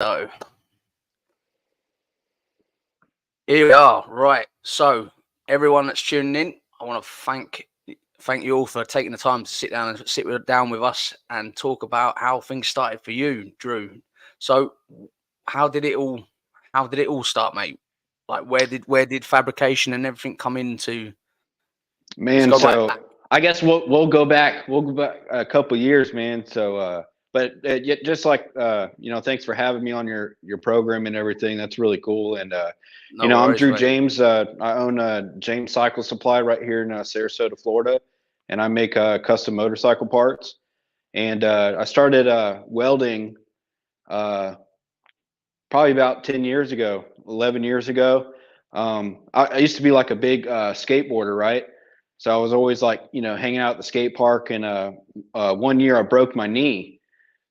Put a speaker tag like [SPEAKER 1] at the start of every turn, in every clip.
[SPEAKER 1] So here we are. Right. So everyone that's tuning in, I want to thank you all for taking the time to sit down with us and talk about how things started for you, Drew. So how did it all start, mate? Like where did fabrication and everything come into? Let's
[SPEAKER 2] Man,
[SPEAKER 1] go right back.
[SPEAKER 2] so I guess we'll go back a couple years, man. But just like thanks for having me on your program and everything. That's really cool. And
[SPEAKER 1] No
[SPEAKER 2] I'm
[SPEAKER 1] worries,
[SPEAKER 2] Drew
[SPEAKER 1] mate.
[SPEAKER 2] James. I own James Cycle Supply right here in Sarasota, Florida, and I make custom motorcycle parts. And I started welding uh, probably about 10 years ago, 11 years ago. I used to be like a big skateboarder, right? So I was always like, hanging out at the skate park. And one year I broke my knee.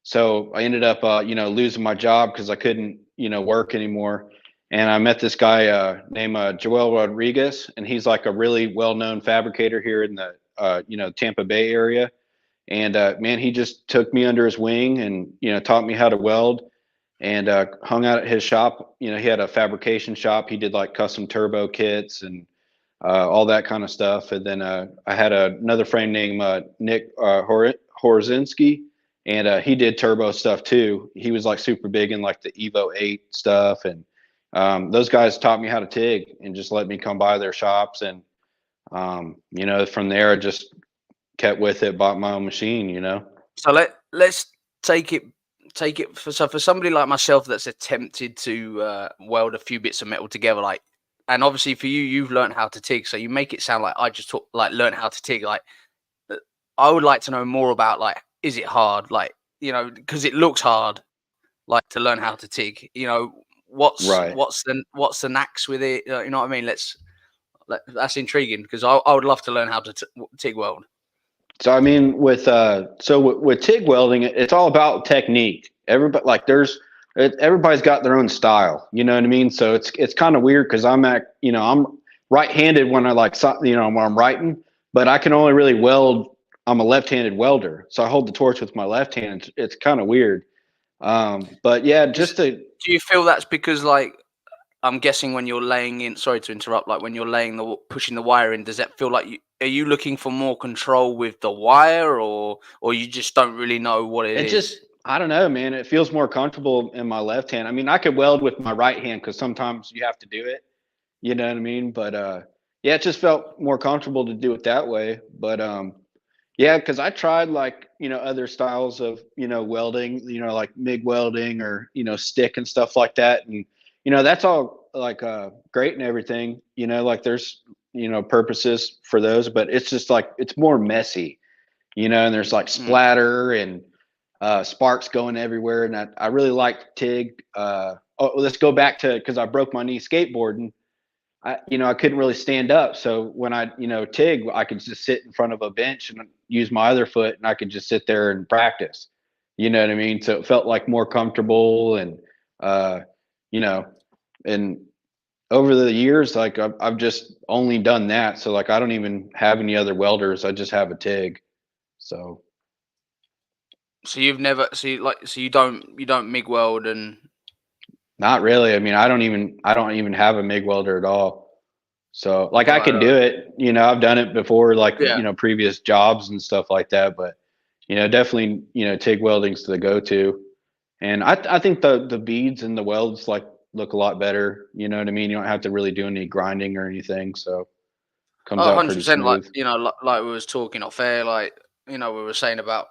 [SPEAKER 2] So I ended up, losing my job because I couldn't, work anymore. And I met this guy named Joel Rodriguez, and he's like a really well-known fabricator here in the, Tampa Bay area. And man, he just took me under his wing and, taught me how to weld and hung out at his shop. He had a fabrication shop. He did like custom turbo kits and all that kind of stuff. And then I had another friend named Nick Horzinski, and he did turbo stuff too. He was like super big in like the Evo 8 stuff. And those guys taught me how to TIG and just let me come by their shops. And, from there, I just kept with it, bought my own machine.
[SPEAKER 1] So let's take it for somebody like myself that's attempted to weld a few bits of metal together, like, and obviously for you, you've learned how to TIG, so you make it sound like I just learned how to TIG. Like, I would like to know more about, like, is it hard? Like, because it looks hard, like, to learn how to TIG. What's
[SPEAKER 2] Right.
[SPEAKER 1] what's the knacks with it? You know what I mean? That's intriguing because I would love to learn how to TIG weld.
[SPEAKER 2] So I mean, with TIG welding, it's all about technique. Everybody's got their own style. You know what I mean? So it's kind of weird because I'm right-handed when when I'm writing, but I can only really weld. I'm a left-handed welder, so I hold the torch with my left hand. It's kind of weird. But yeah,
[SPEAKER 1] Do you feel that's because, like, I'm guessing when you're laying in, sorry to interrupt, like when you're pushing the wire in, does that feel like are you looking for more control with the wire, or you just don't really know what it is?
[SPEAKER 2] I don't know, man. It feels more comfortable in my left hand. I mean, I could weld with my right hand because sometimes you have to do it. You know what I mean? But yeah, it just felt more comfortable to do it that way. But yeah, because I tried like other styles of welding, like MIG welding or stick and stuff like that, and that's all like great and everything. Like there's purposes for those, but it's just like it's more messy, and there's like splatter and sparks going everywhere. And I really like TIG. Let's go back to because I broke my knee skateboarding. I couldn't really stand up. So when I, TIG, I could just sit in front of a bench and use my other foot and I could just sit there and practice. You know what I mean? So it felt like more comfortable and, you know, and over the years, like I've just only done that. So like, I don't even have any other welders. I just have a TIG. So.
[SPEAKER 1] So you've never, so you don't MIG weld and.
[SPEAKER 2] Not really. I mean, I don't even have a MIG welder at all. So like I can
[SPEAKER 1] Right.
[SPEAKER 2] do it, I've done it before, like,
[SPEAKER 1] Yeah.
[SPEAKER 2] previous jobs and stuff like that, but definitely, TIG welding's the go-to. And I think the beads and the welds like look a lot better. You know what I mean? You don't have to really do any grinding or anything. So comes
[SPEAKER 1] Oh,
[SPEAKER 2] out pretty
[SPEAKER 1] 100%. Like,
[SPEAKER 2] smooth.
[SPEAKER 1] like we was talking off air, like, we were saying about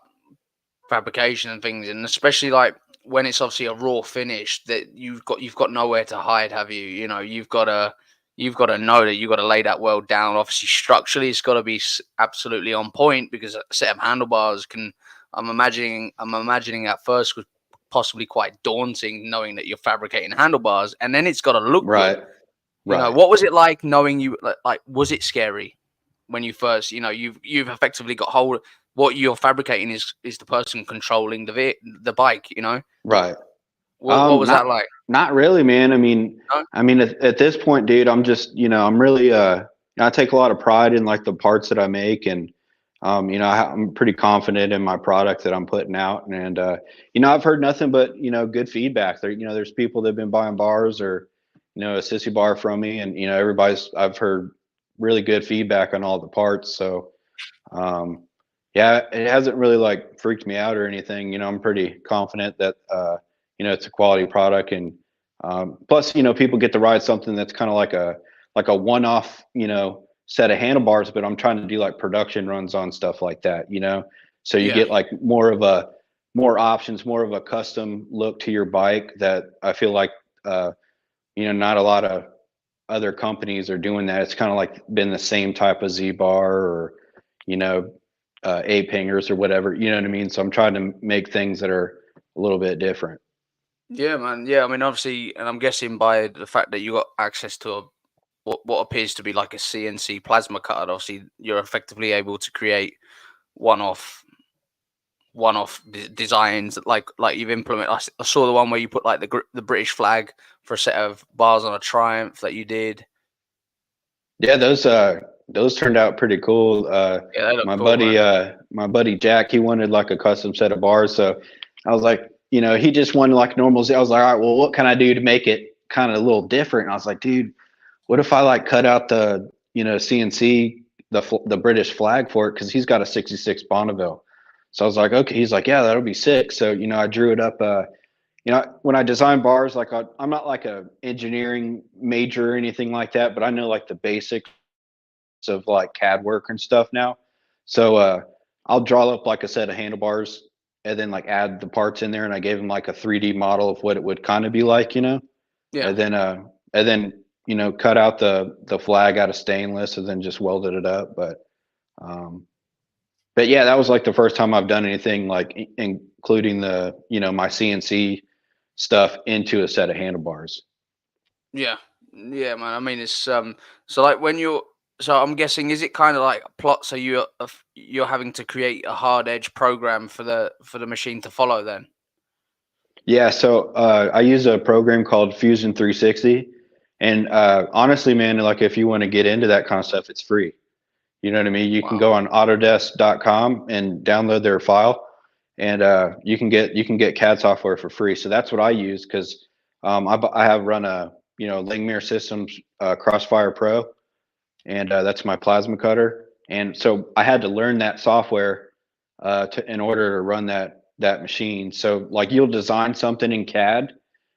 [SPEAKER 1] fabrication and things, and especially like when it's obviously a raw finish that you've got nowhere to hide, have you? You've got to know that you've got to lay that weld down. Obviously, structurally, it's got to be absolutely on point because a set of handlebars can. I'm imagining at first was possibly quite daunting, knowing that you're fabricating handlebars, and then it's got to look good.
[SPEAKER 2] Right. Right.
[SPEAKER 1] What was it like knowing you? Like, was it scary when you first? You've effectively got hold. What you're fabricating is the person controlling the bike.
[SPEAKER 2] Right.
[SPEAKER 1] What was that
[SPEAKER 2] Not
[SPEAKER 1] like?
[SPEAKER 2] not really, man. I mean,
[SPEAKER 1] No?
[SPEAKER 2] at this point, dude, I'm just, I'm really I take a lot of pride in like the parts that I make, and I'm pretty confident in my product that I'm putting out, and I've heard nothing but good feedback. There's people that've been buying bars or a sissy bar from me, and I've heard really good feedback on all the parts. So um, yeah, it hasn't really like freaked me out or anything. I'm pretty confident that it's a quality product, and plus people get to ride something that's kind of like a one-off set of handlebars, but I'm trying to do like production runs on stuff like that, so you
[SPEAKER 1] Yeah.
[SPEAKER 2] get like more options, more of a custom look to your bike that I feel like not a lot of other companies are doing that. It's kind of like been the same type of Z bar or you know ape hangers or whatever, you know what I mean? So I'm trying to make things that are a little bit different.
[SPEAKER 1] Yeah, man. Yeah, I mean, obviously, and I'm guessing by the fact that you got access to a what appears to be like a CNC plasma cutter, obviously, you're effectively able to create one-off designs like you've implemented. I saw the one where you put like the British flag for a set of bars on a Triumph that you did.
[SPEAKER 2] Yeah, those turned out pretty cool.
[SPEAKER 1] Yeah, they look
[SPEAKER 2] My
[SPEAKER 1] cool,
[SPEAKER 2] buddy
[SPEAKER 1] man.
[SPEAKER 2] my buddy Jack, he wanted like a custom set of bars, so I was like, he just wanted like normal. I was like, all right, well, what can I do to make it kind of a little different? And I was like, dude, what if I like cut out the CNC the British flag for it because he's got a '66 Bonneville. So I was like, okay. He's like, yeah, that'll be sick. So I drew it up. When I design bars, like I'm not like a engineering major or anything like that, but I know like the basics of like CAD work and stuff now. So I'll draw up like a set of handlebars and then like add the parts in there, and I gave him like a 3D model of what it would kind of be like,
[SPEAKER 1] Yeah,
[SPEAKER 2] and then cut out the flag out of stainless and then just welded it up. Um, but yeah, that was like the first time I've done anything like including the my CNC stuff into a set of handlebars.
[SPEAKER 1] yeah, yeah, man. I mean, it's so like when you're so I'm guessing is it kind of like a plot? So you're having to create a hard edge program for the machine to follow then.
[SPEAKER 2] Yeah, so I use a program called Fusion 360, and honestly, man, like if you want to get into that kind of stuff, it's free. You know what I mean? You can
[SPEAKER 1] Wow.
[SPEAKER 2] go on Autodesk.com and download their file, and you can get CAD software for free. So that's what I use because I have run a Lingmere Systems Crossfire Pro, and that's my plasma cutter. And so I had to learn that software in order to run that machine. So like you'll design something in CAD,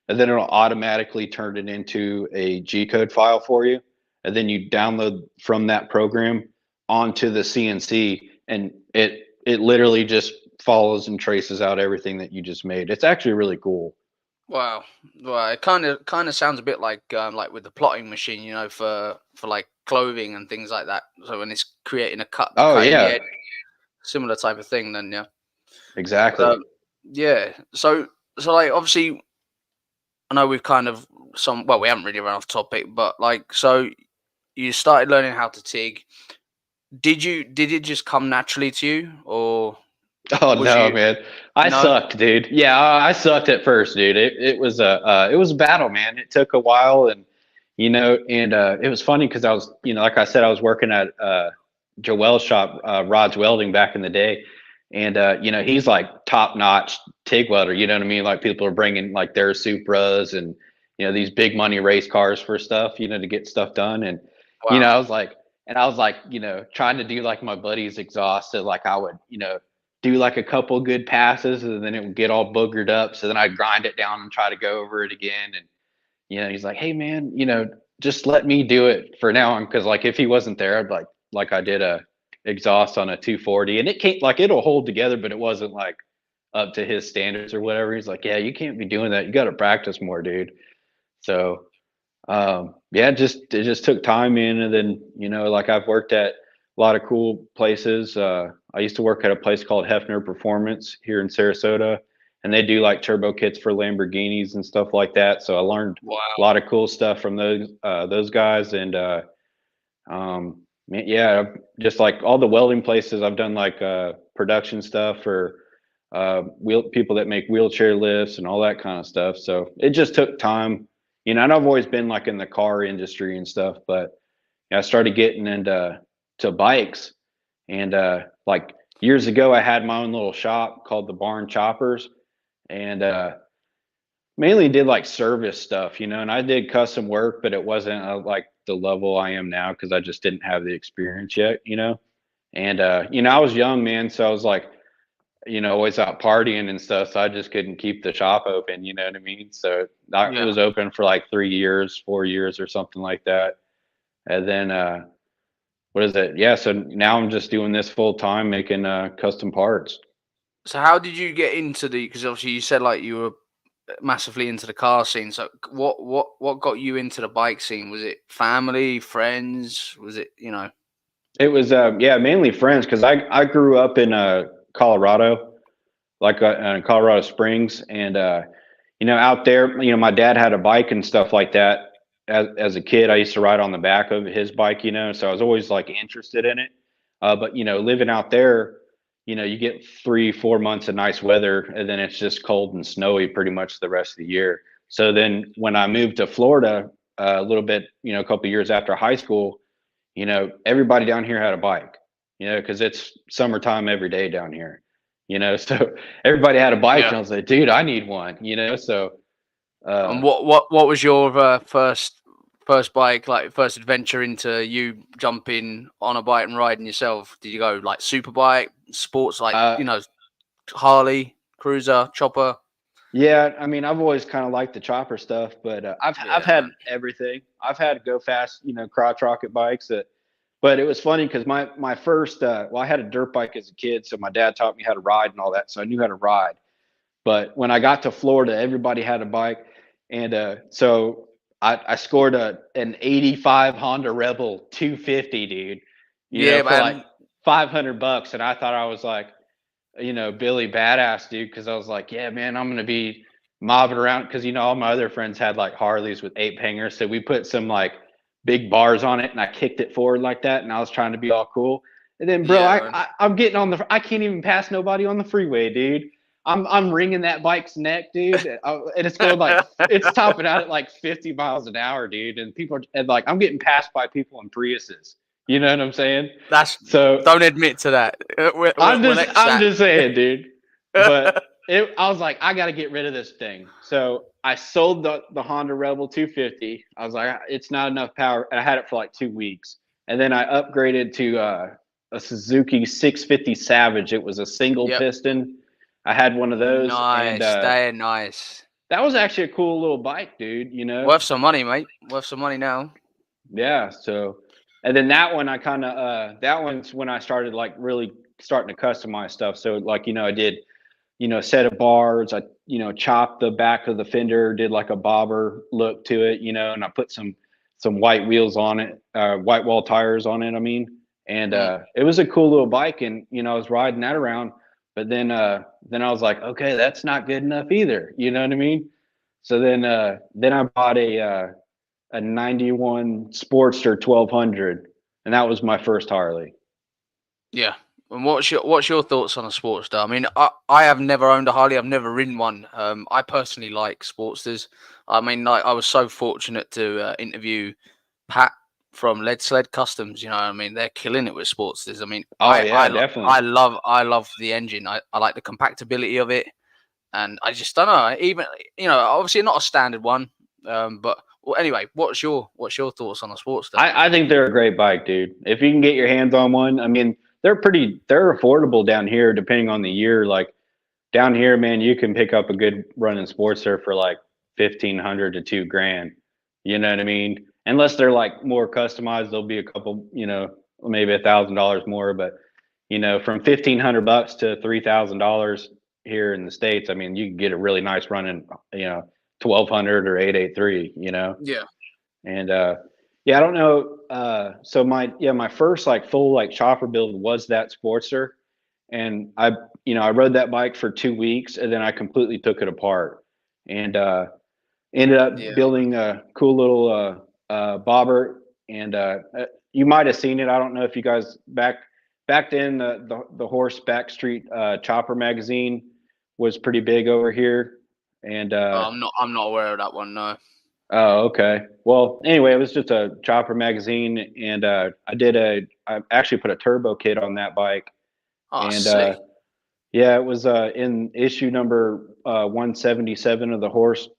[SPEAKER 2] and then it'll automatically turn it into a G code file for you, and then you download from that program onto the CNC, and it literally just follows and traces out everything that you just made. It's actually really cool.
[SPEAKER 1] Wow. Well, it kind of sounds a bit like with the plotting machine, for like clothing and things like that. So when it's creating a
[SPEAKER 2] Oh
[SPEAKER 1] cutting the
[SPEAKER 2] yeah,
[SPEAKER 1] edge, similar type of thing. Then yeah. But,
[SPEAKER 2] exactly.
[SPEAKER 1] yeah. So like obviously, I know we've kind of we haven't really run off topic, but like so you started learning how to TIG. Did it just come naturally to you, or
[SPEAKER 2] Oh
[SPEAKER 1] was
[SPEAKER 2] no,
[SPEAKER 1] you
[SPEAKER 2] man. I
[SPEAKER 1] no?
[SPEAKER 2] sucked, dude. Yeah, I sucked at first, dude. It was a battle, man. It took a while, and it was funny because I was, like I said, I was working at Joel's shop, Rod's Welding back in the day, and he's like top notch TIG welder. You know what I mean? Like people are bringing like their Supras and these big money race cars for stuff, to get stuff done, and
[SPEAKER 1] Wow.
[SPEAKER 2] I was like, trying to do like my buddy's exhaust, so like I would, do like a couple good passes and then it would get all boogered up. So then I'd grind it down and try to go over it again. And, he's like, hey man, just let me do it for now on. Cause like if he wasn't there, I'd like I did a exhaust on a 240 and it can't like it'll hold together, but it wasn't like up to his standards or whatever. He's like, yeah, you can't be doing that. You got to practice more, dude. So yeah, it just took time in, and then like I've worked at a lot of cool places. I used to work at a place called Hefner Performance here in Sarasota, and they do like turbo kits for Lamborghinis and stuff like that. So I learned a
[SPEAKER 1] Wow.
[SPEAKER 2] lot of cool stuff from those guys, and yeah, just like all the welding places, I've done like production stuff for wheel people that make wheelchair lifts and all that kind of stuff. So it just took time, and I've always been like in the car industry and stuff, but I started getting into bikes, And like years ago, I had my own little shop called the Barn Choppers, and mainly did like service stuff, and I did custom work, but it wasn't like the level I am now because I just didn't have the experience yet. And I was young, man, so I was like, always out partying and stuff, so I just couldn't keep the shop open, you know what I mean? So it
[SPEAKER 1] Yeah.
[SPEAKER 2] was open for like 3 years, 4 years, or something like that. And then what is it? Yeah, so now I'm just doing this full time, making custom parts.
[SPEAKER 1] So how did you get into the? Because obviously you said like you were massively into the car scene. So what got you into the bike scene? Was it family, friends? Was it
[SPEAKER 2] It was yeah, mainly friends because I grew up in Colorado, like in Colorado Springs, and out there, my dad had a bike and stuff like that. As a kid, I used to ride on the back of his bike, so I was always like interested in it. But living out there, you get 3, 4 months of nice weather, and then it's just cold and snowy pretty much the rest of the year. So then when I moved to Florida a little bit, a couple years after high school, everybody down here had a bike, because it's summertime every day down here, so everybody had a bike, and
[SPEAKER 1] yeah?
[SPEAKER 2] I was like, dude, I need one. So,
[SPEAKER 1] And
[SPEAKER 2] uh,
[SPEAKER 1] what was your first bike, like first adventure into you jumping on a bike and riding yourself? Did you go like super bike, sports, like
[SPEAKER 2] uh,
[SPEAKER 1] Harley, cruiser, chopper?
[SPEAKER 2] yeah, I mean, I've always kind of liked the chopper stuff, but I've
[SPEAKER 1] Yeah,
[SPEAKER 2] had
[SPEAKER 1] man.
[SPEAKER 2] everything. I've had go fast, crotch rocket bikes but it was funny because my first, well, I had a dirt bike as a kid, so my dad taught me how to ride and all that, so I knew how to ride. But when I got to Florida, everybody had a bike, and so I scored an '85 Honda Rebel 250, dude.
[SPEAKER 1] Yeah,
[SPEAKER 2] For like
[SPEAKER 1] man.
[SPEAKER 2] $500, and I thought I was like, Billy Badass, dude, because I was like, yeah, man, I'm gonna be mobbing around because all my other friends had like Harleys with ape hangers, so we put some like big bars on it, and I kicked it forward like that, and I was trying to be all cool. And then, bro,
[SPEAKER 1] Yeah,
[SPEAKER 2] I,
[SPEAKER 1] man.
[SPEAKER 2] I I'm getting on I can't even pass nobody on the freeway, dude. I'm wringing that bike's neck, dude, and it's going like it's topping out at like 50 miles an hour, dude, and people are and like I'm getting passed by people in Priuses. You know what I'm saying?
[SPEAKER 1] That's
[SPEAKER 2] So
[SPEAKER 1] don't admit to that. We'll X
[SPEAKER 2] I'm
[SPEAKER 1] that.
[SPEAKER 2] just saying, dude. But I was like, I got to get rid of this thing. So I sold the Honda Rebel 250. I was like, it's not enough power. And I had it for like 2 weeks. And then I upgraded to a Suzuki 650 Savage. It was a single
[SPEAKER 1] Yep.
[SPEAKER 2] piston. I had one of those, and
[SPEAKER 1] Nice. They're nice.
[SPEAKER 2] that was actually a cool little bike, dude.
[SPEAKER 1] Worth some money, mate. Worth some money now.
[SPEAKER 2] Yeah. So, and then that one, I kind of that one's when I started like really starting to customize stuff. So, like, I did a set of bars. I, chopped the back of the fender, did like a bobber look to it, and I put some white wheels on it, white wall tires on it, I mean. And
[SPEAKER 1] Mm.
[SPEAKER 2] it was a cool little bike, and I was riding that around, but then I was like, okay, that's not good enough either. You know what I mean? So then I bought a 91 Sportster 1200, and that was my first Harley.
[SPEAKER 1] Yeah. And what's your thoughts on a Sportster? I mean, I have never owned a Harley. I've never ridden one. I personally like Sportsters. I mean, like I was so fortunate to interview Pat from Lead Sled Customs. You know, I mean, they're killing it with Sportsters. I mean,
[SPEAKER 2] Oh yeah, definitely.
[SPEAKER 1] I love the engine. I like the compactability of it, and I just don't know. Even obviously not a standard one. But well, anyway, what's your thoughts on a Sportster?
[SPEAKER 2] I think they're a great bike, dude. If you can get your hands on one, I mean, they're affordable down here depending on the year. Like down here, man, you can pick up a good running Sportster for like 1,500 to 2 grand. You know what I mean? Unless they're like more customized, they'll be a couple, maybe $1,000 more. But from $1,500 to $3,000 here in the States, I mean, you can get a really nice running, 1,200 or 883.
[SPEAKER 1] Yeah.
[SPEAKER 2] And yeah, I don't know. So my first like full like chopper build was that Sportster, and I rode that bike for 2 weeks, and then I completely took it apart, and ended up
[SPEAKER 1] Yeah.
[SPEAKER 2] building a cool little bobber. And you might have seen it. I don't know if you guys back then the horse backstreet chopper magazine was pretty big over here, and
[SPEAKER 1] I'm not aware of that one. No.
[SPEAKER 2] Oh, okay. Well, anyway, it was just a chopper magazine, and I actually put a turbo kit on that bike,
[SPEAKER 1] Oh,
[SPEAKER 2] and
[SPEAKER 1] sick.
[SPEAKER 2] yeah, it was in issue number 177 of the Horse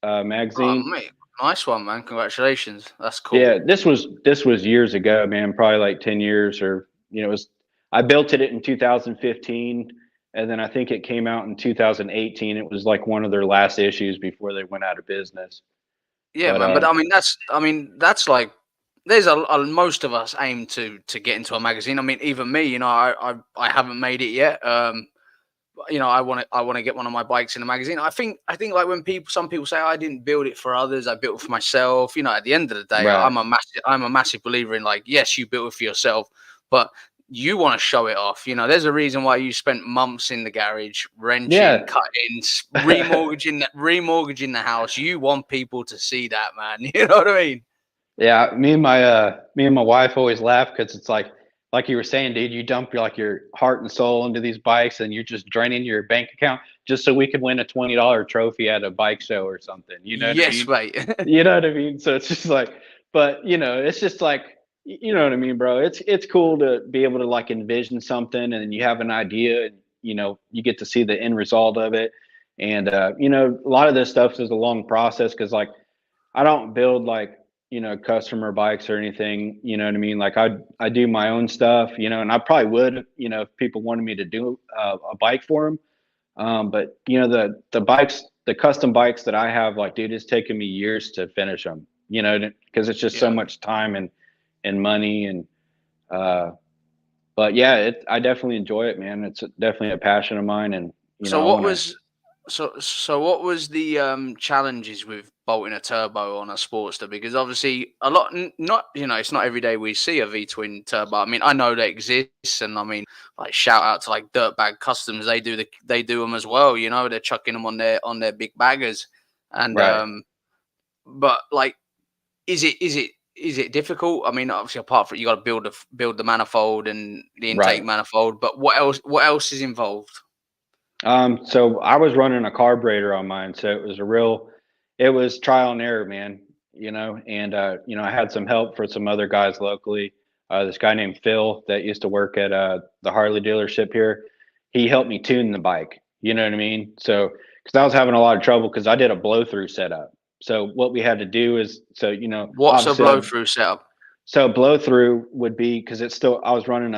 [SPEAKER 1] Oh,
[SPEAKER 2] magazine.
[SPEAKER 1] mate, nice one, man. Congratulations. That's cool.
[SPEAKER 2] Yeah, this was years ago, man. Probably like 10 years, or it was. I built it in 2015, and then I think it came out in 2018. It was like one of their last issues before they went out of business.
[SPEAKER 1] Yeah,
[SPEAKER 2] But
[SPEAKER 1] man. But I mean, that's like, there's most of us aim to get into a magazine. I mean, even me, I haven't made it yet. I want to get one of my bikes in a magazine. I think like when some people say, I didn't build it for others, I built it for myself. At the end of the day,
[SPEAKER 2] right,
[SPEAKER 1] I'm a massive believer in, like, yes, you built it for yourself, but you want to show it off. There's a reason why you spent months in the garage wrenching,
[SPEAKER 2] yeah.
[SPEAKER 1] cutting, remortgaging the house. You want people to see that, man. You know what I mean?
[SPEAKER 2] Yeah, me and my wife always laugh because it's like you were saying, dude, you dump your heart and soul into these bikes, and you're just draining your bank account just so we could win a $20 trophy at a bike show or something. You know what I
[SPEAKER 1] Yes,
[SPEAKER 2] mean?
[SPEAKER 1] mate.
[SPEAKER 2] You know what I mean? So it's just like, but it's just like, you know what I mean, bro? It's cool to be able to like envision something, and you have an idea, and you get to see the end result of it. And a lot of this stuff is a long process because like I don't build like customer bikes or anything. You know what I mean? Like I do my own stuff. And I probably would if people wanted me to do a bike for them. But the custom bikes that I have, like, dude, it's taken me years to finish them. Because it's just so
[SPEAKER 1] Yeah.
[SPEAKER 2] much time and money uh, but yeah, I definitely enjoy it, man. It's definitely a passion of mine, and
[SPEAKER 1] So
[SPEAKER 2] I
[SPEAKER 1] what
[SPEAKER 2] want to.
[SPEAKER 1] was so what was the challenges with bolting a turbo on a Sportster? Because obviously a lot not it's not every day we see a V twin turbo. I mean, I know they exist, and I mean, like, shout out to like Dirtbag Customs. They do them as well. They're chucking them on their big baggers, and
[SPEAKER 2] Right,
[SPEAKER 1] but like, is it difficult? I mean, obviously, apart from, you got to build the manifold and the intake
[SPEAKER 2] right.
[SPEAKER 1] manifold, but what else is involved?
[SPEAKER 2] So I was running a carburetor on mine, so it was trial and error, man. And I had some help for some other guys locally. This guy named Phil that used to work at the Harley dealership here, he helped me tune the bike. You know what I mean? So because I was having a lot of trouble because I did a blow through setup. So what we had to do is, so
[SPEAKER 1] What's a
[SPEAKER 2] obviously
[SPEAKER 1] blow through setup?
[SPEAKER 2] so blow through would be because it's still I was running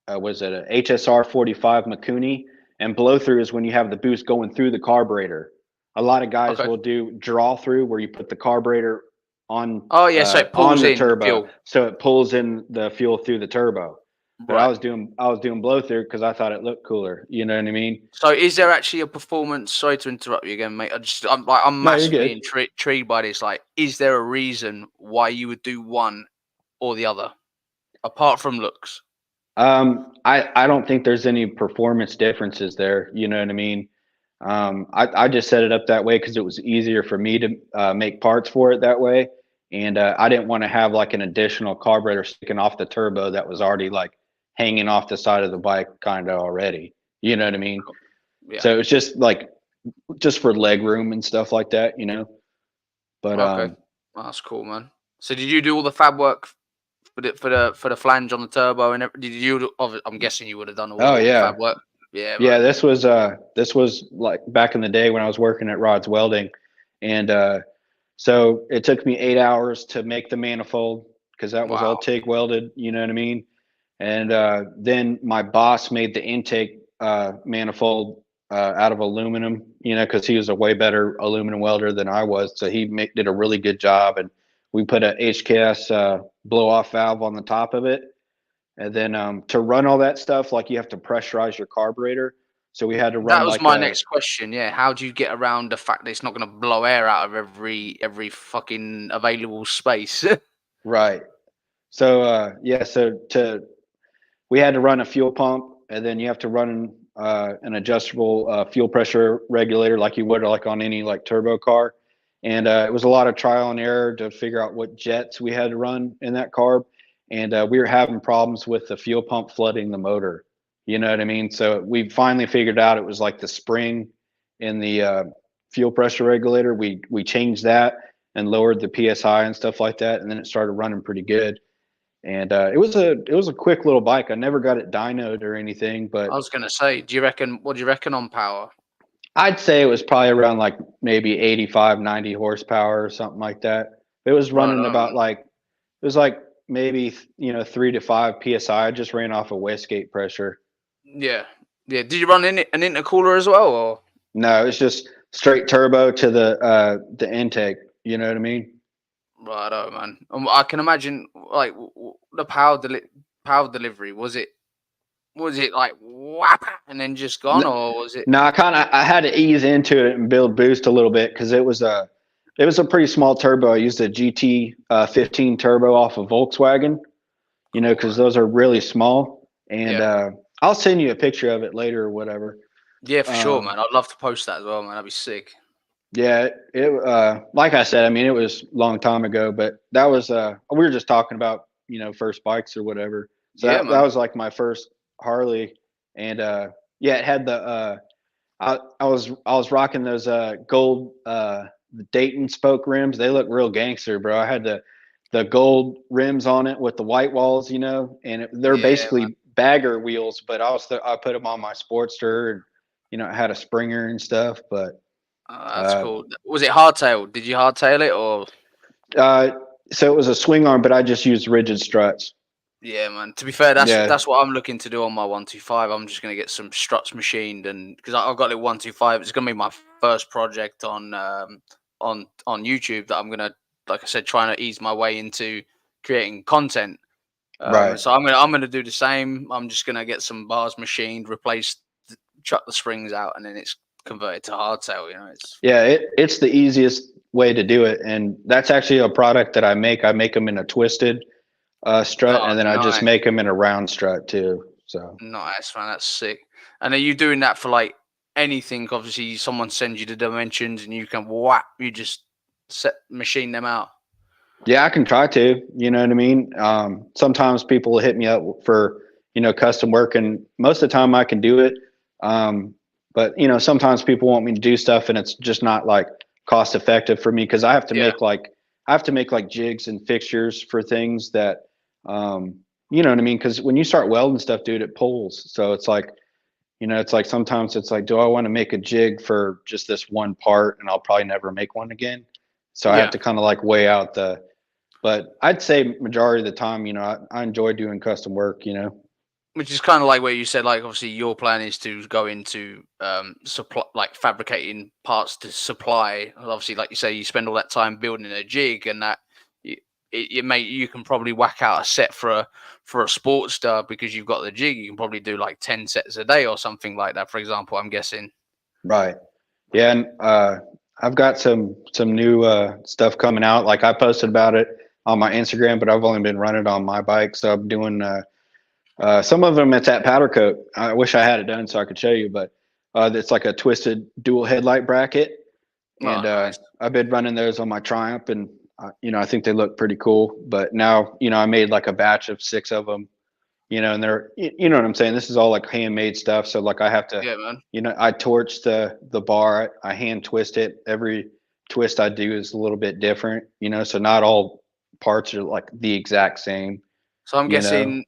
[SPEAKER 2] was it a HSR 45 Makuni? And blow through is when you have the boost going through the carburetor. A lot of guys
[SPEAKER 1] Okay.
[SPEAKER 2] will do draw through where you put the carburetor
[SPEAKER 1] Oh, yeah, so it
[SPEAKER 2] on
[SPEAKER 1] pulls
[SPEAKER 2] the
[SPEAKER 1] in
[SPEAKER 2] turbo,
[SPEAKER 1] fuel.
[SPEAKER 2] so it pulls in the fuel through the turbo. But I
[SPEAKER 1] Right.
[SPEAKER 2] was doing blow through because I thought it looked cooler. You know what I mean?
[SPEAKER 1] So is there actually a performance? Sorry to interrupt you again, mate. I'm
[SPEAKER 2] No, you're
[SPEAKER 1] massively
[SPEAKER 2] good.
[SPEAKER 1] intrigued by this. Like, is there a reason why you would do one or the other, apart from looks?
[SPEAKER 2] I don't think there's any performance differences there. You know what I mean? I just set it up that way because it was easier for me to make parts for it that way, and I didn't want to have like an additional carburetor sticking off the turbo that was already like hanging off the side of the bike kind of already. You know what I mean?
[SPEAKER 1] Cool. Yeah.
[SPEAKER 2] So it's just like just for leg room and stuff like that. But
[SPEAKER 1] Okay. That's cool, man. So did you do all the fab work for the flange on the turbo and did you? I'm guessing you would have done all
[SPEAKER 2] oh
[SPEAKER 1] all the fab
[SPEAKER 2] yeah,
[SPEAKER 1] work. Yeah,
[SPEAKER 2] yeah.
[SPEAKER 1] man.
[SPEAKER 2] This was like back in the day when I was working at Rod's Welding, and so it took me 8 hours to make the manifold because that was all
[SPEAKER 1] Wow.
[SPEAKER 2] TIG welded. You know what I mean? And then my boss made the intake manifold out of aluminum. Because he was a way better aluminum welder than I was, so did a really good job. And we put a HKS blow off valve on the top of it. And then to run all that stuff, like you have to pressurize your carburetor. So we had to
[SPEAKER 1] That
[SPEAKER 2] run
[SPEAKER 1] was
[SPEAKER 2] like
[SPEAKER 1] my
[SPEAKER 2] a
[SPEAKER 1] next question. Yeah, how do you get around the fact that it's not going to blow air out of every fucking available space?
[SPEAKER 2] right. So yeah, we had to run a fuel pump, and then you have to run an adjustable fuel pressure regulator like you would like on any like turbo car. And it was a lot of trial and error to figure out what jets we had to run in that carb. And we were having problems with the fuel pump flooding the motor. You know what I mean? So we finally figured out it was like the spring in the fuel pressure regulator. We changed that and lowered the PSI and stuff like that, and then it started running pretty good. And it was a quick little bike. I never got it dynoed or anything, but
[SPEAKER 1] I was gonna say, what do you reckon on power?
[SPEAKER 2] I'd say it was probably around like maybe 85, 90 horsepower or something like that. It was
[SPEAKER 1] Right
[SPEAKER 2] running
[SPEAKER 1] on.
[SPEAKER 2] about like it was like maybe 3 to 5 psi. I just ran off of wastegate pressure.
[SPEAKER 1] Yeah. Yeah. Did you run an intercooler as well, or?
[SPEAKER 2] No, it's just straight turbo to the intake. You know what I mean?
[SPEAKER 1] Right, oh man. I can imagine like the power delivery. Was it like whap and then just gone, or was it?
[SPEAKER 2] No, I had to ease into it and build boost a little bit because it was a pretty small turbo. I used a GT 15 turbo off of Volkswagen,
[SPEAKER 1] Cool,
[SPEAKER 2] because
[SPEAKER 1] man.
[SPEAKER 2] those are really small. And
[SPEAKER 1] Yeah.
[SPEAKER 2] I'll send you a picture of it later or whatever.
[SPEAKER 1] Yeah, for sure,
[SPEAKER 2] Um,
[SPEAKER 1] man. I'd love to post that as well, man. That'd be sick.
[SPEAKER 2] yeah, like I said, I mean, it was a long time ago, but that was we were just talking about first bikes or whatever. So
[SPEAKER 1] Yeah,
[SPEAKER 2] that
[SPEAKER 1] man.
[SPEAKER 2] was like my first Harley, and yeah, it had the I was rocking those gold Dayton spoke rims. They look real gangster, bro. I had the gold rims on it with the white walls, and they're
[SPEAKER 1] Yeah, man.
[SPEAKER 2] basically bagger wheels. But I put them on my Sportster, and it had a Springer and stuff. But
[SPEAKER 1] That's
[SPEAKER 2] uh,
[SPEAKER 1] cool. Was it hardtail? Did you hardtail it, or?
[SPEAKER 2] uh, so it was a swing arm, but I just used rigid struts.
[SPEAKER 1] Yeah, man. To be fair,
[SPEAKER 2] Yeah,
[SPEAKER 1] that's what I'm looking to do on my 125. I'm just gonna get some struts machined, and because I've got a 125, it's gonna be my first project on YouTube that I'm gonna, like I said, trying to ease my way into creating content.
[SPEAKER 2] right.
[SPEAKER 1] So I'm gonna do the same. I'm just gonna get some bars machined, chuck the springs out, and then it's converted to hardtail. It's
[SPEAKER 2] Yeah, it's the easiest way to do it, and that's actually a product that I make. I make them in a twisted strut,
[SPEAKER 1] oh
[SPEAKER 2] and then I just
[SPEAKER 1] nice,
[SPEAKER 2] make them in a round strut too. So
[SPEAKER 1] nice man, that's sick. And are you doing that for like anything? Obviously, someone sends you the dimensions, and you can whap, you just machine them out.
[SPEAKER 2] yeah, I can try to. You know what I mean? Sometimes people hit me up for custom work, and most of the time I can do it. But sometimes people want me to do stuff, and it's just not like cost effective for me because
[SPEAKER 1] Yeah,
[SPEAKER 2] I have to make like jigs and fixtures for things that you know what I mean. Because when you start welding stuff, dude, it pulls. So it's like sometimes it's like, do I want to make a jig for just this one part, and I'll probably never make one again. So I have
[SPEAKER 1] yeah.
[SPEAKER 2] to kind of like weigh out but I'd say majority of the time, I enjoy doing custom work.
[SPEAKER 1] Which is kind of like where you said, like obviously your plan is to go into supply, like fabricating parts to supply. And obviously, like you say, you spend all that time building a jig, and that you can probably whack out a set for a sports star because you've got the jig. You can probably do like 10 sets a day or something like that. For example, I'm guessing.
[SPEAKER 2] Right. Yeah, and I've got some new stuff coming out. Like I posted about it on my Instagram, but I've only been running on my bike, so I'm doing some of them. It's at powder coat. I wish I had it done so I could show you, but it's like a twisted dual headlight bracket,
[SPEAKER 1] Oh,
[SPEAKER 2] and
[SPEAKER 1] nice.
[SPEAKER 2] I've been running those on my Triumph, and I think they look pretty cool. But now I made like a batch of 6 of them, and they're you know what I'm saying. This is all like handmade stuff, so like I have to,
[SPEAKER 1] Yeah, man.
[SPEAKER 2] I torch the bar, I hand twist it. Every twist I do is a little bit different, so not all parts are like the exact same,
[SPEAKER 1] So I'm
[SPEAKER 2] you know.
[SPEAKER 1] guessing,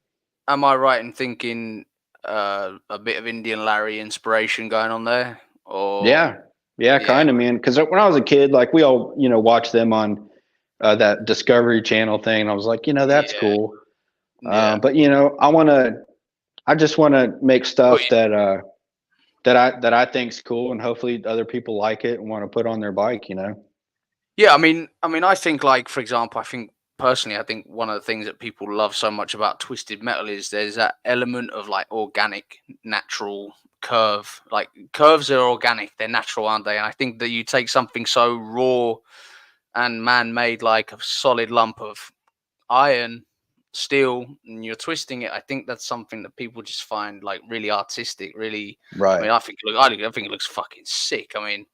[SPEAKER 1] am I right in thinking a bit of Indian Larry inspiration going on there? Or
[SPEAKER 2] Yeah, yeah,
[SPEAKER 1] yeah,
[SPEAKER 2] kind of, man. Because when I was a kid, like we all watched them on that Discovery Channel thing, and I was like, that's
[SPEAKER 1] yeah,
[SPEAKER 2] cool.
[SPEAKER 1] yeah.
[SPEAKER 2] But I just want to make
[SPEAKER 1] But
[SPEAKER 2] stuff that I think's cool, and hopefully other people like it and want to put on their bike.
[SPEAKER 1] yeah, I think, like, for example, I think personally, I think one of the things that people love so much about twisted metal is there's that element of like organic, natural curve. Like curves are organic, they're natural, aren't they? And I think that you take something so raw and man-made, like a solid lump of iron, steel, and you're twisting it. I think that's something that people just find like really artistic. Really,
[SPEAKER 2] Right.
[SPEAKER 1] I think it looks fucking sick. I mean,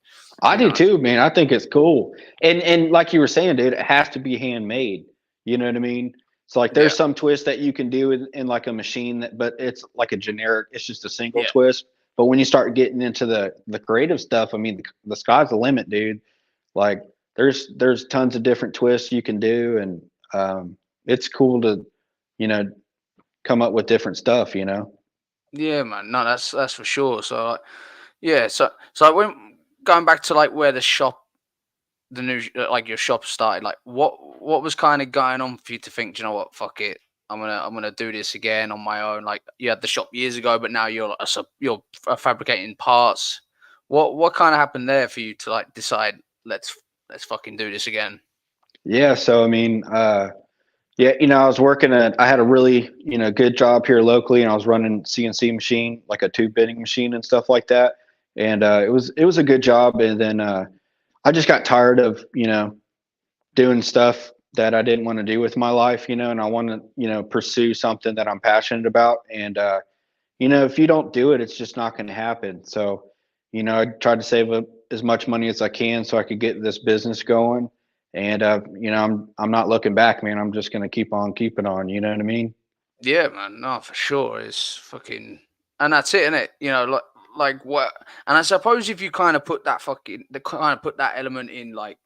[SPEAKER 2] I
[SPEAKER 1] you
[SPEAKER 2] do
[SPEAKER 1] know,
[SPEAKER 2] too, man. I think it's cool. And like you were saying, dude, it has to be handmade. You know what I mean? So like
[SPEAKER 1] yeah,
[SPEAKER 2] there's some twists that you can do in like a machine but it's like a generic, it's just a single
[SPEAKER 1] yeah,
[SPEAKER 2] twist. But when you start getting into the creative stuff, I mean, the sky's the limit, dude. Like there's tons of different twists you can do, and it's cool to, you know, come up with different stuff, you know.
[SPEAKER 1] Yeah, man. No, that's for sure. So, like, yeah. So I went going back to like where the shop, the new, like your shop started. Like, what was kind of going on for you to think, "Do you know what, fuck it, I'm gonna do this again on my own." Like, you had the shop years ago, but now you're fabricating parts. What kind of happened there for you to like decide, let's fucking do this again?
[SPEAKER 2] Yeah, so I mean, yeah, you know, I had a really, you know, good job here locally, and I was running CNC machine, like a tube bending machine and stuff like that. And it was a good job. And then I just got tired of, you know, doing stuff that I didn't want to do with my life, you know, and I want to, you know, pursue something that I'm passionate about. And you know, if you don't do it, it's just not going to happen. So, you know, I tried to save up as much money as I can so I could get this business going. And you know, I'm not looking back, man. I'm just going to keep on keeping on. You know what I mean?
[SPEAKER 1] Yeah, man. No, for sure. It's fucking, and that's it, innit? You know, like what? And I suppose if you kind of put that element in, like,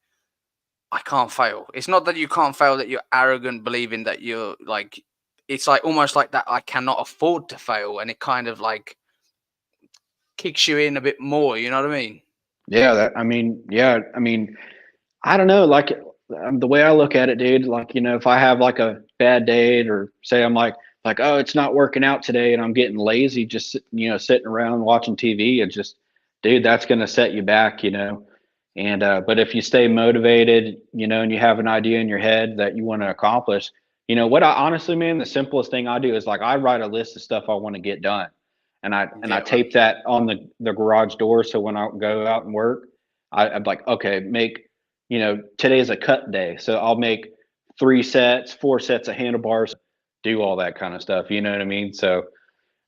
[SPEAKER 1] I can't fail. It's not that you can't fail, that you're arrogant, believing that you're like. It's like almost like that. I cannot afford to fail, and it kind of like kicks you in a bit more. You know what I mean?
[SPEAKER 2] Yeah. Yeah. I mean, I don't know. Like the way I look at it, dude. Like, you know, if I have like a bad day, or say I'm like, oh, it's not working out today, and I'm getting lazy, just you know, sitting around watching TV, and just, dude, that's gonna set you back, you know. And but if you stay motivated, you know, and you have an idea in your head that you want to accomplish, you know, what I honestly, man, the simplest thing I do is like I write a list of stuff I want to get done, and I
[SPEAKER 1] Yeah, man.
[SPEAKER 2] tape that on the garage door, so when I go out and work, I'm like, okay, make, you know, today's a cut day, so I'll make 3 sets, 4 sets of handlebars, do all that kind of stuff. You know what I mean? So,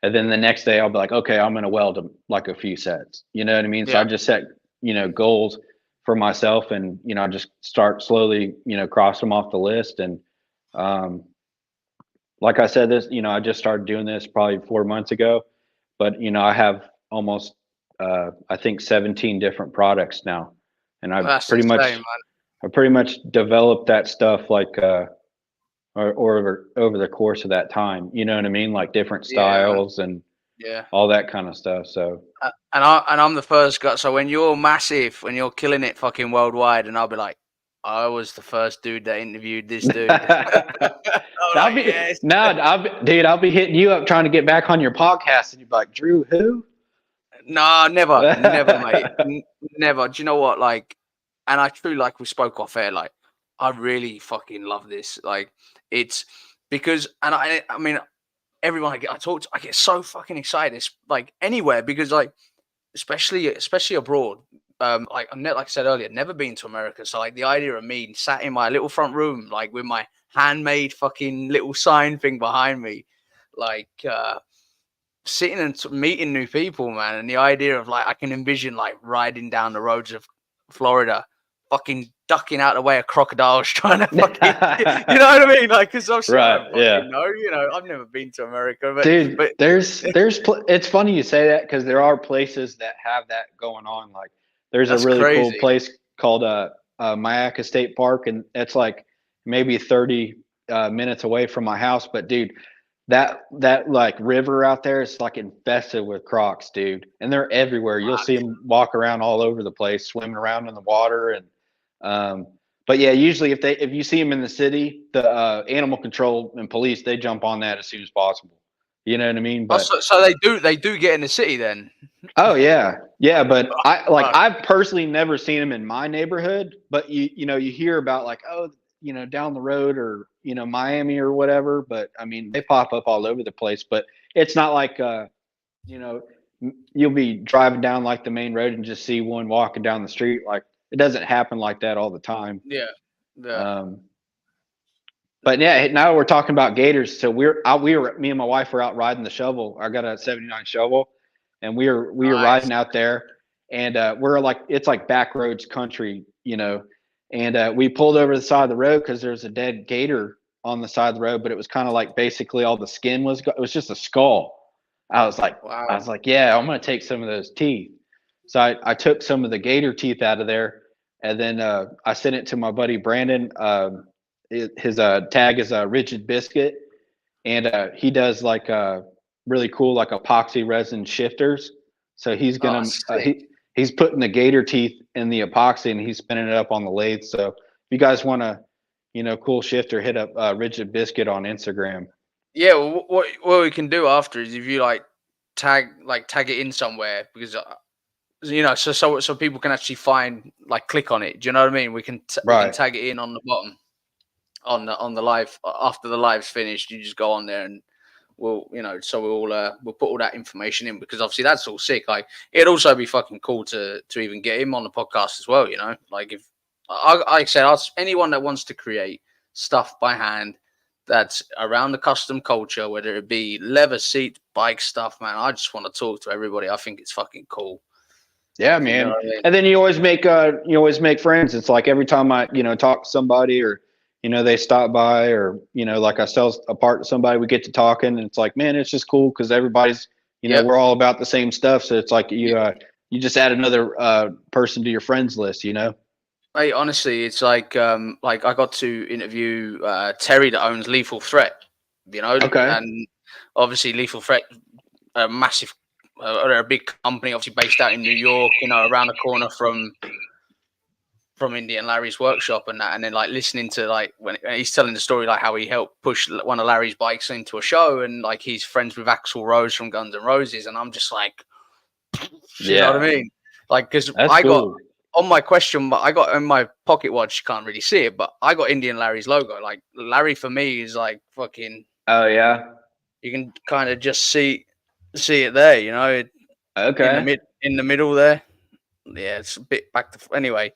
[SPEAKER 2] and then the next day I'll be like, okay, I'm going to weld them like a few sets. You know what I mean? So I
[SPEAKER 1] Yeah.
[SPEAKER 2] just set, you know, goals for myself, and, you know, I just start slowly, you know, cross them off the list. And, um, like I said, this, you know, I just started doing this probably 4 months ago, but, you know, I have almost, I think 17 different products now. And
[SPEAKER 1] That's insane, man.
[SPEAKER 2] I pretty much developed that stuff like, or over the course of that time, you know what I mean? Like different
[SPEAKER 1] Yeah, man.
[SPEAKER 2] styles and
[SPEAKER 1] Yeah.
[SPEAKER 2] all that kind of stuff. So
[SPEAKER 1] And I'm the first guy. So when you're massive, when you're killing it fucking worldwide, and I'll be like, I was the first dude that interviewed this dude. I'm
[SPEAKER 2] I'll
[SPEAKER 1] like,
[SPEAKER 2] be
[SPEAKER 1] yes.
[SPEAKER 2] no, dude, I'll be hitting you up trying to get back on your podcast, and you're like, Drew, who?
[SPEAKER 1] No, never, mate. Never. Do you know what? Like, and I truly, like we spoke off air, like, I really fucking love this. Like, it's because, and I mean, everyone I talk to, I get so fucking excited. It's like anywhere because, like, especially abroad. Like like I said earlier, never been to America, so like the idea of me sat in my little front room, like with my handmade fucking little sign thing behind me, like sitting and meeting new people, man, and the idea of like I can envision like riding down the roads of Florida, fucking ducking out the way of crocodiles, trying to fucking, you know what I mean? Like, because obviously I
[SPEAKER 2] Right,
[SPEAKER 1] don't
[SPEAKER 2] yeah.
[SPEAKER 1] fucking know, you know, I've never been to America,
[SPEAKER 2] Dude,
[SPEAKER 1] but
[SPEAKER 2] it's funny you say that, because there are places that have that going on. Like there's a
[SPEAKER 1] that's
[SPEAKER 2] really cool
[SPEAKER 1] crazy.
[SPEAKER 2] place called Mayaca State Park, and it's like maybe 30 minutes away from my house. But dude, that like river out there is like infested with crocs, dude, and they're everywhere. You'll see them walk around all over the place, swimming around in the water. And um, but yeah, usually if you see them in the city, the animal control and police, they jump on that as soon as possible. You know what I mean?
[SPEAKER 1] Oh,
[SPEAKER 2] But
[SPEAKER 1] so they do get in the city then?
[SPEAKER 2] oh yeah, yeah. But
[SPEAKER 1] Fuck.
[SPEAKER 2] I've personally never seen them in my neighborhood. But you know, you hear about like, oh, you know, down the road, or you know, Miami or whatever. But I mean, they pop up all over the place. But it's not like you know, you'll be driving down like the main road and just see one walking down the street. Like it doesn't happen like that all the time.
[SPEAKER 1] Yeah. Yeah.
[SPEAKER 2] Um, but yeah, now we're talking about gators. So me and my wife were out riding the shovel. I got a '79 shovel, and we were
[SPEAKER 1] Nice.
[SPEAKER 2] riding out there, and we're like, it's like back roads country, you know. And we pulled over the side of the road because there's a dead gator on the side of the road, but it was kind of like basically all the skin it was just a skull. I was like,
[SPEAKER 1] Wow.
[SPEAKER 2] yeah, I'm gonna take some of those teeth. So I took some of the gator teeth out of there, and then I sent it to my buddy Brandon. His tag is a rigid biscuit, and he does like really cool like epoxy resin shifters. So he's
[SPEAKER 1] Oh,
[SPEAKER 2] gonna
[SPEAKER 1] sick.
[SPEAKER 2] he's putting the gator teeth in the epoxy and he's spinning it up on the lathe. So if you guys want to, cool shifter, hit up rigid biscuit on Instagram.
[SPEAKER 1] Yeah, well, what we can do after is if you tag it in somewhere, because so people can actually find, like, click on it. Do you know what I mean? We can
[SPEAKER 2] Right.
[SPEAKER 1] tag it in on the bottom, on the live, after the live's finished. You just go on there and so we'll put all that information in, because obviously that's all sick. Like, it'd also be fucking cool to even get him on the podcast as well. Like, if I said, anyone that wants to create stuff by hand that's around the custom culture, whether it be leather seat, bike stuff, man, I just want to talk to everybody. I think it's fucking cool.
[SPEAKER 2] Yeah,
[SPEAKER 1] You know
[SPEAKER 2] man.
[SPEAKER 1] what I mean?
[SPEAKER 2] And then you always make friends. It's like every time I, talk to somebody or, they stop by or, like I sell a part to somebody, we get to talking and it's like, man, it's just cool because everybody's,
[SPEAKER 1] Yep.
[SPEAKER 2] we're all about the same stuff. So it's like you just add another person to your friends list.
[SPEAKER 1] Mate, honestly, it's like I got to interview Terry, that owns Lethal Threat,
[SPEAKER 2] Okay.
[SPEAKER 1] and obviously Lethal Threat, a massive, they're a big company, obviously based out in New York, around the corner from Indian Larry's workshop and that. And then, like, listening to, like, when he's telling the story, like how he helped push one of Larry's bikes into a show, and like he's friends with Axl Rose from Guns N' Roses, and I'm just like, you know what I
[SPEAKER 2] Yeah.
[SPEAKER 1] mean? Like, because
[SPEAKER 2] That's
[SPEAKER 1] I got
[SPEAKER 2] cool.
[SPEAKER 1] on my question, but I got in my pocket watch. You can't really see it, but I got Indian Larry's logo. Like, Larry for me is like fucking.
[SPEAKER 2] Oh yeah.
[SPEAKER 1] You can kind of just see it there.
[SPEAKER 2] Okay.
[SPEAKER 1] In the middle there. Yeah, it's a bit back to anyway.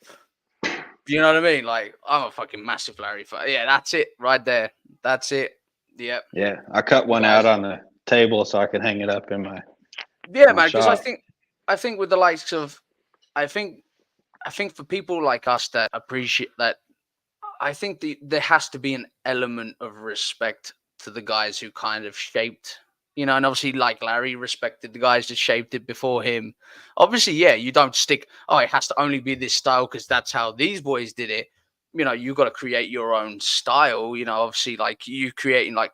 [SPEAKER 1] You know what I mean? Like, I'm a fucking massive Larry fan. Yeah, that's it right there. That's it. Yep.
[SPEAKER 2] Yeah. I cut one out
[SPEAKER 1] Guys.
[SPEAKER 2] on the table so I can hang it up in
[SPEAKER 1] Yeah,
[SPEAKER 2] my
[SPEAKER 1] man. Because I
[SPEAKER 2] shop.
[SPEAKER 1] think with the likes of, I think for people like us that appreciate that, I think there has to be an element of respect to the guys who kind of shaped, and obviously, like, Larry respected the guys that shaped it before him. Obviously, yeah, you don't stick, oh, it has to only be this style because that's how these boys did it. You got to create your own style. Obviously, like, you creating, like,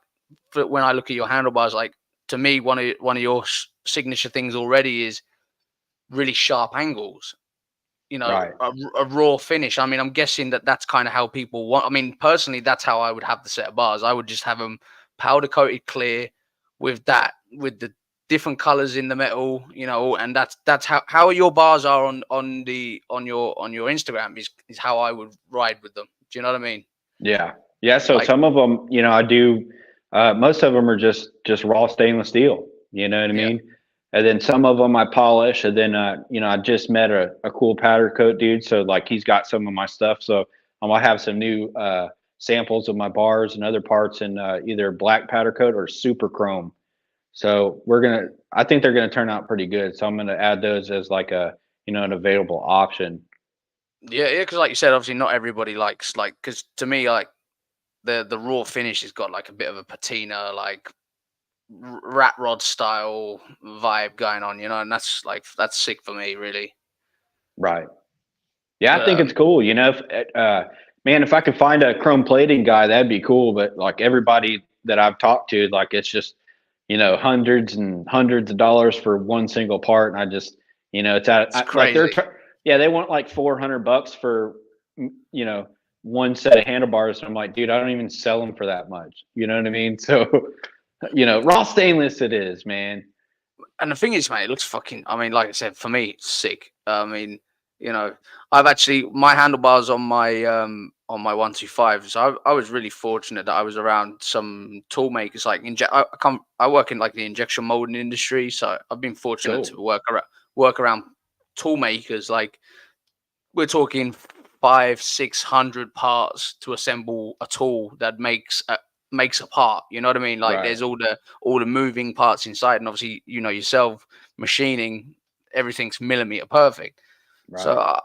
[SPEAKER 1] when I look at your handlebars, like, to me, one of your signature things already is really sharp angles,
[SPEAKER 2] Right.
[SPEAKER 1] a raw finish. I mean, I'm guessing that's kind of how people want. I mean, personally, that's how I would have the set of bars. I would just have them powder coated clear with the different colors in the metal, and that's how your bars are on your Instagram is how I would ride with them. Do you know what I mean?
[SPEAKER 2] Yeah. Yeah. So
[SPEAKER 1] Like,
[SPEAKER 2] some of them, I do. Most of them are just raw stainless steel. You know what I
[SPEAKER 1] yeah,
[SPEAKER 2] mean? And then some of them I polish. And then, I just met a cool powder coat dude. So like he's got some of my stuff. So I'm gonna have some new samples of my bars and other parts in either black powder coat or super chrome. So I think they're gonna turn out pretty good. So I'm gonna add those as like an available option.
[SPEAKER 1] yeah, because like you said, obviously not everybody likes, like, because to me, like, the raw finish has got like a bit of a patina, like, rat rod style vibe going on, and that's sick for me, really.
[SPEAKER 2] Right. Yeah, I
[SPEAKER 1] But
[SPEAKER 2] think it's cool. Man, if I could find a chrome plating guy, that'd be cool. But like everybody that I've talked to, like it's just, hundreds and hundreds of dollars for one single part. And I just, it's
[SPEAKER 1] it's
[SPEAKER 2] like
[SPEAKER 1] crazy.
[SPEAKER 2] yeah, they want like $400 for, you know, one set of handlebars. I'm like, dude, I don't even sell them for that much. You know what I mean? So, raw stainless it is, man.
[SPEAKER 1] And the thing is, mate, it looks fucking. I mean, like I said, for me, it's sick. I mean, I've actually my handlebars on my 125. So I was really fortunate that I was around some tool makers. Like, I work in, like, the injection molding industry, so I've been fortunate
[SPEAKER 2] Cool.
[SPEAKER 1] to work around tool makers. Like, we're talking 500-600 parts to assemble a tool that makes a part. You know what I mean? Like,
[SPEAKER 2] Right.
[SPEAKER 1] there's all the moving parts inside, and obviously, yourself, machining, everything's millimeter perfect. So
[SPEAKER 2] Right.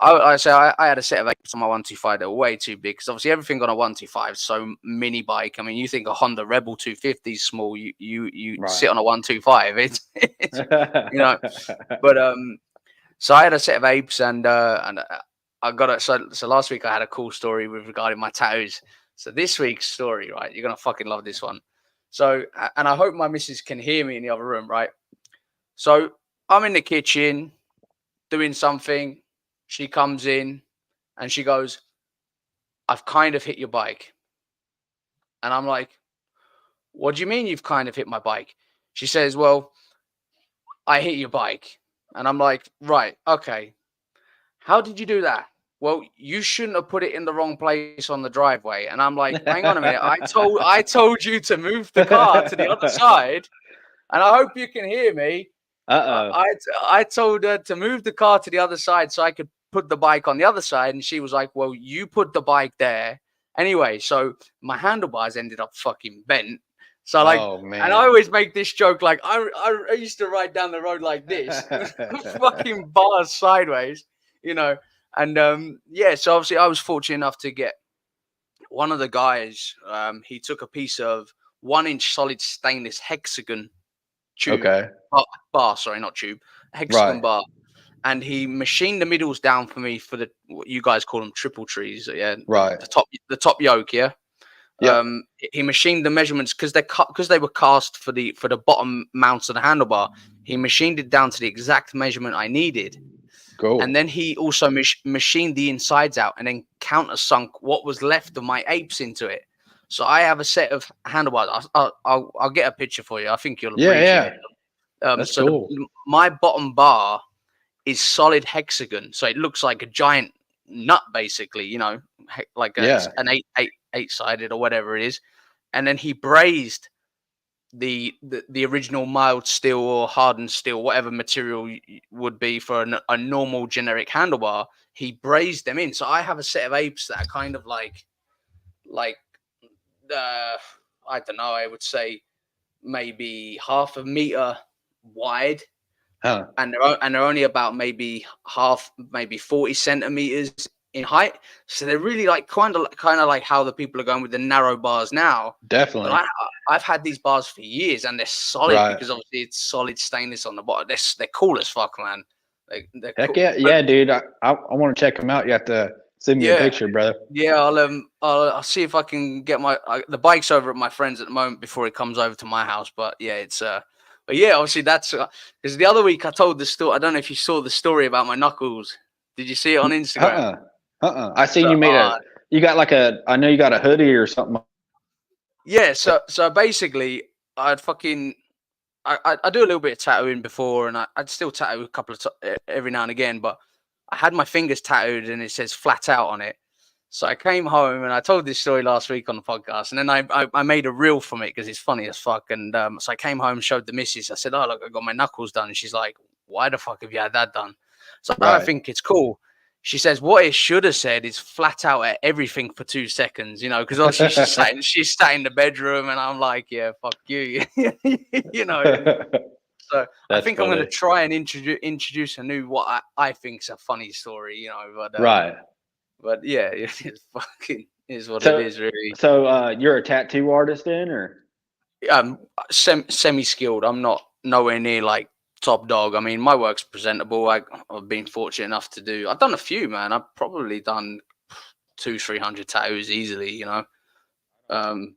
[SPEAKER 1] I had a set of apes on my 125 that were way too big because obviously everything on a 125 is so mini bike. I mean, you think a Honda Rebel 250 is small, you
[SPEAKER 2] Right.
[SPEAKER 1] sit on a 125. It's you know, but so I had a set of apes and I got it. So last week I had a cool story with regarding my tattoos. So this week's story, right? You're gonna fucking love this one. So and I hope my missus can hear me in the other room, right? So I'm in the kitchen doing something. She comes in and she goes, "I've kind of hit your bike." And I'm like, "What do you mean you've kind of hit my bike?" She says, "Well, I hit your bike." And I'm like, "Right, okay. How did you do that?" "Well, you shouldn't have put it in the wrong place on the driveway." And I'm like, "Hang on a minute. I told you to move the car to the other side, and I hope you can hear me.
[SPEAKER 2] Uh-oh.
[SPEAKER 1] I told her to move the car to the other side so I could put the bike on the other side, and she was like, "Well, you put the bike there." Anyway, so my handlebars ended up fucking bent. So like,
[SPEAKER 2] Oh
[SPEAKER 1] and I
[SPEAKER 2] man.
[SPEAKER 1] always make this joke like I used to ride down the road like this, fucking bars sideways, you know. And yeah, so obviously I was fortunate enough to get one of the guys. He took a piece of 1 inch solid stainless hexagon tube
[SPEAKER 2] Okay.
[SPEAKER 1] bar, sorry, not tube, hexagon
[SPEAKER 2] Right.
[SPEAKER 1] bar, and he machined the middles down for me for the what you guys call them triple trees, yeah,
[SPEAKER 2] Right.
[SPEAKER 1] the top yoke, yeah.
[SPEAKER 2] Yep.
[SPEAKER 1] He machined the measurements because they were cast for the bottom mounts of the handlebar. He machined it down to the exact measurement I needed, and
[SPEAKER 2] Cool.
[SPEAKER 1] then he also machined the insides out and then countersunk what was left of my apes into it. So I have a set of handlebars. I'll get a picture for you. I think you'll
[SPEAKER 2] Yeah,
[SPEAKER 1] appreciate
[SPEAKER 2] yeah.
[SPEAKER 1] it.
[SPEAKER 2] That's
[SPEAKER 1] So
[SPEAKER 2] cool.
[SPEAKER 1] my bottom bar is solid hexagon, so it looks like a giant nut, basically. Like
[SPEAKER 2] Yeah.
[SPEAKER 1] an eight sided or whatever it is. And then he brazed the original mild steel or hardened steel, whatever material would be for a normal generic handlebar. He brazed them in, so I have a set of apes that are kind of like uh, I don't know. I would say maybe half a meter wide
[SPEAKER 2] Huh.
[SPEAKER 1] and they're only about maybe half, maybe 40 centimeters in height. So they're really like kind of like how the people are going with the narrow bars now. But
[SPEAKER 2] Definitely.
[SPEAKER 1] I've had these bars for years and they're solid
[SPEAKER 2] Right.
[SPEAKER 1] because obviously it's solid stainless on the bottom. They're cool as fuck, man. They're
[SPEAKER 2] Heck
[SPEAKER 1] cool.
[SPEAKER 2] yeah.
[SPEAKER 1] But
[SPEAKER 2] Yeah, dude. I want to check them out. You have to send me a
[SPEAKER 1] yeah,
[SPEAKER 2] picture, brother.
[SPEAKER 1] yeah. I'll see if I can get the bike's over at my friend's at the moment before it comes over to my house. But yeah, but yeah, obviously that's because the other week I told the story. I don't know if you saw the story about my knuckles. Did you see it on Instagram?
[SPEAKER 2] Uh-uh. Uh-uh. I seen
[SPEAKER 1] So
[SPEAKER 2] you made you got like I know you got a hoodie or something.
[SPEAKER 1] yeah, so basically I'd fucking I do a little bit of tattooing before, and I'd still tattoo a couple of every now and again. But I had my fingers tattooed, and it says flat out on it. So I came home and I told this story last week on the podcast, and then I made a reel from it because it's funny as fuck. And so I came home, showed the missus. I said, "Oh look, I got my knuckles done." And she's like, "Why the fuck have you had that done?" So I
[SPEAKER 2] Right.
[SPEAKER 1] think it's cool. She says what it should have said is flat out at everything for 2 seconds, because obviously she's sat in the bedroom, and I'm like, yeah, fuck you, you know. And so I
[SPEAKER 2] That's
[SPEAKER 1] think I'm going to
[SPEAKER 2] funny.
[SPEAKER 1] try and introduce a new what I think's a funny story,
[SPEAKER 2] Right.
[SPEAKER 1] but yeah, it's fucking is what it
[SPEAKER 2] So
[SPEAKER 1] is, really.
[SPEAKER 2] you're a tattoo artist then, or
[SPEAKER 1] Semi skilled. I'm not nowhere near like top dog. I mean, my work's presentable. I've been fortunate enough to do. I've done a few, man. I've probably done 200-300 tattoos easily. Um,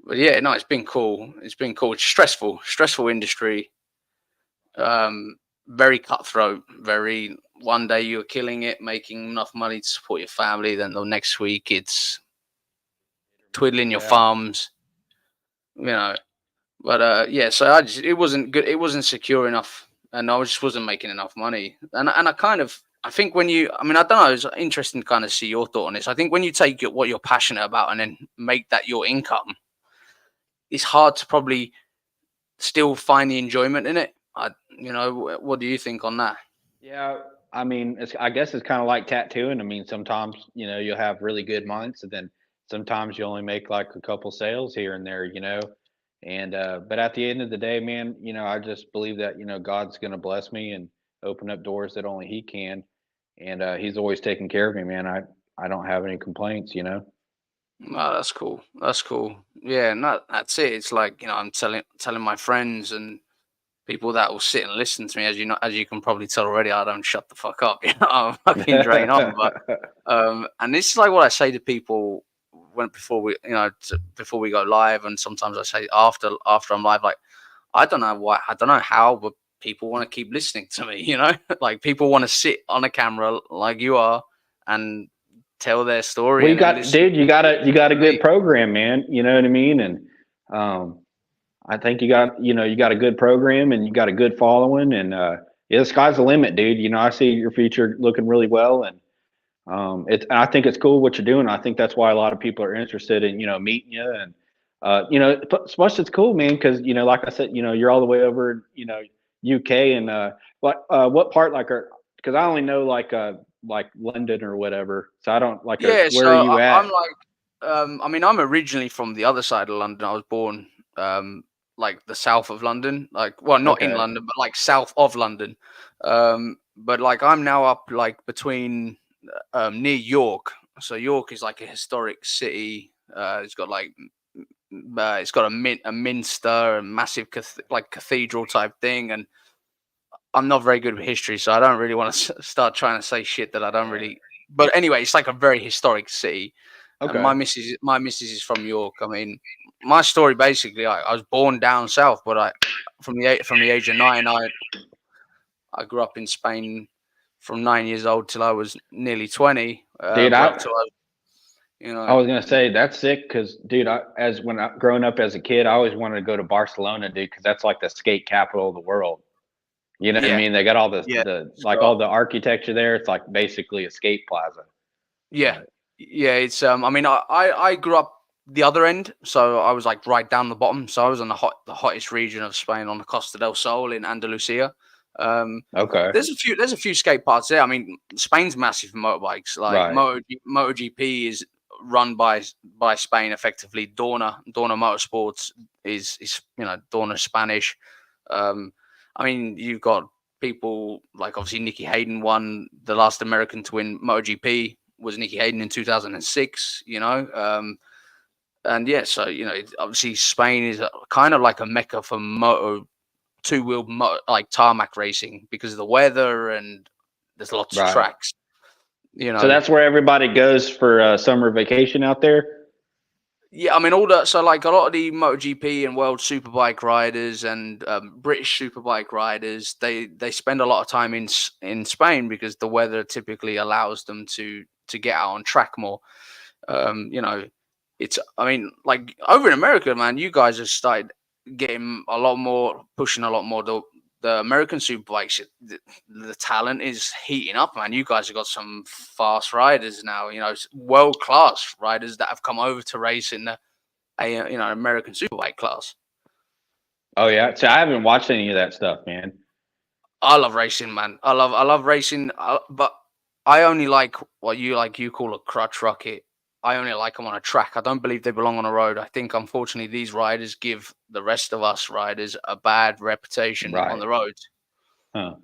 [SPEAKER 1] but yeah, no, it's been cool. It's been cool. It's stressful industry. Um, Very cutthroat. Very one day you're killing it, making enough money to support your family. Then the next week it's twiddling your
[SPEAKER 2] yeah.
[SPEAKER 1] thumbs. You know, But yeah, so it wasn't good. It wasn't secure enough, and I just wasn't making enough money. And I think I mean, I don't know. It's interesting to kind of see your thought on this. I think when you take what you're passionate about and then make that your income, it's hard to probably still find the enjoyment in it. What do you think on that?
[SPEAKER 2] Yeah, I mean, I guess it's kind of like tattooing. I mean, sometimes you'll have really good months, and then sometimes you only make like a couple sales here and there. And but at the end of the day, man, I just believe that God's gonna bless me and open up doors that only He can. and he's always taking care of me, man. I don't have any complaints, you know.
[SPEAKER 1] No, that's cool. That's cool. Yeah, no, that's it. It's like, I'm telling my friends and people that will sit and listen to me, as you can probably tell already, I don't shut the fuck up. I'm fucking drain on. But and this is like what I say to people before before we go live, and sometimes I say after I'm live, like, I don't know why, I don't know how, but people want to keep listening to me. Like, people want to sit on a camera like you are and tell their story
[SPEAKER 2] Well, you
[SPEAKER 1] and then
[SPEAKER 2] got,
[SPEAKER 1] listen
[SPEAKER 2] dude, you got a
[SPEAKER 1] to me.
[SPEAKER 2] good program, man. You know what I mean? And um, I think you got a good program and you got a good following, and yeah, the sky's the limit, dude. You know, I see your future looking really well, and I think it's cool what you're doing. I think that's why a lot of people are interested in, meeting you, and plus it's cool, man, because like I said, you're all the way over, UK, and what part, like, because I only know like London or whatever, so I don't like,
[SPEAKER 1] Yeah,
[SPEAKER 2] where are
[SPEAKER 1] so
[SPEAKER 2] you
[SPEAKER 1] I'm
[SPEAKER 2] at?
[SPEAKER 1] like, I mean, I'm originally from the other side of London. I was born, like the south of London, like, well, not in
[SPEAKER 2] Okay,
[SPEAKER 1] London, but like south of London. But like I'm now up like between, near York. So York is like a historic city. It's got like, it's got a minster, a massive like cathedral type thing, and I'm not very good with history, so I don't really want to start trying to say shit that I don't really. But anyway, it's like a very historic city, and
[SPEAKER 2] okay,
[SPEAKER 1] my missus is from York. I mean, my story basically, I was born down south, but from the age of 9, I grew up in Spain from 9 years old till I was nearly 20.
[SPEAKER 2] dude.
[SPEAKER 1] Well, till I, you
[SPEAKER 2] I
[SPEAKER 1] know,
[SPEAKER 2] was gonna say that's sick because, dude, as when I growing up as a kid, I always wanted to go to Barcelona, dude, because that's like the skate capital of the world. You know what I
[SPEAKER 1] yeah,
[SPEAKER 2] mean? They got all
[SPEAKER 1] yeah.
[SPEAKER 2] the like
[SPEAKER 1] So
[SPEAKER 2] all the architecture there. It's like basically a skate plaza.
[SPEAKER 1] yeah,
[SPEAKER 2] But
[SPEAKER 1] yeah. It's I mean, I grew up the other end, so I was like right down the bottom. So I was in the hottest region of Spain, on the Costa del Sol in Andalusia. Um,
[SPEAKER 2] okay,
[SPEAKER 1] there's a few skate parks there. I mean, Spain's massive for motorbikes. Like
[SPEAKER 2] right,
[SPEAKER 1] MotoGP is run by Spain effectively. Dorna Motorsports is Dorna Spanish. Um, I mean, you've got people like, obviously, Nicky Hayden won the last American to win MotoGP, was Nicky Hayden in 2006. And yeah, so obviously Spain is kind of like a mecca for two-wheel like tarmac racing, because of the weather, and there's lots of
[SPEAKER 2] right.
[SPEAKER 1] tracks.
[SPEAKER 2] So that's where everybody goes for summer vacation out there.
[SPEAKER 1] Yeah, I mean, so like a lot of the MotoGP and World Superbike riders and British Superbike riders, they spend a lot of time in Spain, because the weather typically allows them to get out on track more. Um, you know, it's, I mean, like over in America, man, you guys have started getting a lot more, pushing a lot more. The American Superbikes, the talent is heating up, man. You guys have got some fast riders now. World class riders that have come over to race in the American Superbike class.
[SPEAKER 2] Oh yeah. So I haven't watched any of that stuff, man.
[SPEAKER 1] I love racing, man. I love racing, but I only like what you call a crutch rocket. I only like them on a track. I don't believe they belong on a road. I think, unfortunately, these riders give the rest of us riders a bad reputation on
[SPEAKER 2] Right.
[SPEAKER 1] the roads.
[SPEAKER 2] Huh.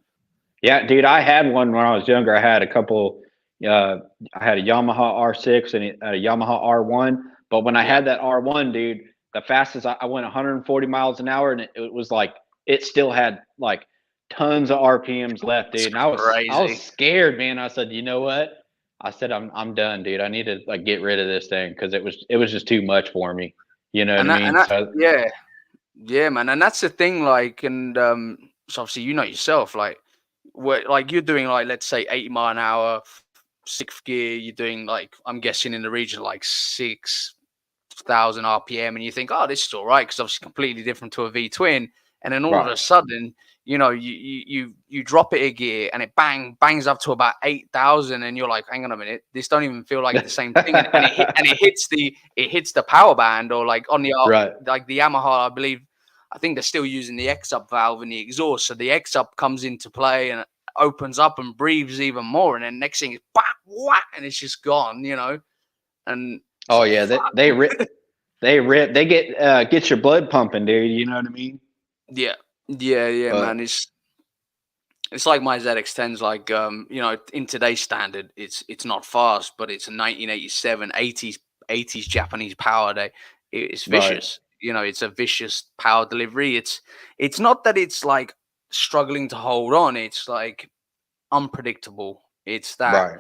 [SPEAKER 2] Yeah, dude. I had one when I was younger. I had a couple. Uh, I had a Yamaha R6 and a Yamaha R1. But when I
[SPEAKER 1] Yeah,
[SPEAKER 2] had that R1, dude, the fastest I went 140 miles an hour, and it was like it still had like tons of RPMs left,
[SPEAKER 1] it's
[SPEAKER 2] dude. And I was
[SPEAKER 1] crazy.
[SPEAKER 2] scared, man. I said, you know what? I said, I'm done, dude. I need to like get rid of this thing because it was just too much for me. You know what I
[SPEAKER 1] And
[SPEAKER 2] mean?
[SPEAKER 1] that,
[SPEAKER 2] So
[SPEAKER 1] yeah, yeah, man. And that's the thing, like, and so obviously, yourself, like, like you're doing, like, let's say 80 mile an hour, sixth gear. You're doing, like, I'm guessing, in the region of like 6,000 RPM, and you think, oh, this is all right, because obviously completely different to a V twin. And then all of a
[SPEAKER 2] right,
[SPEAKER 1] sudden, you drop it a gear, and it bangs up to about 8,000, and you're like, hang on a minute, this don't even feel like the same thing. And it hits the power band, or like on the
[SPEAKER 2] right.
[SPEAKER 1] like the Yamaha, I believe. I think they're still using the X up valve in the exhaust, so the X up comes into play and opens up and breathes even more, and then next thing is bah, wah, and it's just gone. And it's
[SPEAKER 2] Oh
[SPEAKER 1] like,
[SPEAKER 2] yeah,
[SPEAKER 1] fuck.
[SPEAKER 2] they get your blood pumping, dude. You know what I mean?
[SPEAKER 1] Yeah, yeah, yeah,
[SPEAKER 2] But
[SPEAKER 1] man. It's like my ZX10's like, you know, in today's standard, it's not fast, but it's a 1987, 80s Japanese power. It's
[SPEAKER 2] Right.
[SPEAKER 1] vicious. You know, it's a vicious power delivery. It's not that it's like struggling to hold on. It's like unpredictable.
[SPEAKER 2] Right.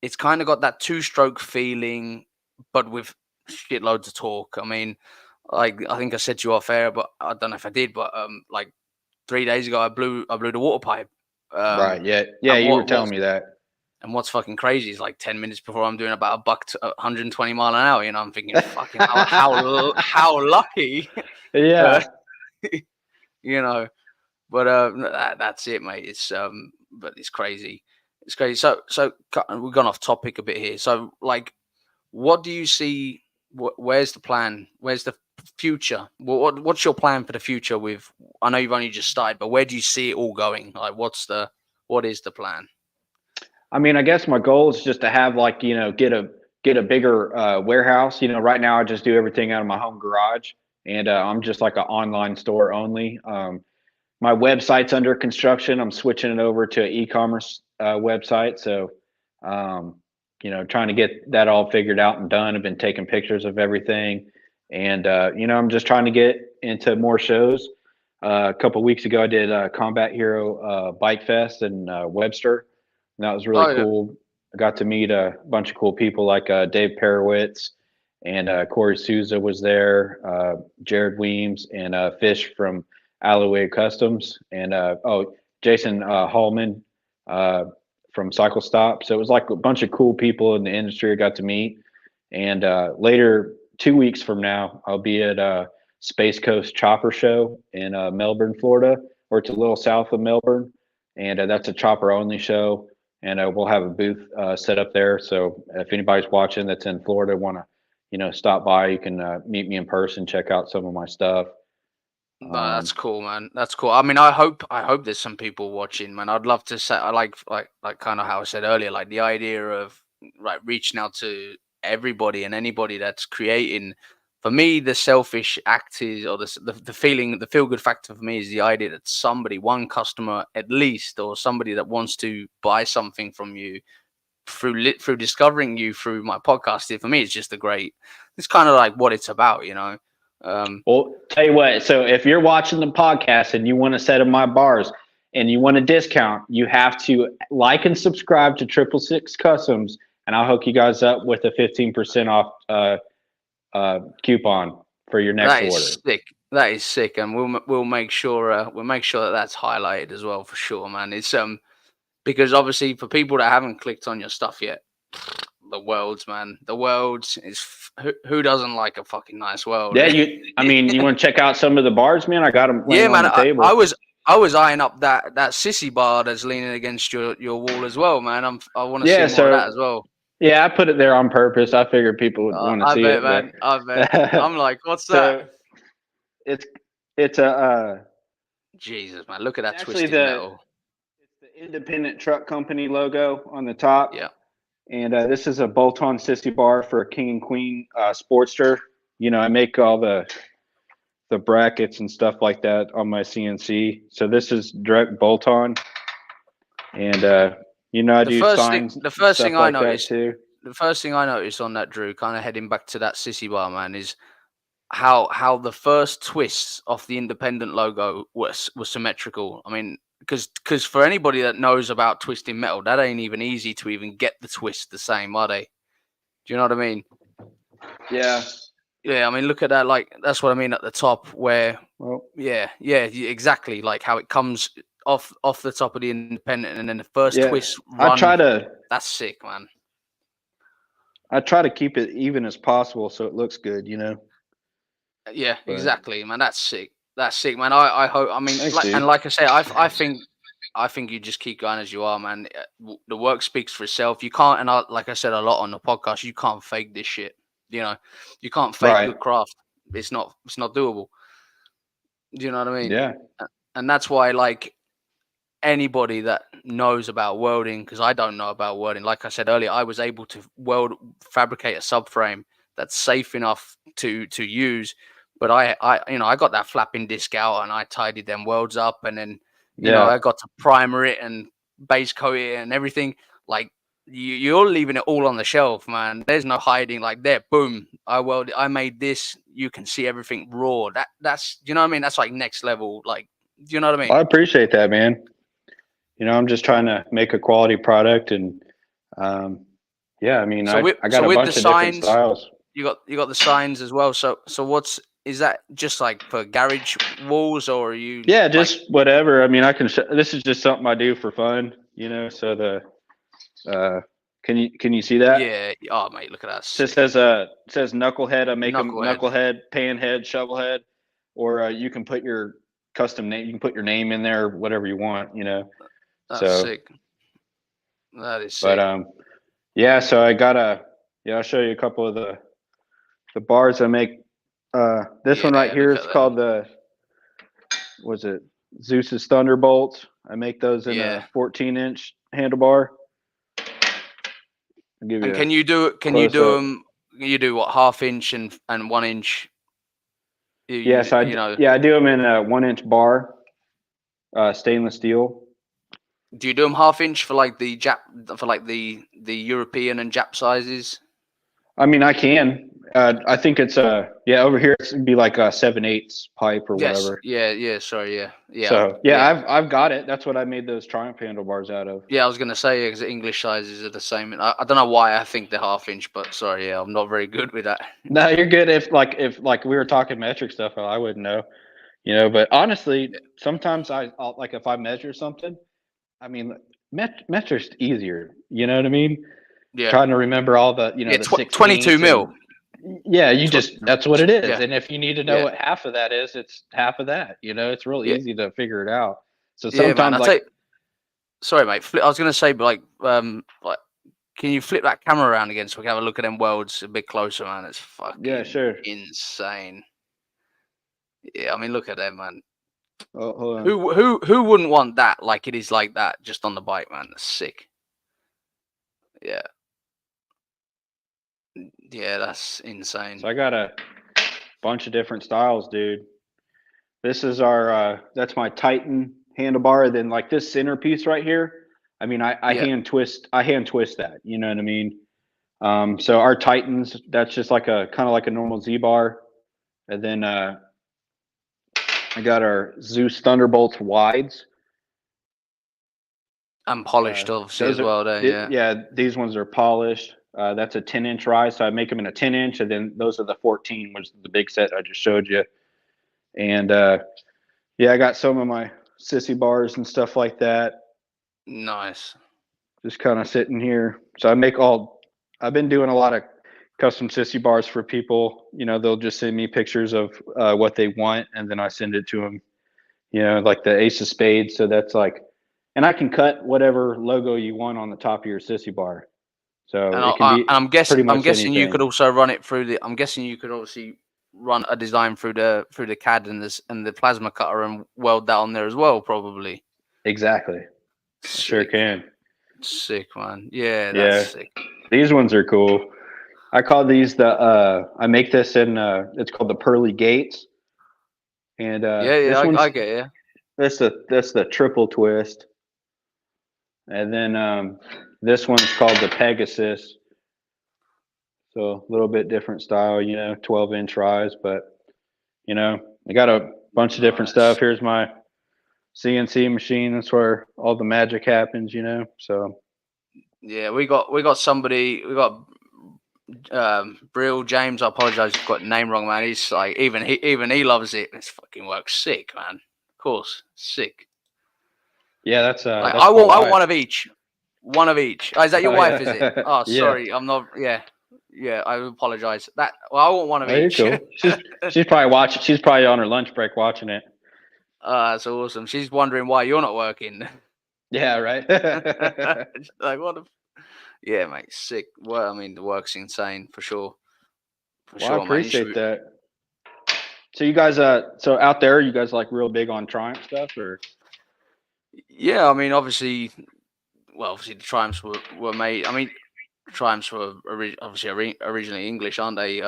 [SPEAKER 1] It's kind of got that two-stroke feeling, but with shitloads of torque. I mean, like I think I said to you off air, but I don't know if I did, but like 3 days ago, I blew the water pipe.
[SPEAKER 2] Right.
[SPEAKER 1] Um,
[SPEAKER 2] Yeah. Yeah.
[SPEAKER 1] and
[SPEAKER 2] You were telling me that.
[SPEAKER 1] what's fucking crazy is like 10 minutes before I'm doing about a buck to 120 mile an hour. You know, I'm thinking, fucking how lucky. uh,
[SPEAKER 2] Yeah.
[SPEAKER 1] you know, but that's it, mate. But it's crazy. It's crazy. We've gone off topic a bit here. So, like, what do you see? Where's the plan? Where's the future? What's your plan for the future? With I know you've only just started, but where do you see it all going? Like, what is the plan?
[SPEAKER 2] I mean, I guess my goal is just to have like, get a bigger warehouse. Right now I just do everything out of my home garage, and I'm just like an online store only. My website's under construction. I'm switching it over to an e-commerce website. So, trying to get that all figured out and done. I've been taking pictures of everything, and I'm just trying to get into more shows. A couple of weeks ago, I did Combat Hero Bike Fest in Webster, and that was really
[SPEAKER 1] Oh yeah,
[SPEAKER 2] cool. I got to meet a bunch of cool people like Dave Perowitz and Corey Souza was there, Jared Weems and Fish from Alloway Customs, and Jason Hallman uh, from Cycle Stop. So it was like a bunch of cool people in the industry I got to meet. And later, 2 weeks from now, I'll be at Space Coast Chopper Show in Melbourne, Florida, or it's a little south of Melbourne, and that's a chopper only show. And we'll have a booth set up there. So if anybody's watching that's in Florida, want to stop by, you can meet me in person, check out some of my stuff.
[SPEAKER 1] no, that's
[SPEAKER 2] Um,
[SPEAKER 1] cool, man. That's cool. I mean, I hope there's some people watching, man. I'd love to say I like kind of how I said earlier, like the idea of like reaching out to everybody and anybody that's creating. For me, the selfish act is, or the feeling, the feel good factor for me is the idea that somebody, one customer at least, or somebody that wants to buy something from you through discovering you through my podcast. For me, it's just a great. It's kind of like what it's about, you know.
[SPEAKER 2] well, tell you what, so if you're watching the podcast and you want a set of my bars and you want a discount, you have to like and subscribe to 666 Customs, and I'll hook you guys up with a 15% off coupon for your next
[SPEAKER 1] That
[SPEAKER 2] order.
[SPEAKER 1] is sick. That is sick, and we'll make sure that that's highlighted as well for sure, man. It's because obviously for people that haven't clicked on your stuff yet, the worlds, man, the worlds is who doesn't like a fucking nice world?
[SPEAKER 2] Yeah, you want to check out some of the bars, man? I got them
[SPEAKER 1] Yeah,
[SPEAKER 2] laying on
[SPEAKER 1] man.
[SPEAKER 2] the
[SPEAKER 1] I
[SPEAKER 2] table.
[SPEAKER 1] was eyeing up that sissy bar that's leaning against your wall as well, man. I want to see
[SPEAKER 2] Yeah,
[SPEAKER 1] more of that
[SPEAKER 2] so
[SPEAKER 1] as well.
[SPEAKER 2] yeah, I put it there on purpose. I figured people would want to
[SPEAKER 1] I
[SPEAKER 2] see
[SPEAKER 1] bet,
[SPEAKER 2] it,
[SPEAKER 1] man. I bet.
[SPEAKER 2] but
[SPEAKER 1] I'm like, what's that?
[SPEAKER 2] so it's it's a
[SPEAKER 1] Jesus, man. Look at
[SPEAKER 2] it's
[SPEAKER 1] that
[SPEAKER 2] actually
[SPEAKER 1] twisted metal.
[SPEAKER 2] the independent truck company logo on the top.
[SPEAKER 1] Yeah.
[SPEAKER 2] And this is a bolt-on sissy bar for a King and Queen Sportster. I make all the brackets and stuff like that on my CNC. So this is direct bolt-on, and I
[SPEAKER 1] The
[SPEAKER 2] do
[SPEAKER 1] first thing,
[SPEAKER 2] signs
[SPEAKER 1] the
[SPEAKER 2] and
[SPEAKER 1] first thing
[SPEAKER 2] stuff
[SPEAKER 1] I
[SPEAKER 2] like that
[SPEAKER 1] noticed,
[SPEAKER 2] too.
[SPEAKER 1] the first thing I noticed on that, Drew, kind of heading back to that sissy bar, man, is how the first twists off the independent logo was symmetrical. I mean, because for anybody that knows about twisting metal, that ain't even easy to even get the twist the same, are they? Do you know what I mean?
[SPEAKER 2] Yeah.
[SPEAKER 1] Yeah, I mean, look at that. Like that's what I mean at the top, where
[SPEAKER 2] Well,
[SPEAKER 1] exactly like how it comes off the top of the independent, and then the first
[SPEAKER 2] yeah.
[SPEAKER 1] twist
[SPEAKER 2] I
[SPEAKER 1] run.
[SPEAKER 2] try to
[SPEAKER 1] That's sick, man.
[SPEAKER 2] I try to keep it even as possible so it looks good.
[SPEAKER 1] Yeah,
[SPEAKER 2] But
[SPEAKER 1] exactly, man. That's sick. That's sick, man. I hope. I mean,
[SPEAKER 2] thanks, dude.
[SPEAKER 1] like I say, I think you just keep going as you are, man. The work speaks for itself. You can't, and like I said a lot on the podcast, you can't fake this shit. You know, you can't fake
[SPEAKER 2] Right.
[SPEAKER 1] good craft. It's not doable. Do you know what I mean?
[SPEAKER 2] Yeah.
[SPEAKER 1] And that's why, like anybody that knows about welding, because I don't know about welding. Like I said earlier, I was able to fabricate a subframe that's safe enough to use. But I got that flapping disc out and I tidied them welds up, and then You know,
[SPEAKER 2] Yeah.
[SPEAKER 1] I got to primer it and base coat it and everything. Like you're leaving it all on the shelf, man. There's no hiding. Like there, boom. I made this. You can see everything raw. That's you know what I mean. That's like next level. Like, do you know what I
[SPEAKER 2] Well,
[SPEAKER 1] mean?
[SPEAKER 2] I appreciate that, man. I'm just trying to make a quality product, and um, yeah, I mean, I got a
[SPEAKER 1] With the
[SPEAKER 2] bunch of different
[SPEAKER 1] signs,
[SPEAKER 2] styles.
[SPEAKER 1] you got the signs as well. So what's is that just like for garage walls or are you
[SPEAKER 2] Yeah,
[SPEAKER 1] like
[SPEAKER 2] just whatever. I mean, I can. This is just something I do for fun, So can you see that?
[SPEAKER 1] yeah? Oh mate, look at that,
[SPEAKER 2] Just
[SPEAKER 1] sick
[SPEAKER 2] says says knucklehead. I make them
[SPEAKER 1] knucklehead.
[SPEAKER 2] knucklehead, panhead, shovelhead, or you can put your custom name. You can put your name in there, whatever you want.
[SPEAKER 1] That's
[SPEAKER 2] So,
[SPEAKER 1] sick. That is
[SPEAKER 2] but
[SPEAKER 1] sick.
[SPEAKER 2] yeah. So I got I'll show you a couple of the bars I make. This one right
[SPEAKER 1] Yeah,
[SPEAKER 2] here
[SPEAKER 1] look
[SPEAKER 2] is
[SPEAKER 1] at them.
[SPEAKER 2] called was it Zeus's Thunderbolts. I make those in
[SPEAKER 1] Yeah.
[SPEAKER 2] a 14-inch handlebar. I'll give
[SPEAKER 1] And
[SPEAKER 2] you a
[SPEAKER 1] can you do it? Can you
[SPEAKER 2] close
[SPEAKER 1] do
[SPEAKER 2] up.
[SPEAKER 1] them? You do what, half inch and 1 inch?
[SPEAKER 2] Yes,
[SPEAKER 1] You know,
[SPEAKER 2] I do them in a 1-inch bar, stainless steel.
[SPEAKER 1] do you do them half inch for like the for like the European and Jap sizes?
[SPEAKER 2] I mean, I can. I think it's over here it'd be like a 7/8 pipe or
[SPEAKER 1] Yes.
[SPEAKER 2] whatever.
[SPEAKER 1] Yeah. Sorry.
[SPEAKER 2] So yeah,
[SPEAKER 1] Yeah.
[SPEAKER 2] I've got it. That's what I made those Triumph handlebars out of.
[SPEAKER 1] Yeah, I was gonna say because English sizes are the same. I don't know why I think they're half inch, but sorry, yeah, I'm not very good with that.
[SPEAKER 2] No, you're good. If like we were talking metric stuff, I wouldn't know. But honestly, sometimes I'll like if I measure something. I mean, metric's easier. You know what I mean?
[SPEAKER 1] Yeah,
[SPEAKER 2] Trying to remember all the
[SPEAKER 1] yeah,
[SPEAKER 2] the
[SPEAKER 1] 22
[SPEAKER 2] sixteenths
[SPEAKER 1] mil.
[SPEAKER 2] and yeah, you
[SPEAKER 1] Tw-
[SPEAKER 2] just that's what it is.
[SPEAKER 1] yeah,
[SPEAKER 2] And if you need to know
[SPEAKER 1] yeah,
[SPEAKER 2] what half of that is, it's half of that. It's real
[SPEAKER 1] yeah,
[SPEAKER 2] easy to figure it out. So
[SPEAKER 1] yeah, man.
[SPEAKER 2] sometimes like
[SPEAKER 1] Sorry, mate. I was gonna say, like, can you flip that camera around again so we can have a look at them welds a bit closer, man? It's
[SPEAKER 2] yeah,
[SPEAKER 1] fucking
[SPEAKER 2] sure.
[SPEAKER 1] insane. Yeah, I mean, look at them, man.
[SPEAKER 2] Oh, hold on.
[SPEAKER 1] Who wouldn't want that? Like it is like that, just on the bike, man. That's sick. Yeah, yeah, that's insane.
[SPEAKER 2] So I got a bunch of different styles, dude. This is our that's my Titan handlebar. Then like this centerpiece right here. I mean, I
[SPEAKER 1] Yeah,
[SPEAKER 2] hand twist that. You know what I mean? So our Titans, that's just like a kind of like a normal Z bar. And then I got our Zeus Thunderbolts wides.
[SPEAKER 1] and polished, obviously,
[SPEAKER 2] Those
[SPEAKER 1] as
[SPEAKER 2] are
[SPEAKER 1] well. There, yeah.
[SPEAKER 2] yeah, these ones are polished. That's a 10-inch rise, so I make them in a 10-inch, and then those are the 14, which is the big set I just showed you. And yeah, I got some of my sissy bars and stuff like that.
[SPEAKER 1] Nice.
[SPEAKER 2] Just kind of sitting here. So I've been doing a lot of custom sissy bars for people. They'll just send me pictures of what they want, and then I send it to them. Like the Ace of Spades. So that's like, and I can cut whatever logo you want on the top of your sissy bar. So
[SPEAKER 1] And
[SPEAKER 2] it can be pretty
[SPEAKER 1] I'm
[SPEAKER 2] much
[SPEAKER 1] guessing you could
[SPEAKER 2] anything.
[SPEAKER 1] also run it through the. I'm guessing you could obviously run a design through the CAD and the plasma cutter and weld that on there as well, probably.
[SPEAKER 2] Exactly. I sure
[SPEAKER 1] Sick,
[SPEAKER 2] can.
[SPEAKER 1] sick, man. Yeah, that's
[SPEAKER 2] Yeah.
[SPEAKER 1] sick.
[SPEAKER 2] These ones are cool. I call these I make this in it's called the pearly gates. And
[SPEAKER 1] Yeah,
[SPEAKER 2] this
[SPEAKER 1] I
[SPEAKER 2] one's
[SPEAKER 1] get you.
[SPEAKER 2] that's the triple twist. And then this one's called the Pegasus. So a little bit different style, 12-inch rise, but I got a bunch of different stuff.
[SPEAKER 1] Nice.
[SPEAKER 2] Here's my CNC machine. That's where all the magic happens, So
[SPEAKER 1] Yeah, we got somebody. We got Brill James. I apologize if I got the name wrong, man. He's like even he loves it. This fucking works sick, man. Of course, sick.
[SPEAKER 2] yeah,
[SPEAKER 1] Like
[SPEAKER 2] that's my
[SPEAKER 1] I want
[SPEAKER 2] wife.
[SPEAKER 1] one of each. One of each. Oh, is that your
[SPEAKER 2] Oh
[SPEAKER 1] wife? Is it?
[SPEAKER 2] yeah,
[SPEAKER 1] Oh,
[SPEAKER 2] yeah.
[SPEAKER 1] sorry. I'm not. Yeah, yeah. I apologize. I want one of
[SPEAKER 2] Oh, you're
[SPEAKER 1] each.
[SPEAKER 2] cool. She's probably watching. She's probably on her lunch break watching it.
[SPEAKER 1] That's awesome. She's wondering why you're not working.
[SPEAKER 2] Yeah, right.
[SPEAKER 1] Like what? Yeah, mate. Sick. Well, I mean, the work's insane for sure. For
[SPEAKER 2] Well, I
[SPEAKER 1] sure, man. You
[SPEAKER 2] appreciate
[SPEAKER 1] should.
[SPEAKER 2] that. So you guys, so out there, you guys like real big on Triumph stuff, or?
[SPEAKER 1] Yeah, I mean, obviously, well, obviously the Triumphs were made. I mean, Triumphs were originally English, aren't they?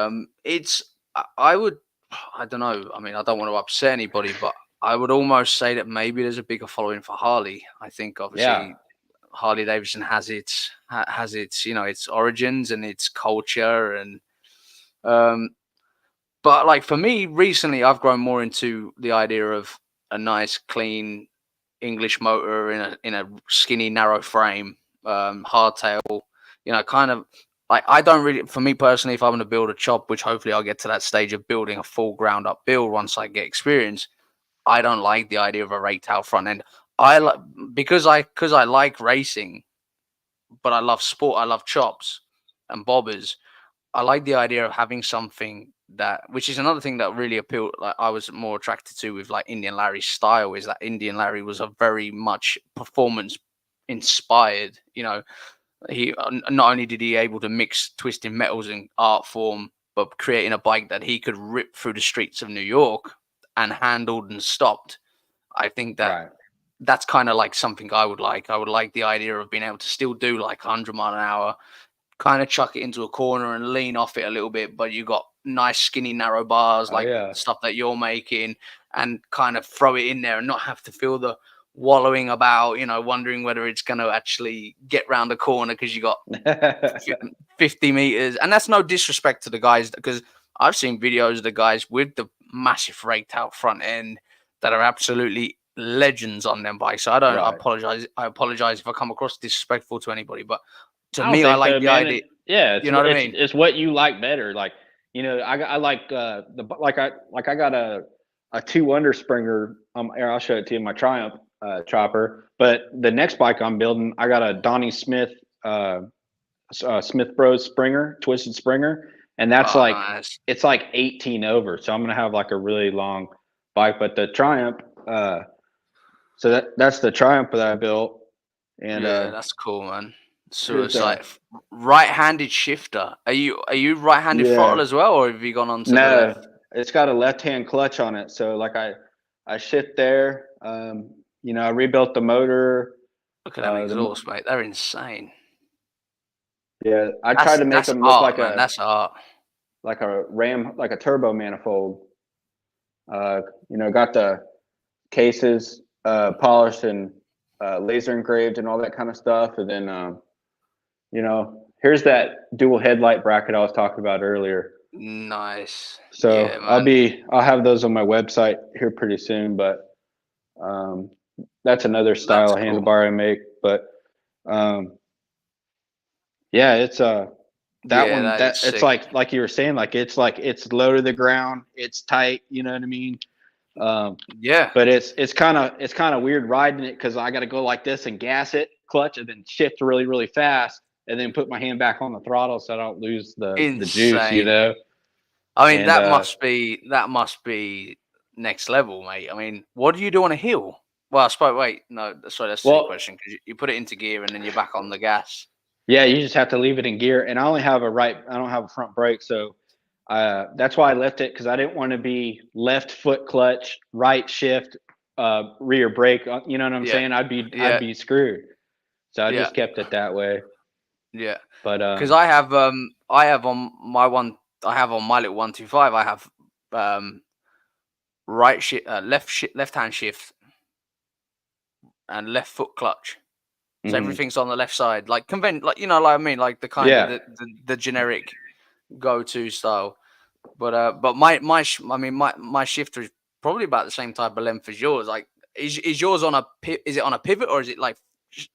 [SPEAKER 1] It's I would, I don't know. I mean, I don't want to upset anybody, but I would almost say that maybe there's a bigger following for Harley. I think
[SPEAKER 2] Yeah.
[SPEAKER 1] obviously Harley Davidson has its its origins and its culture and um but like for me recently I've grown more into the idea of a nice clean English motor in a skinny narrow frame, hardtail, kind of like I don't really, for me personally, if I'm going to build a chop, which hopefully I'll get to that stage of building a full ground up build once I get experience, I don't like the idea of a rake tail front end. I like because I like racing, but I love sport. I love chops and bobbers. I like the idea of having something that, which is another thing that really appealed. Like I was more attracted to with like Indian Larry's style is that Indian Larry was a very much performance inspired. He not only did he able to mix twisting metals and art form, but creating a bike that he could rip through the streets of New York and handled and stopped. I think that
[SPEAKER 2] Right.
[SPEAKER 1] that's kind of like something I would like. I would like the idea of being able to still do like 100 mile an hour, kind of chuck it into a corner and lean off it a little bit, but you got nice skinny narrow bars
[SPEAKER 2] Oh
[SPEAKER 1] like
[SPEAKER 2] yeah.
[SPEAKER 1] stuff that you're making, and kind of throw it in there and not have to feel the wallowing about, wondering whether it's going to actually get round the corner because you got 50 meters. And that's no disrespect to the guys, because I've seen videos of the guys with the massive raked out front end that are absolutely legends on them bikes. So I
[SPEAKER 2] Right.
[SPEAKER 1] apologize. I apologize if I come across disrespectful to anybody, but to
[SPEAKER 2] I don't
[SPEAKER 1] me, I
[SPEAKER 2] think so,
[SPEAKER 1] like the
[SPEAKER 2] man.
[SPEAKER 1] idea.
[SPEAKER 2] Yeah,
[SPEAKER 1] You know what I mean?
[SPEAKER 2] it's what you like better. Like, I like I got a two under Springer. Here, I'll show it to you in my Triumph chopper. But the next bike I'm building, I got a Donnie Smith Smith Bros Springer, twisted Springer, and that's
[SPEAKER 1] Oh,
[SPEAKER 2] like
[SPEAKER 1] nice.
[SPEAKER 2] it's like 18 over. So I'm gonna have like a really long bike. But the Triumph, so that's the Triumph that I built, and
[SPEAKER 1] Yeah, that's cool, man. So
[SPEAKER 2] here's
[SPEAKER 1] it's like right-handed shifter. Are you right-handed throttle
[SPEAKER 2] yeah.
[SPEAKER 1] as well, or have you gone on to the
[SPEAKER 2] No,
[SPEAKER 1] left?
[SPEAKER 2] it's got a left-hand clutch on it. So like I shift there. I rebuilt the motor.
[SPEAKER 1] Look at them
[SPEAKER 2] The
[SPEAKER 1] exhausts, mate. They're insane.
[SPEAKER 2] Yeah, I tried
[SPEAKER 1] That's
[SPEAKER 2] to make
[SPEAKER 1] that's
[SPEAKER 2] them look
[SPEAKER 1] art, man. That's art.
[SPEAKER 2] like a ram, like a turbo manifold. Got the cases polished and laser engraved and all that kind of stuff. And then here's that dual headlight bracket I was talking about earlier.
[SPEAKER 1] Nice. Yeah,
[SPEAKER 2] So
[SPEAKER 1] man.
[SPEAKER 2] I'll have those on my website here pretty soon, but that's another
[SPEAKER 1] That's
[SPEAKER 2] style of
[SPEAKER 1] cool.
[SPEAKER 2] handlebar I make. But um, yeah, it's that
[SPEAKER 1] Yeah,
[SPEAKER 2] one
[SPEAKER 1] that is
[SPEAKER 2] that it's
[SPEAKER 1] sick.
[SPEAKER 2] like you were saying, like it's low to the ground, it's tight, you know what I mean? Um,
[SPEAKER 1] Yeah.
[SPEAKER 2] but it's kind of weird riding it because I got to go like this and gas it, clutch, and then shift really really fast, and then put my hand back on the throttle so I don't lose the juice,
[SPEAKER 1] Insane. I mean,
[SPEAKER 2] And
[SPEAKER 1] that must be next level, mate. I mean, what do you do on a hill? Well, I suppose. Wait, no, sorry, that's a silly
[SPEAKER 2] well,
[SPEAKER 1] question because you put it into gear and then you're back on the gas.
[SPEAKER 2] yeah, you just have to leave it in gear. And I don't have a front brake, so that's why I left it because I didn't want to be left foot clutch, right shift, rear brake. You know what I'm
[SPEAKER 1] Yeah,
[SPEAKER 2] saying? I'd
[SPEAKER 1] yeah,
[SPEAKER 2] be screwed. So I
[SPEAKER 1] yeah,
[SPEAKER 2] just kept it that way.
[SPEAKER 1] yeah.
[SPEAKER 2] But
[SPEAKER 1] Because I have on my one, I have on my little 125, I have um left hand shift and left foot clutch. So
[SPEAKER 2] mhm.
[SPEAKER 1] everything's on the left side, like like like I mean, like the kind of
[SPEAKER 2] Yeah,
[SPEAKER 1] the generic go to style. But my shifter is probably about the same type of length as yours. Like, is yours on is it on a pivot or is it like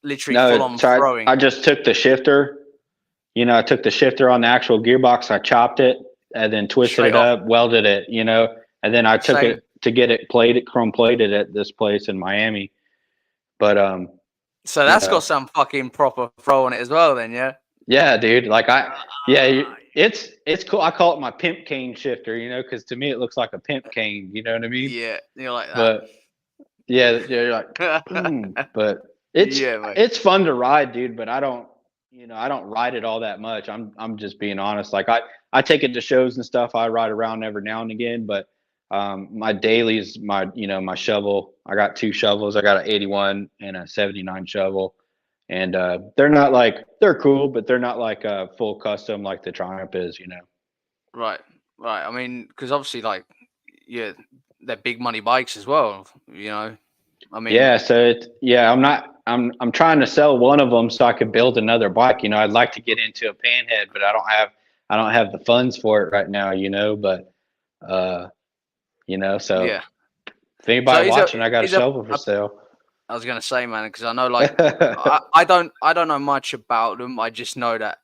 [SPEAKER 1] literally full
[SPEAKER 2] no,
[SPEAKER 1] on
[SPEAKER 2] so
[SPEAKER 1] throwing
[SPEAKER 2] I just took the shifter. I took the shifter on the actual gearbox. I chopped it and then twisted
[SPEAKER 1] straight
[SPEAKER 2] it
[SPEAKER 1] off?
[SPEAKER 2] up, welded it. And then I took
[SPEAKER 1] Same.
[SPEAKER 2] it to get it plated, chrome plated at this place in Miami. But
[SPEAKER 1] So
[SPEAKER 2] you
[SPEAKER 1] that's got
[SPEAKER 2] know,
[SPEAKER 1] some fucking proper throw on it as well, then, yeah.
[SPEAKER 2] yeah, dude. Yeah,
[SPEAKER 1] Ah,
[SPEAKER 2] it's cool. I call it my pimp cane shifter. Because to me it looks like a pimp cane. You know what I mean?
[SPEAKER 1] yeah, you're like
[SPEAKER 2] But yeah, you're like,
[SPEAKER 1] that.
[SPEAKER 2] but
[SPEAKER 1] Yeah, mate.
[SPEAKER 2] it's fun to ride, dude. But I don't ride it all that much. I'm just being honest. Like I take it to shows and stuff. I ride around every now and again, but my dailies, my shovel. I got two shovels. I got an 81 and a 79 shovel, and they're not like they're cool, but they're not like full custom like the Triumph is.
[SPEAKER 1] Right, right. I mean, because obviously, like, yeah, they're big money bikes as well. I mean,
[SPEAKER 2] Yeah, so I'm trying to sell one of them so I could build another bike. I'd like to get into a panhead, but I don't have the funds for it right now, but uh, so
[SPEAKER 1] yeah.
[SPEAKER 2] if
[SPEAKER 1] So
[SPEAKER 2] anybody watching, I got a shovel for sale.
[SPEAKER 1] I was gonna say, man, because I know, like, I don't know much about them. I just know that.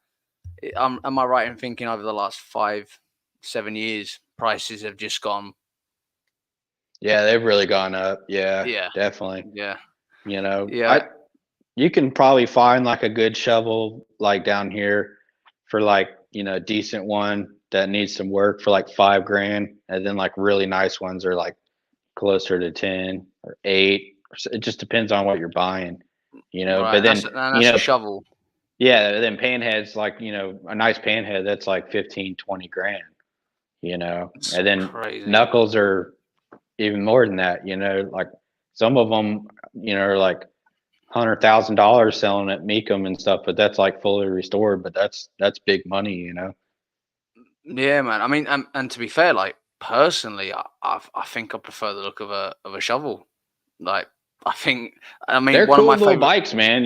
[SPEAKER 1] Am I right in thinking over the last 5-7 years, prices have just gone?
[SPEAKER 2] Yeah, they've really gone up. Yeah,
[SPEAKER 1] Yeah,
[SPEAKER 2] definitely.
[SPEAKER 1] yeah,
[SPEAKER 2] I
[SPEAKER 1] yeah.
[SPEAKER 2] You can probably find like a good shovel like down here for like, a decent one that needs some work for like 5 grand. And then like really nice ones are like closer to 10 or 8. It just depends on what you're buying,
[SPEAKER 1] Right,
[SPEAKER 2] but
[SPEAKER 1] and
[SPEAKER 2] then,
[SPEAKER 1] that's a shovel.
[SPEAKER 2] yeah, then panheads like, a nice panhead that's like 15, 20 grand,
[SPEAKER 1] It's
[SPEAKER 2] and then
[SPEAKER 1] crazy.
[SPEAKER 2] knuckles are even more than that, like some of them, are like $100,000 selling at Meekum and stuff, but that's like fully restored. But that's big money.
[SPEAKER 1] Yeah, man. I mean, and to be fair, like personally, I think I prefer the look of a shovel. Like, I think, I mean,
[SPEAKER 2] They're cool little bikes, man.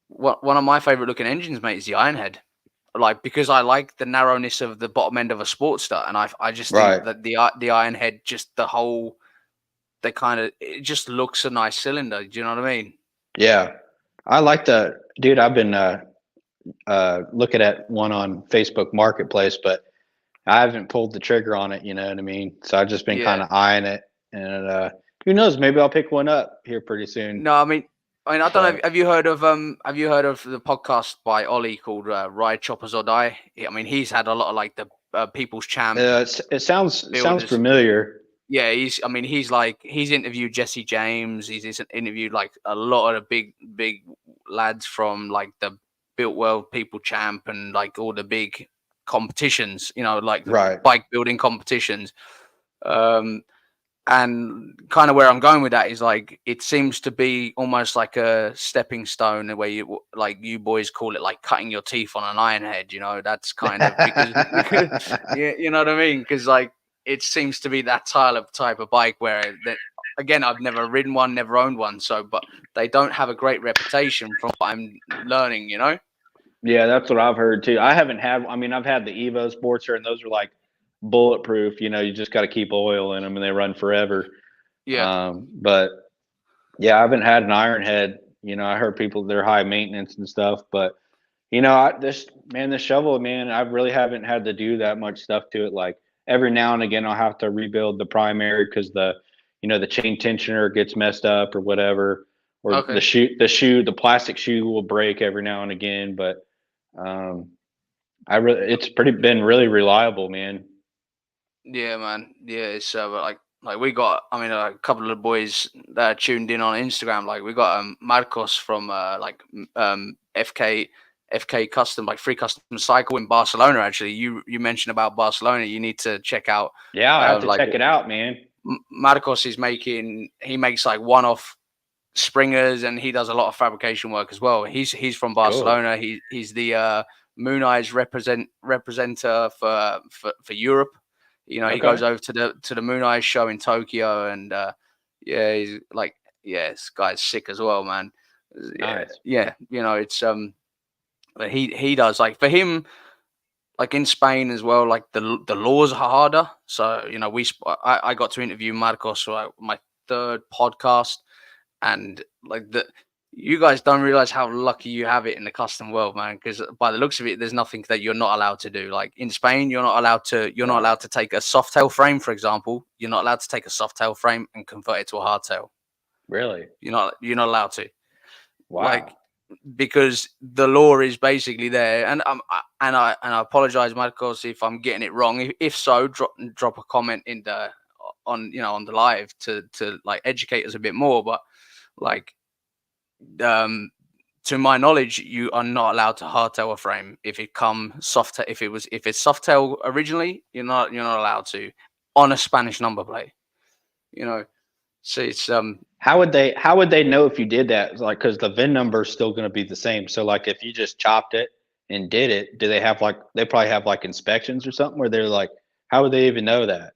[SPEAKER 1] one of my favorite looking engines, mate, is the Ironhead. Like, because I like the narrowness of the bottom end of a Sportster, and I just think
[SPEAKER 2] Right?
[SPEAKER 1] that the Ironhead, just the whole, they kind of, it just looks a nice cylinder. Do you know what I mean?
[SPEAKER 2] Yeah, I like the dude. I've been looking at one on Facebook Marketplace, but I haven't pulled the trigger on it. You know what I mean? So I've just been kind
[SPEAKER 1] Yeah.
[SPEAKER 2] of eyeing it, and who knows? Maybe I'll pick one up here pretty soon.
[SPEAKER 1] No, I don't know.
[SPEAKER 2] But
[SPEAKER 1] Have you heard of the podcast by Ollie called Ride Choppers or Die? I mean, he's had a lot of like the People's Champ
[SPEAKER 2] it sounds
[SPEAKER 1] builders.
[SPEAKER 2] familiar.
[SPEAKER 1] Yeah, I mean, he's interviewed Jesse James. He's interviewed like a lot of the big lads from like the Built World People Champ and like all the big competitions. Like the
[SPEAKER 2] Right.
[SPEAKER 1] bike building competitions. Um, and kind of where I'm going with that is like it seems to be almost like a stepping stone where you boys call it like cutting your teeth on an iron head. That's kind of because yeah, you know what I mean? Because like it seems to be that type of bike where that, again, I've never ridden one, never owned one, so but they don't have a great reputation from what I'm learning.
[SPEAKER 2] Yeah, that's what I've heard too. I haven't had. I mean, I've had the Evo Sportster, and those are like bulletproof. You just got to keep oil in them, and they run forever.
[SPEAKER 1] Yeah.
[SPEAKER 2] But yeah, I haven't had an Ironhead. I heard people they're high maintenance and stuff, but this shovel, man, I really haven't had to do that much stuff to it. Like every now and again, I'll have to rebuild the primary because the chain tensioner gets messed up or whatever, or
[SPEAKER 1] Okay.
[SPEAKER 2] the plastic shoe will break every now and again. But it's been really reliable, man.
[SPEAKER 1] Yeah, man. Yeah, it's like we got. I mean, a couple of the boys that are tuned in on Instagram. Like we got Marcos from FK Custom, like Free Custom Cycle in Barcelona. Actually, you mentioned about Barcelona. You need to check out.
[SPEAKER 2] Yeah, I'll have to
[SPEAKER 1] Like
[SPEAKER 2] check it out, man.
[SPEAKER 1] Marcos he makes like one-off springers, and he does a lot of fabrication work as well. He's from
[SPEAKER 2] Cool.
[SPEAKER 1] Barcelona. He's the Moon Eyes representer for Europe. He
[SPEAKER 2] Okay.
[SPEAKER 1] goes over to the Moon Eyes show in Tokyo, and yeah, he's like, yeah, this guy's sick as well, man. Yeah,
[SPEAKER 2] Nice.
[SPEAKER 1] yeah. It's but he does, like, for him, like in Spain as well. Like the laws are harder, so I got to interview Marcos for like, my third podcast, and like you guys don't realize how lucky you have it in the custom world, man. Because by the looks of it, there's nothing that you're not allowed to do. Like in Spain, you're not allowed
[SPEAKER 2] Right.
[SPEAKER 1] to take a soft tail frame, for example. You're not allowed to take a soft tail frame and convert it to a hardtail.
[SPEAKER 2] Really?
[SPEAKER 1] You're not allowed to. Like,
[SPEAKER 2] Wow.
[SPEAKER 1] because the law is basically there, and I apologize, Marcos, if I'm getting it wrong. If so, drop a comment in the on the live to like educate us a bit more. But like, to my knowledge, you are not allowed to hardtail a frame if it come soft. If it's soft tail originally, you're not allowed to on a Spanish number plate. So it's
[SPEAKER 2] How would they know if you did that? Like, because the VIN number is still going to be the same. So, like, if you just chopped it and did it, do they have like they probably have like inspections or something where they're like, how would they even know that?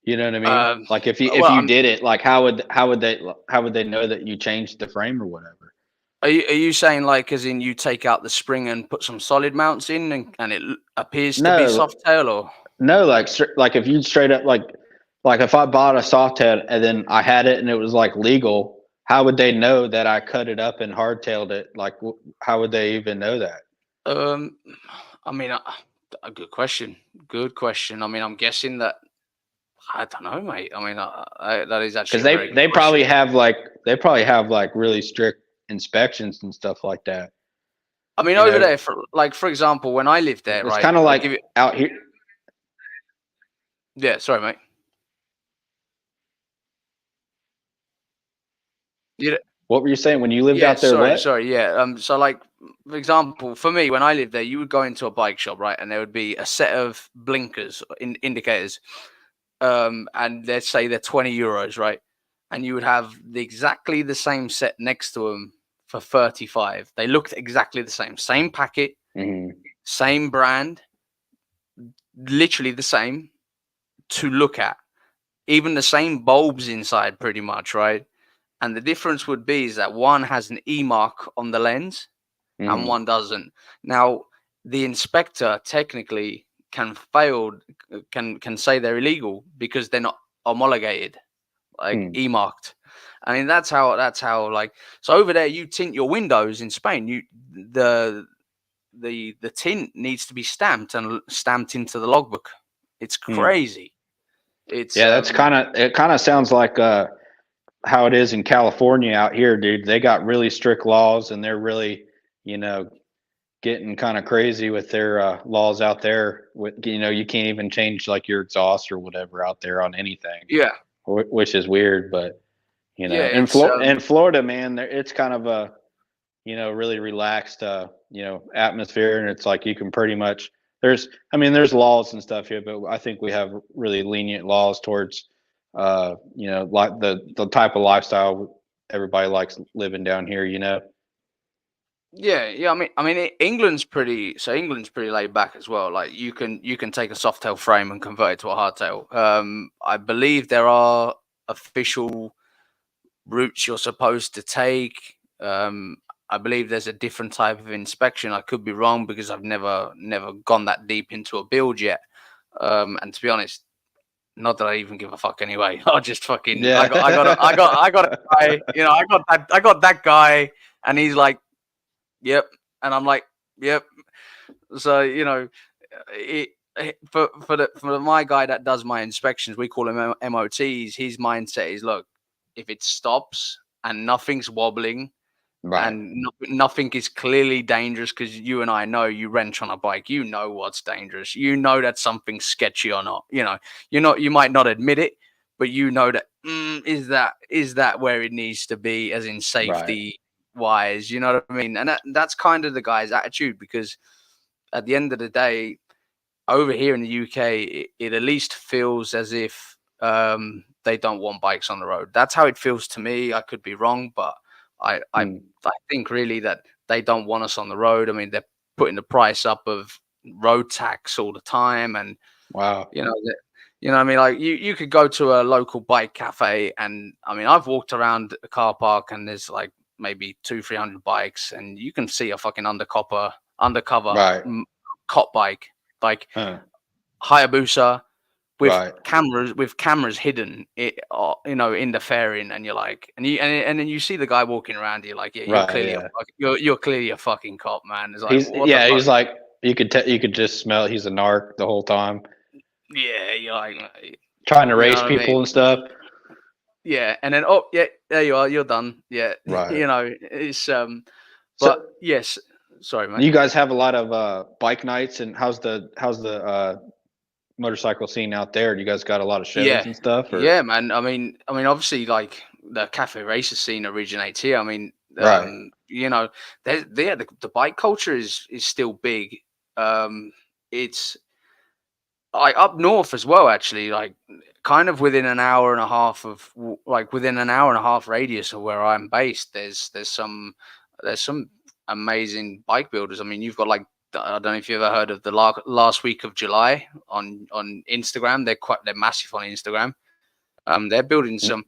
[SPEAKER 2] You know what I mean?
[SPEAKER 1] Um,
[SPEAKER 2] Like if
[SPEAKER 1] well,
[SPEAKER 2] you did it, like how would they know that you changed the frame or whatever?
[SPEAKER 1] are you saying like as in you take out the spring and put some solid mounts in and it appears to be
[SPEAKER 2] No,
[SPEAKER 1] soft tail or?
[SPEAKER 2] no, like if you straight up like if I bought a soft tail and then I had it and it was like legal, how would they know that I cut it up and hardtailed it? Like how would they even know that?
[SPEAKER 1] Um, I mean, a good question. Good question. I mean, I'm guessing that I don't know, mate. I mean, that is
[SPEAKER 2] Because
[SPEAKER 1] actually a very good
[SPEAKER 2] probably
[SPEAKER 1] question.
[SPEAKER 2] have like really strict inspections and stuff like that.
[SPEAKER 1] I mean,
[SPEAKER 2] You
[SPEAKER 1] over
[SPEAKER 2] know,
[SPEAKER 1] there, for example, when I lived there,
[SPEAKER 2] it's
[SPEAKER 1] right?
[SPEAKER 2] kind of
[SPEAKER 1] I'll
[SPEAKER 2] like
[SPEAKER 1] give you.
[SPEAKER 2] out here.
[SPEAKER 1] Yeah, sorry, mate. You,
[SPEAKER 2] What were you saying when you lived
[SPEAKER 1] yeah,
[SPEAKER 2] out there?
[SPEAKER 1] sorry,
[SPEAKER 2] What?
[SPEAKER 1] sorry. Yeah. So, like, for example, for me, when I lived there, you would go into a bike shop, right, and there would be a set of blinkers, indicators, and let's say they're €20, right, and you would have exactly the same set next to them for 35. They looked exactly the same packet,
[SPEAKER 2] Mm-hmm.
[SPEAKER 1] same brand, literally the same to look at, even the same bulbs inside, pretty much, right? And the difference would be is that one has an E mark on the lens and
[SPEAKER 2] Mm-hmm.
[SPEAKER 1] one doesn't. Now, the inspector technically can fail, can say they're illegal because they're not homologated, like
[SPEAKER 2] Hmm.
[SPEAKER 1] E marked. I mean, that's how like so over there you tint your windows in Spain. The the tint needs to be stamped and stamped into the logbook. It's
[SPEAKER 2] Hmm.
[SPEAKER 1] crazy. It's
[SPEAKER 2] Yeah, it kind of sounds like how it is in California out here, dude. They got really strict laws and they're really, you know, getting kind of crazy with their laws out there. With you can't even change like your exhaust or whatever out there on anything,
[SPEAKER 1] yeah,
[SPEAKER 2] which is weird. But
[SPEAKER 1] yeah.
[SPEAKER 2] In Florida, man, it's kind of a really relaxed atmosphere, and it's like you can pretty much there's laws and stuff here, but I think we have really lenient laws towards like the type of lifestyle everybody likes living down here.
[SPEAKER 1] Yeah. I mean, England's pretty. So England's pretty laid back as well. Like you can take a soft tail frame and convert it to a hardtail. I believe there are official routes you're supposed to take. I believe there's a different type of inspection. I could be wrong because I've never gone that deep into a build yet. And to be honest, not that I even give a fuck anyway. I just fucking I got a guy. I got that guy, and he's like, yep, and I'm like, yep. So for my guy that does my inspections, we call him MOTs. His mindset is, look, if it stops and nothing's wobbling
[SPEAKER 2] Right.
[SPEAKER 1] and nothing is clearly dangerous, because you and I know, you wrench on a bike, you know what's dangerous, you know that something's sketchy or not. You might not admit it, but you know that is that where it needs to be, as in
[SPEAKER 2] Right.
[SPEAKER 1] safety wise. You know what I mean? And that's kind of the guy's attitude, because at the end of the day, over here in the UK, it at least feels as if they don't want bikes on the road. That's how it feels to me. I could be wrong, but I I,
[SPEAKER 2] Hmm.
[SPEAKER 1] I think really that they don't want us on the road. I mean, they're putting the price up of road tax all the time, and
[SPEAKER 2] Wow.
[SPEAKER 1] you know that. I mean, like you could go to a local bike cafe, and I mean, I've walked around a car park, and there's like maybe 200-300 bikes, and you can see a fucking undercover
[SPEAKER 2] Right.
[SPEAKER 1] cop bike, like
[SPEAKER 2] Huh.
[SPEAKER 1] Hayabusa with
[SPEAKER 2] Right.
[SPEAKER 1] cameras hidden, in the fairing, and you're like, and then you see the guy walking around, you're like, yeah,
[SPEAKER 2] Right. Yeah.
[SPEAKER 1] you're clearly a fucking cop, man. It's like,
[SPEAKER 2] He's
[SPEAKER 1] what the
[SPEAKER 2] yeah.
[SPEAKER 1] fuck?
[SPEAKER 2] He's like you could just smell he's a narc the whole time,
[SPEAKER 1] Yeah, you're like,
[SPEAKER 2] trying to
[SPEAKER 1] you know
[SPEAKER 2] race
[SPEAKER 1] what I mean?
[SPEAKER 2] people and stuff.
[SPEAKER 1] Yeah, and then, oh yeah, there you are, you're done. Yeah,
[SPEAKER 2] Right.
[SPEAKER 1] it's
[SPEAKER 2] So
[SPEAKER 1] but yes, sorry, mate.
[SPEAKER 2] you guys have a lot of bike nights, and how's the motorcycle scene out there? Do you guys got a lot of shows
[SPEAKER 1] Yeah,
[SPEAKER 2] and stuff, or
[SPEAKER 1] yeah, man. I mean, obviously, like the cafe racer scene originates here. I mean,
[SPEAKER 2] right?
[SPEAKER 1] the bike culture is still big. It's like up north as well, actually. Like kind of within an hour and a half within an hour and a half radius of where I'm based. There's some amazing bike builders. I mean, you've got like I don't know if you ever heard of the last week of July on Instagram. They're massive on Instagram. They're building some.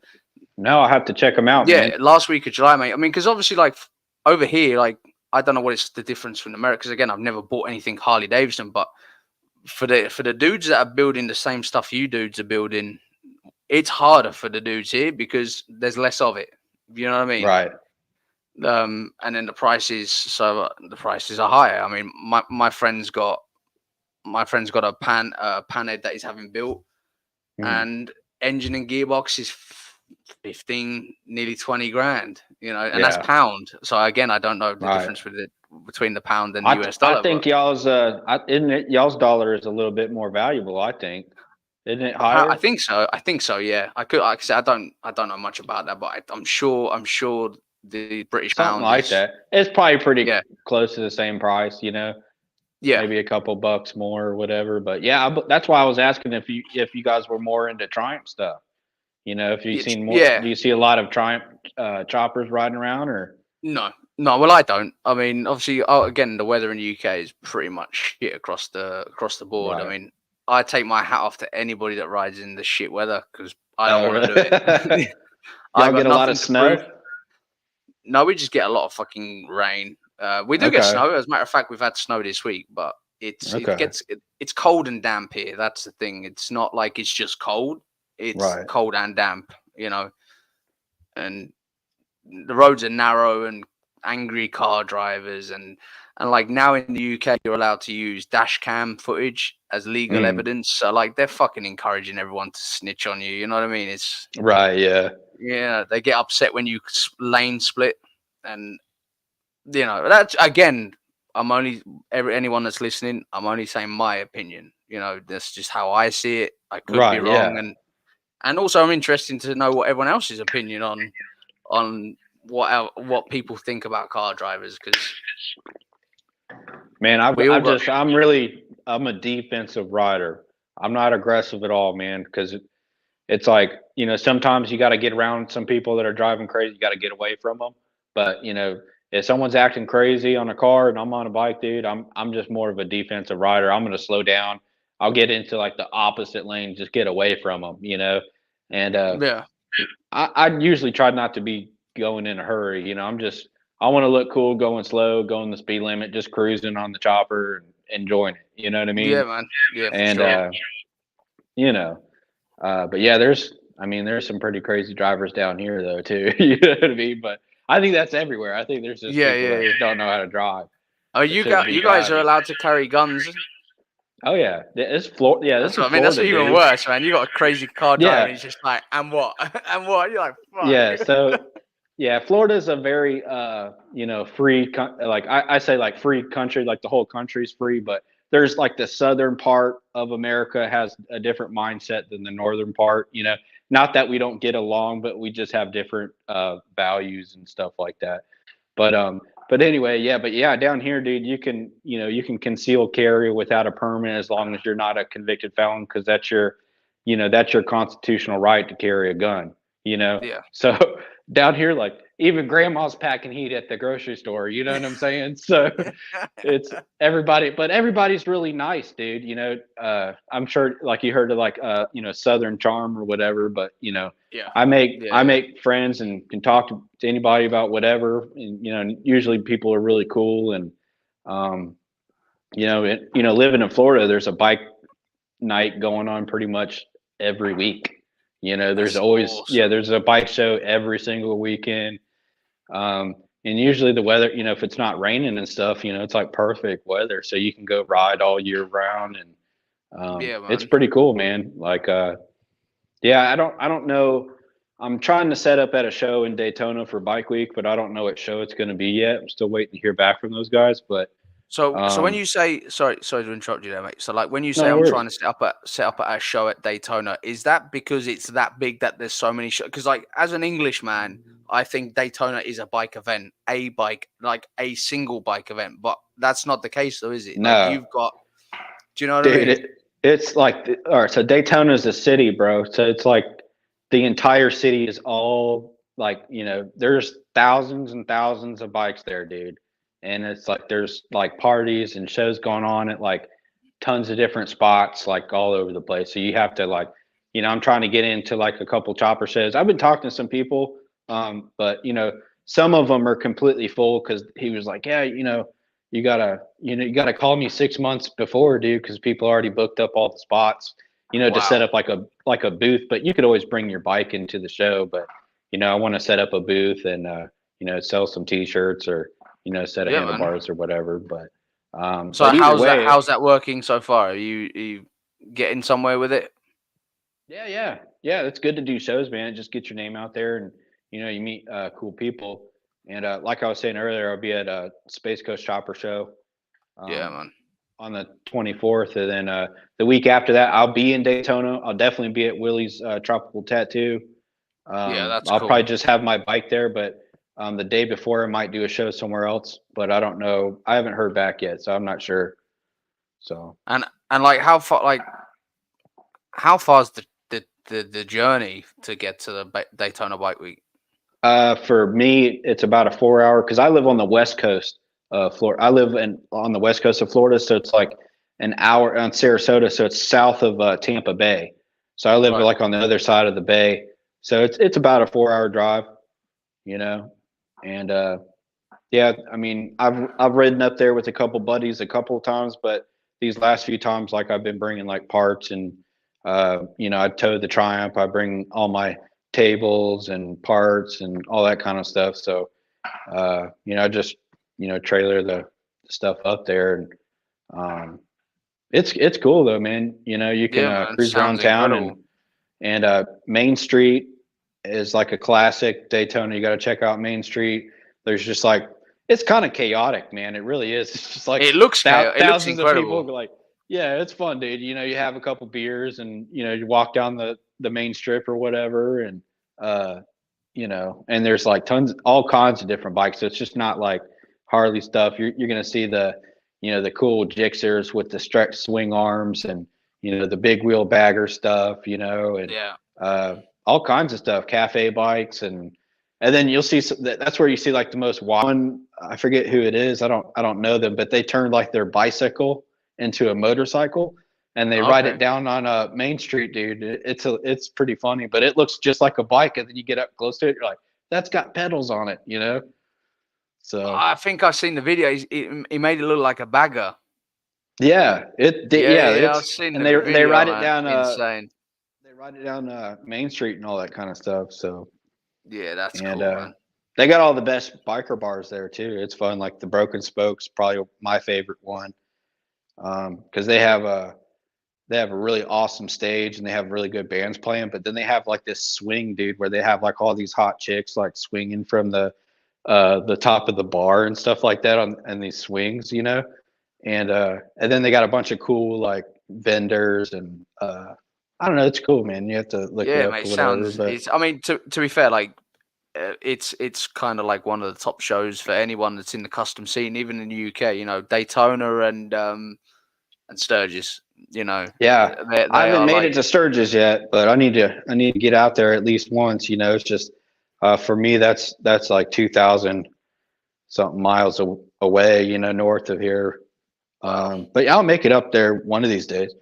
[SPEAKER 2] No, I'll have to check them out,
[SPEAKER 1] Yeah,
[SPEAKER 2] man.
[SPEAKER 1] last week of July, mate. I mean, because obviously, like over here, like I don't know what it's the difference from America. Because again, I've never bought anything Harley Davidson, but for the dudes that are building the same stuff you dudes are building, it's harder for the dudes here because there's less of it. You know what I mean?
[SPEAKER 2] Right.
[SPEAKER 1] And then the prices are higher. I mean, my friend's got a panhead that he's having built, and engine and gearbox is 15, nearly 20 grand. You know, and that's pound. So again, I don't know the difference between the pound and the US dollar.
[SPEAKER 2] I think y'all's isn't it y'all's dollar is a little bit more valuable. I think, isn't it higher?
[SPEAKER 1] I think so. Yeah, like I said, I don't know much about that, but I'm sure the British
[SPEAKER 2] Something
[SPEAKER 1] pound
[SPEAKER 2] like
[SPEAKER 1] is,
[SPEAKER 2] that. It's probably pretty close to the same price, you know.
[SPEAKER 1] Yeah,
[SPEAKER 2] maybe a couple bucks more or whatever. But yeah, that's why I was asking if you guys were more into Triumph stuff. You know, if you've seen more, do you see a lot of Triumph choppers riding around or?
[SPEAKER 1] No. Well, I don't. I mean, obviously, again, the weather in the UK is pretty much shit across the board.
[SPEAKER 2] Right.
[SPEAKER 1] I mean, I take my hat off to anybody that rides in the shit weather because I don't want to do it.
[SPEAKER 2] Y'all get a lot of snow?
[SPEAKER 1] No, we just get a lot of fucking rain. We do get snow. As a matter of fact, we've had snow this week, but it's cold and damp here. That's the thing. It's not like it's just cold. It's cold and damp, you know. And the roads are narrow and angry car drivers and like now in the UK you're allowed to use dash cam footage as legal evidence. So like they're fucking encouraging everyone to snitch on you. You know what I mean? It's yeah. They get upset when you lane split, and you know that's again. Anyone that's listening. I'm only saying my opinion. You know, that's just how I see it. I could be wrong, and also I'm interested to know what everyone else's opinion on what people think about car drivers, because
[SPEAKER 2] man, I'm a defensive rider. I'm not aggressive at all, man, because it's like, you know, sometimes you got to get around some people that are driving crazy. You got to get away from them. But, you know, if someone's acting crazy on a car and I'm on a bike, dude, I'm just more of a defensive rider. I'm going to slow down. I'll get into like the opposite lane, just get away from them, you know. And I usually try not to be going in a hurry. You know, I want to look cool, going slow, going the speed limit, just cruising on the chopper and enjoying it. You know what I mean?
[SPEAKER 1] Yeah, man. Yeah, for
[SPEAKER 2] and
[SPEAKER 1] sure.
[SPEAKER 2] You know, but yeah, there's some pretty crazy drivers down here though too. You know what I mean? But I think that's everywhere. I think there's just people that don't know how to drive.
[SPEAKER 1] Oh, you guys are allowed to carry guns?
[SPEAKER 2] Oh yeah, it's Florida. Yeah,
[SPEAKER 1] that's what I mean. That's even worse, man. You got a crazy car driver, and he's just like, and what, and what? You're like, fuck.
[SPEAKER 2] Yeah. So, yeah, Florida's a very, you know, free. Like I say, like free country. Like the whole country's free, but there's like the southern part of America has a different mindset than the northern part. You know, not that we don't get along, but we just have different values and stuff like that. But anyway, down here, dude, you can conceal carry without a permit as long as you're not a convicted felon, because that's your constitutional right to carry a gun, you know?
[SPEAKER 1] Yeah.
[SPEAKER 2] So down here, like even grandma's packing heat at the grocery store, you know what I'm saying? So it's everybody's really nice, dude. You know, I'm sure like you heard of like, you know, Southern charm or whatever, but you know, I make friends and can talk to anybody about whatever. And, you know, usually people are really cool. And, you know, living in Florida, there's a bike night going on pretty much every week. You know, there's there's a bike show every single weekend. And usually the weather, you know, if it's not raining and stuff, you know, it's like perfect weather. So you can go ride all year round. And it's pretty cool, man. Like, I don't know. I'm trying to set up at a show in Daytona for Bike Week, but I don't know what show it's going to be yet. I'm still waiting to hear back from those guys. But
[SPEAKER 1] so when you say sorry to interrupt you there, mate. So like when you say trying to set up at a show at Daytona, is that because it's that big that there's so many shows? Because like as an Englishman, I think Daytona is a bike event, a single bike event, but that's not the case though, is it?
[SPEAKER 2] No,
[SPEAKER 1] like you've got. Do you know what I mean?
[SPEAKER 2] It's like, all right. So Daytona is a city, bro. So it's like the entire city is all like, you know, there's thousands and thousands of bikes there, dude. and it's like there's like parties and shows going on at like tons of different spots, like all over the place. So you have to like, I'm trying to get into like a couple chopper shows. I've been talking to some people, but some of them are completely full because he was like, yeah, you gotta call me 6 months before, dude, because people already booked up all the spots, to set
[SPEAKER 1] Wow.
[SPEAKER 2] up like a booth. But you could always bring your bike into the show. But I want to set up a booth and sell some T-shirts or a set of
[SPEAKER 1] Yeah, man.
[SPEAKER 2] handlebars or whatever.
[SPEAKER 1] So
[SPEAKER 2] But either
[SPEAKER 1] how's that?
[SPEAKER 2] way,
[SPEAKER 1] How's that working so far? Are you getting somewhere with it?
[SPEAKER 2] yeah. It's good to do shows, man. It just gets your name out there, and you meet cool people. And like I was saying earlier, I'll be at a Space Coast Chopper show
[SPEAKER 1] Yeah,
[SPEAKER 2] um,
[SPEAKER 1] man.
[SPEAKER 2] on the 24th, and then the week after that, I'll be in Daytona. I'll definitely be at Willie's Tropical Tattoo.
[SPEAKER 1] Yeah, that's
[SPEAKER 2] I'll
[SPEAKER 1] cool.
[SPEAKER 2] probably just have my bike there, but the day before, I might do a show somewhere else. But I don't know. I haven't heard back yet, so I'm not sure. So.
[SPEAKER 1] And like how far's the journey to get to the Daytona Bike Week?
[SPEAKER 2] For me, it's about a 4 hour because I live on the west coast of Florida. I live on the west coast of Florida, so it's like an hour on Sarasota, so it's south of Tampa Bay. So I live
[SPEAKER 1] Right.
[SPEAKER 2] like on the other side of the bay, so it's about a 4 hour drive, you know, and yeah, I mean, I've ridden up there with a couple buddies a couple of times, but these last few times, like I've been bringing like parts and I tow the Triumph. I bring all my tables and parts and all that kind of stuff. So I just trailer the stuff up there, and it's cool though, man. You can
[SPEAKER 1] Yeah, man.
[SPEAKER 2] cruise
[SPEAKER 1] Sounds
[SPEAKER 2] around town,
[SPEAKER 1] incredible.
[SPEAKER 2] and Main Street is like a classic Daytona. You got to check out Main Street. There's just like it's kind of chaotic, man. It really is. It's just like
[SPEAKER 1] It looks chaotic. It looks
[SPEAKER 2] thousands of people.
[SPEAKER 1] incredible.
[SPEAKER 2] Like, yeah, it's fun, dude. You have a couple beers, and you walk down the main strip or whatever, and uh, and there's like all kinds of different bikes. So it's just not like Harley stuff. You're gonna see the cool Gixxers with the stretch swing arms, and the big wheel bagger stuff, and
[SPEAKER 1] Yeah.
[SPEAKER 2] uh, all kinds of stuff, cafe bikes, and then you'll see that's where you see like the most one. I forget who it is. I don't know them, but they turned like their bicycle into a motorcycle, and they ride it
[SPEAKER 1] Okay.
[SPEAKER 2] down on Main Street, dude. It's pretty funny, but it looks just like a bike, and then you get up close to it, you're like, that's got pedals on it. So
[SPEAKER 1] I think I've seen the video. He made it look like a bagger.
[SPEAKER 2] yeah,
[SPEAKER 1] Yeah. I've
[SPEAKER 2] it's
[SPEAKER 1] seen
[SPEAKER 2] and
[SPEAKER 1] the
[SPEAKER 2] they
[SPEAKER 1] video,
[SPEAKER 2] ride it
[SPEAKER 1] man.
[SPEAKER 2] down
[SPEAKER 1] Insane.
[SPEAKER 2] Main Street and all that kind of stuff. So
[SPEAKER 1] Yeah, that's
[SPEAKER 2] and
[SPEAKER 1] cool, man.
[SPEAKER 2] they got all the best biker bars there too. It's fun. Like the Broken Spokes, probably my favorite one, because they have a really awesome stage and they have really good bands playing. But then they have like this swing, dude, where they have like all these hot chicks like swinging from the top of the bar and stuff like that on these swings. And then they got a bunch of cool like vendors and I don't know. It's cool, man. You have to look it
[SPEAKER 1] Yeah,
[SPEAKER 2] up
[SPEAKER 1] mate.
[SPEAKER 2] or whatever.
[SPEAKER 1] Sounds.
[SPEAKER 2] But
[SPEAKER 1] It's. I mean, to be fair, like it's kind of like one of the top shows for anyone that's in the custom scene, even in the UK. Daytona and Sturgis.
[SPEAKER 2] yeah, I
[SPEAKER 1] They
[SPEAKER 2] haven't
[SPEAKER 1] are
[SPEAKER 2] made it
[SPEAKER 1] like.
[SPEAKER 2] to Sturgis yet, but I need to get out there at least once. It's just for me that's like 2,000 something miles away, north of here.
[SPEAKER 1] Wow.
[SPEAKER 2] But yeah, I'll make it up there one of these days.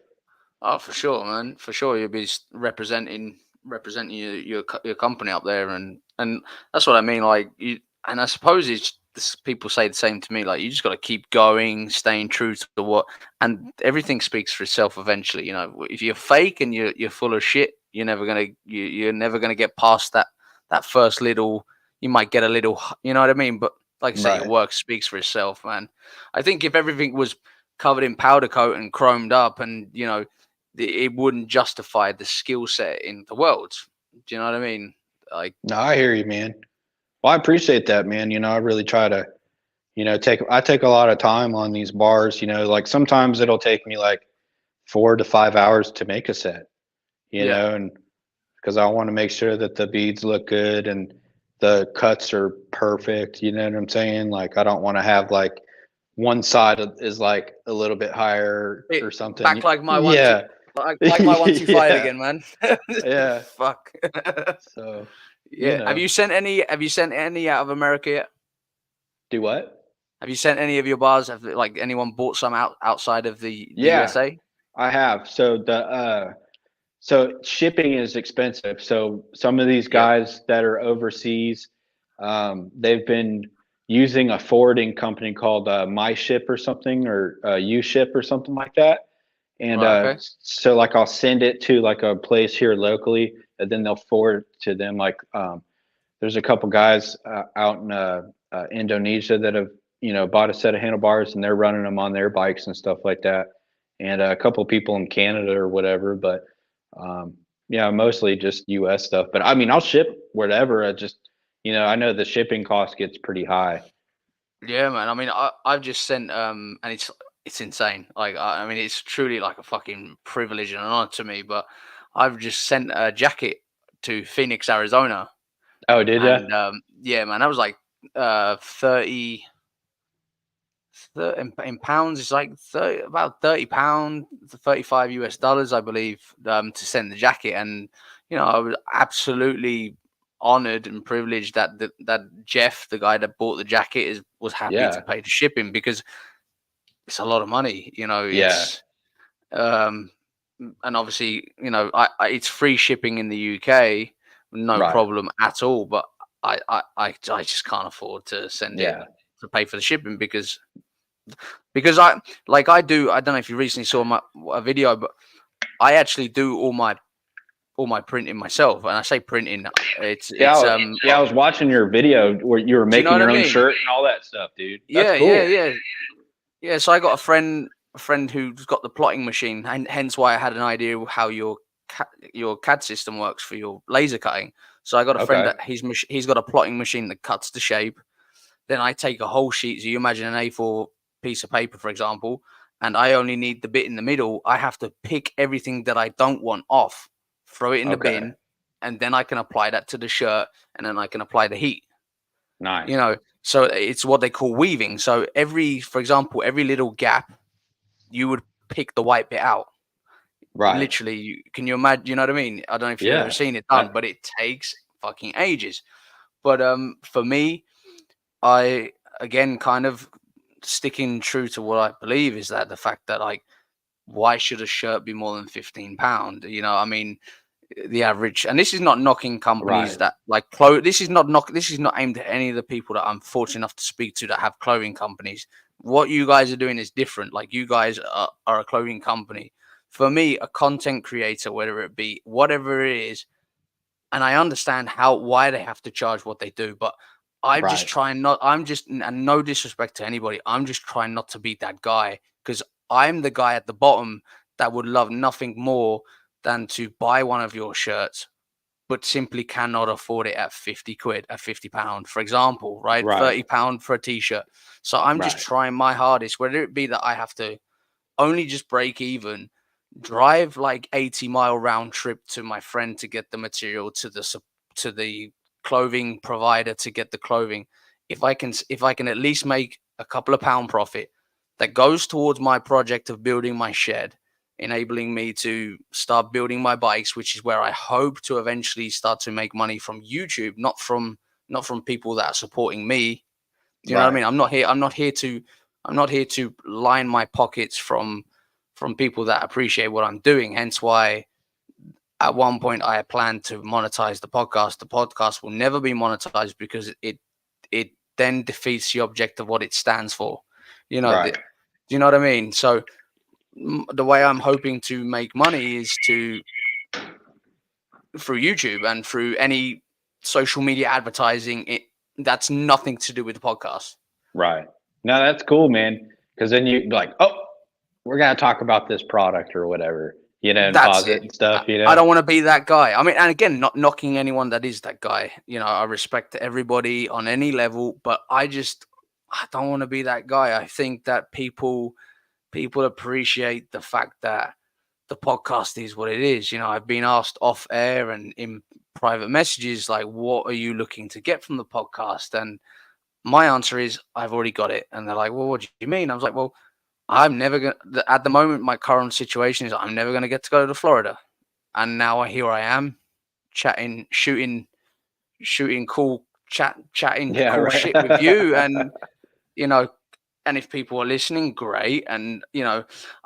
[SPEAKER 1] Oh, for sure, man. For sure, you'll be representing your company up there, and that's what I mean. Like you, and I suppose people say the same to me. Like you just got to keep going, staying true to what, and everything speaks for itself eventually. If you're fake and you're full of shit, you're never gonna get past that first little. You might get a little, you know what I mean. But like I say, your
[SPEAKER 2] Right.
[SPEAKER 1] work speaks for itself, man. I think if everything was covered in powder coat and chromed up, and it wouldn't justify the skill set in the world. Do you know what I mean? Like,
[SPEAKER 2] No, I hear you, man. Well, I appreciate that, man. I really try to, take a lot of time on these bars. Like sometimes it'll take me like 4 to 5 hours to make a set.
[SPEAKER 1] yeah,
[SPEAKER 2] And because I want to make sure that the beads look good and the cuts are perfect. You know what I'm saying? Like I don't want to have like one side is like a little bit higher
[SPEAKER 1] it,
[SPEAKER 2] or something.
[SPEAKER 1] back like my one,
[SPEAKER 2] Yeah.
[SPEAKER 1] like my 125
[SPEAKER 2] Yeah.
[SPEAKER 1] again, man.
[SPEAKER 2] Yeah.
[SPEAKER 1] Fuck.
[SPEAKER 2] So,
[SPEAKER 1] Yeah. Have you sent any? Have you sent any out of America yet?
[SPEAKER 2] do what?
[SPEAKER 1] Have you sent any of your bars? Have like anyone bought some outside of the
[SPEAKER 2] Yeah,
[SPEAKER 1] USA?
[SPEAKER 2] I have. So shipping is expensive. So some of these
[SPEAKER 1] Yep.
[SPEAKER 2] guys that are overseas, they've been using a forwarding company called My Ship or something, or U Ship or something like that. And
[SPEAKER 1] Right. Okay.
[SPEAKER 2] so like I'll send it to like a place here locally, and then they'll forward it to them. Like there's a couple guys out in Indonesia that have bought a set of handlebars and they're running them on their bikes and stuff like that, and a couple people in Canada or whatever. But um, yeah, mostly just U.S. stuff. But I mean, I'll ship whatever. I just I know the shipping cost gets pretty high.
[SPEAKER 1] Yeah, man. I mean, I've just sent and it's insane. Like, I mean, it's truly like a fucking privilege and an honor to me. But I've just sent a jacket to Phoenix, Arizona,
[SPEAKER 2] Oh, did ya?
[SPEAKER 1] and yeah, man, that was like 30 in pounds. It's like about £30, $35 I believe, to send the jacket. And I was absolutely honored and privileged that that Jeff, the guy that bought the jacket, was happy to
[SPEAKER 2] Yeah,
[SPEAKER 1] pay the shipping, because it's a lot of money.
[SPEAKER 2] yeah,
[SPEAKER 1] It's um and obviously, it's free shipping in the UK, no
[SPEAKER 2] right,
[SPEAKER 1] problem at all. But I just can't afford to send it,
[SPEAKER 2] yeah,
[SPEAKER 1] to pay for the shipping, because I don't know if you recently saw a video, but I actually do all my printing myself. And I say printing, it's
[SPEAKER 2] yeah. I was watching your video where you were
[SPEAKER 1] do you know
[SPEAKER 2] making
[SPEAKER 1] what I
[SPEAKER 2] your own
[SPEAKER 1] mean?
[SPEAKER 2] shirt and all that stuff, dude. That's
[SPEAKER 1] Yeah,
[SPEAKER 2] cool.
[SPEAKER 1] yeah, yeah. Yeah, so I got a friend who's got the plotting machine, and hence why I had an idea of how your CAD system works for your laser cutting. So I got a friend
[SPEAKER 2] Okay.
[SPEAKER 1] that he's got a plotting machine that cuts the shape. Then I take a whole sheet. So you imagine an A4 piece of paper, for example, and I only need the bit in the middle. I have to pick everything that I don't want off, throw it in the
[SPEAKER 2] Okay.
[SPEAKER 1] bin, and then I can apply that to the shirt, and then I can apply the heat. You
[SPEAKER 2] Nice.
[SPEAKER 1] know, so it's what they call weaving. So for example, every little gap, you would pick the white bit out.
[SPEAKER 2] Right.
[SPEAKER 1] Literally, can you imagine? You know what I mean? I don't know if you've ever
[SPEAKER 2] Yeah.
[SPEAKER 1] seen it
[SPEAKER 2] I,
[SPEAKER 1] done, but it takes fucking ages. But for me, I again kind of sticking true to what I believe is that the fact that, like, why should a shirt be more than £15? I mean, the average, and this is not knocking companies
[SPEAKER 2] right.
[SPEAKER 1] that like this is not aimed at any of the people that I'm fortunate enough to speak to that have clothing companies. What you guys are doing is different. Like, you guys are a clothing company. For me, a content creator, whether it be whatever it is, and I understand why they have to charge what they do, but I just
[SPEAKER 2] Right.
[SPEAKER 1] try and not. I'm just, and no disrespect to anybody, I'm just trying not to be that guy, because I'm the guy at the bottom that would love nothing more than to buy one of your shirts, but simply cannot afford it at 50 quid, at £50, for example, right?
[SPEAKER 2] Right.
[SPEAKER 1] £30 for a t-shirt. So I'm just
[SPEAKER 2] Right.
[SPEAKER 1] trying my hardest, whether it be that I have to only just break even, drive like 80-mile round trip to my friend to get the material, to the clothing provider to get the clothing. If I can at least make a couple of pound profit that goes towards my project of building my shed, enabling me to start building my bikes, which is where I hope to eventually start to make money from YouTube, not from people that are supporting me. Do you know what I
[SPEAKER 2] Right.
[SPEAKER 1] mean? I'm not here to line my pockets from people that appreciate what I'm doing. Hence why at one point I plan to monetize the podcast. The podcast will never be monetized, because it then defeats the object of what it stands for.
[SPEAKER 2] Right.
[SPEAKER 1] Do you know what I mean? So the way I'm hoping to make money is through YouTube and through any social media advertising. That's nothing to do with the podcast.
[SPEAKER 2] Right. No, that's cool, man. Because then you like, oh, we're gonna talk about this product or whatever, and
[SPEAKER 1] That's
[SPEAKER 2] pause
[SPEAKER 1] it.
[SPEAKER 2] it and stuff,
[SPEAKER 1] I don't want to be that guy. I mean, and again, not knocking anyone that is that guy. I respect everybody on any level, but I don't want to be that guy. I think that people appreciate the fact that the podcast is what it is. I've been asked off air and in private messages, like, what are you looking to get from the podcast? And my answer is, I've already got it. And they're like, well, what do you mean? I was like, well, I'm never going to, at the moment, my current situation is I'm never going to get to go to Florida. And now here I am, chatting, shooting chatting
[SPEAKER 2] Yeah.
[SPEAKER 1] cool
[SPEAKER 2] Right.
[SPEAKER 1] shit with you. And, and if people are listening, great. And I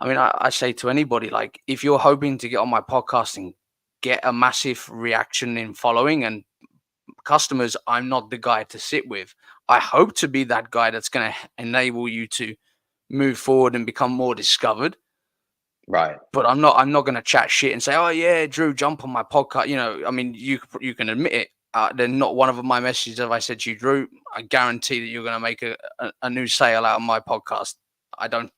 [SPEAKER 1] mean, I say to anybody, like, if you're hoping to get on my podcast and get a massive reaction in following and customers, I'm not the guy to sit with. I hope to be that guy that's going to enable you to move forward and become more discovered.
[SPEAKER 2] Right.
[SPEAKER 1] But I'm not going to chat shit and say, oh yeah, Drew, jump on my podcast. I mean, you can admit it. Then not one of my messages have I said to you, Drew, I guarantee that you're going to make a new sale out of my podcast. I don't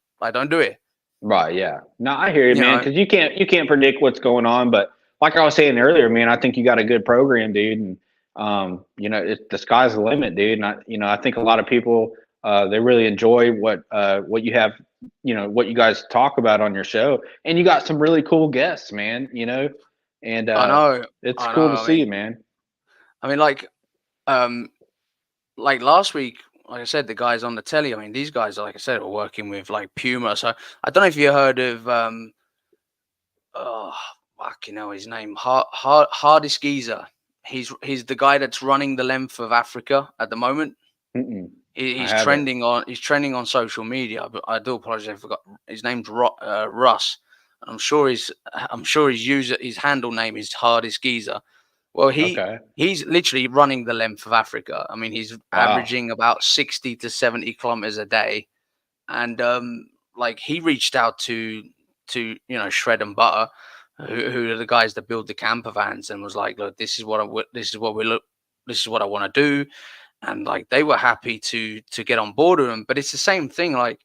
[SPEAKER 1] do it.
[SPEAKER 2] Right. Yeah. No, I hear you,
[SPEAKER 1] You
[SPEAKER 2] man.
[SPEAKER 1] know,
[SPEAKER 2] Because you can't predict what's going on. But like I was saying earlier, man, I think you got a good program, dude. And the sky's the limit, dude. And I think a lot of people they really enjoy what you have, what you guys talk about on your show, and you got some really cool guests, man. And
[SPEAKER 1] I know,
[SPEAKER 2] it's
[SPEAKER 1] I
[SPEAKER 2] cool to
[SPEAKER 1] know.
[SPEAKER 2] see, man.
[SPEAKER 1] I mean, um, like last week, like I said, the guys on the telly. I mean, these guys, like I said, are working with like Puma. So I don't know if you heard of oh, fuck, his name, Hardest Geezer. He's the guy that's running the length of Africa at the moment.
[SPEAKER 2] Mm-mm, I
[SPEAKER 1] He's
[SPEAKER 2] haven't.
[SPEAKER 1] trending on social media. But I do apologize, I forgot his name's Russ. I'm sure his handle name is Hardest Geezer. Well,
[SPEAKER 2] Okay.
[SPEAKER 1] he's literally running the length of Africa. I mean, he's
[SPEAKER 2] Wow.
[SPEAKER 1] averaging about 60 to 70 kilometers a day, and like he reached out to Shred and Butter, who are the guys that build the camper vans, and was like, look, this is what I want to do, and like they were happy to get on board with them. But it's the same thing, like,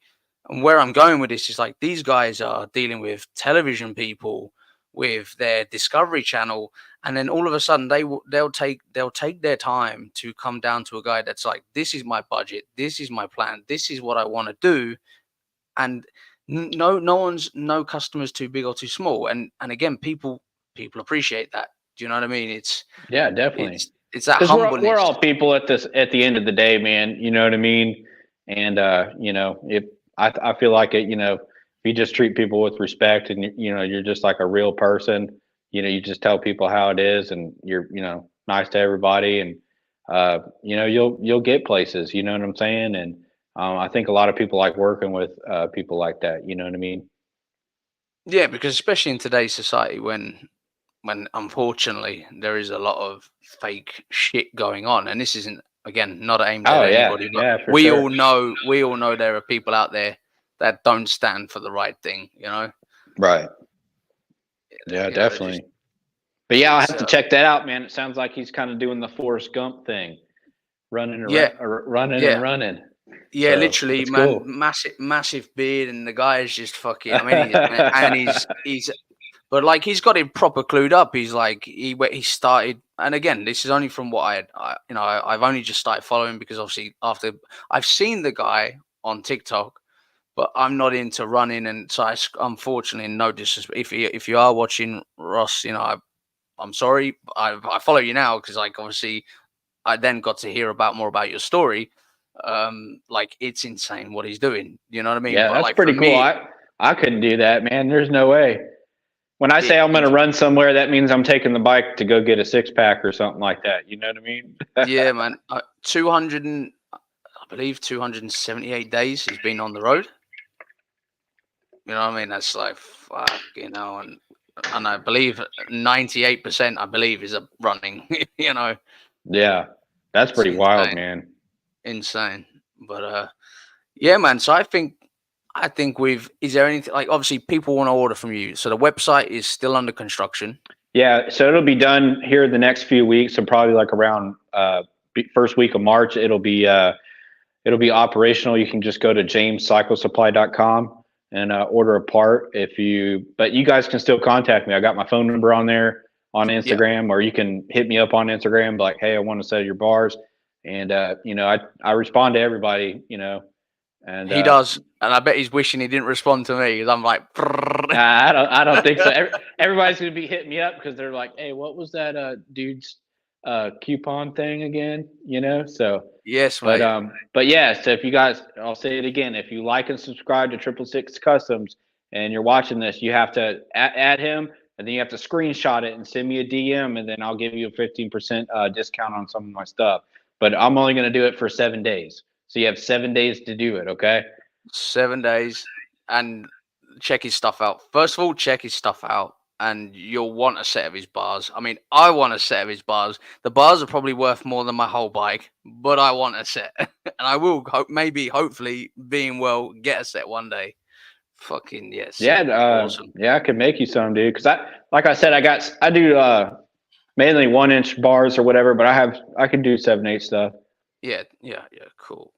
[SPEAKER 1] and where I'm going with this is like these guys are dealing with television people with their Discovery Channel, and then all of a sudden they'll take their time to come down to a guy that's like, this is my budget, this is my plan, this is what I want to do, and no customer's too big or too small, and again, people appreciate that. Do you know what I mean?
[SPEAKER 2] Yeah, definitely.
[SPEAKER 1] It's that
[SPEAKER 2] Because we're
[SPEAKER 1] humbleness.
[SPEAKER 2] all people at the end of the day, man. You know what I mean? And if I feel like it, if you just treat people with respect and you're just like a real person, you just tell people how it is, and you're nice to everybody, and you'll get places. You know what I'm saying? And I think a lot of people like working with people like that. You know what I mean?
[SPEAKER 1] Yeah, because especially in today's society, when unfortunately there is a lot of fake shit going on, and this isn't, again, not aimed at
[SPEAKER 2] Oh yeah,
[SPEAKER 1] anybody, but
[SPEAKER 2] yeah, for sure.
[SPEAKER 1] we all know there are people out there that don't stand for the right thing.
[SPEAKER 2] Right. Yeah,
[SPEAKER 1] They just
[SPEAKER 2] definitely. But yeah, I'll
[SPEAKER 1] it's
[SPEAKER 2] have to check that out, man. It sounds like he's kind of doing the Forrest Gump thing, running
[SPEAKER 1] yeah,
[SPEAKER 2] around, running and
[SPEAKER 1] yeah.
[SPEAKER 2] running.
[SPEAKER 1] Yeah,
[SPEAKER 2] So
[SPEAKER 1] literally,
[SPEAKER 2] that's
[SPEAKER 1] man,
[SPEAKER 2] cool.
[SPEAKER 1] massive beard, and the guy is just fucking. I mean, but like he's got it proper clued up. He's like he started, and again, this is only from what I've only just started following, because obviously after I've seen the guy on TikTok, but I'm not into running, and so unfortunately, no disrespect. If you are watching, Ross, I'm sorry. I follow you now because, like, obviously I then got to hear more about your story. Like, it's insane what he's doing. You know what I mean?
[SPEAKER 2] Yeah,
[SPEAKER 1] But
[SPEAKER 2] that's
[SPEAKER 1] like for
[SPEAKER 2] pretty cool.
[SPEAKER 1] me,
[SPEAKER 2] I couldn't do that, man. There's no way. When I say
[SPEAKER 1] it,
[SPEAKER 2] I'm going to
[SPEAKER 1] it
[SPEAKER 2] run somewhere, that means I'm taking the bike to go get a six pack or something like that. You know what I mean?
[SPEAKER 1] yeah, man. 200 and I believe 278 days he's been on the road. You know what I mean? That's like fuck, and I believe 98%, I believe, is a running. you know,
[SPEAKER 2] Yeah, that's
[SPEAKER 1] it's
[SPEAKER 2] pretty wild,
[SPEAKER 1] insane,
[SPEAKER 2] man.
[SPEAKER 1] insane. But yeah, man. So I think is there anything, like, obviously people want to order from you. So the website is still under construction.
[SPEAKER 2] Yeah, so it'll be done here the next few weeks, so probably like around first week of March. It'll be operational. You can just go to jamescyclesupply.com and order a part. But you guys can still contact me. I got my phone number on there on
[SPEAKER 1] Yeah,
[SPEAKER 2] Instagram, or you can hit me up on Instagram, like, hey, I want to sell your bars. And, I respond to everybody, and
[SPEAKER 1] he does. And I bet he's wishing he didn't respond to me, 'cause I'm like,
[SPEAKER 2] I don't think so. Everybody's going to be hitting me up because they're like, hey, what was that dude's coupon thing again? So.
[SPEAKER 1] yes,
[SPEAKER 2] But
[SPEAKER 1] mate.
[SPEAKER 2] but yeah, so if you guys, I'll say it again, if you like and subscribe to 666 Customs and you're watching this, you have to add him, and then you have to screenshot it and send me a DM, and then I'll give you a 15% discount on some of my stuff. But I'm only going to do it for 7 days, so you have 7 days to do it. Okay.
[SPEAKER 1] 7 days, and check his stuff out. First of all, check his stuff out, and you'll want a set of his bars. I mean, I want a set of his bars. The bars are probably worth more than my whole bike, but I want a set, and I will hopefully, being well, get a set one day. Fucking yes,
[SPEAKER 2] Yeah,
[SPEAKER 1] awesome.
[SPEAKER 2] yeah, I could make you some, dude. Because like I said, I do mainly 1 inch bars or whatever, but I can do 7/8 stuff.
[SPEAKER 1] Yeah, yeah, yeah. Cool.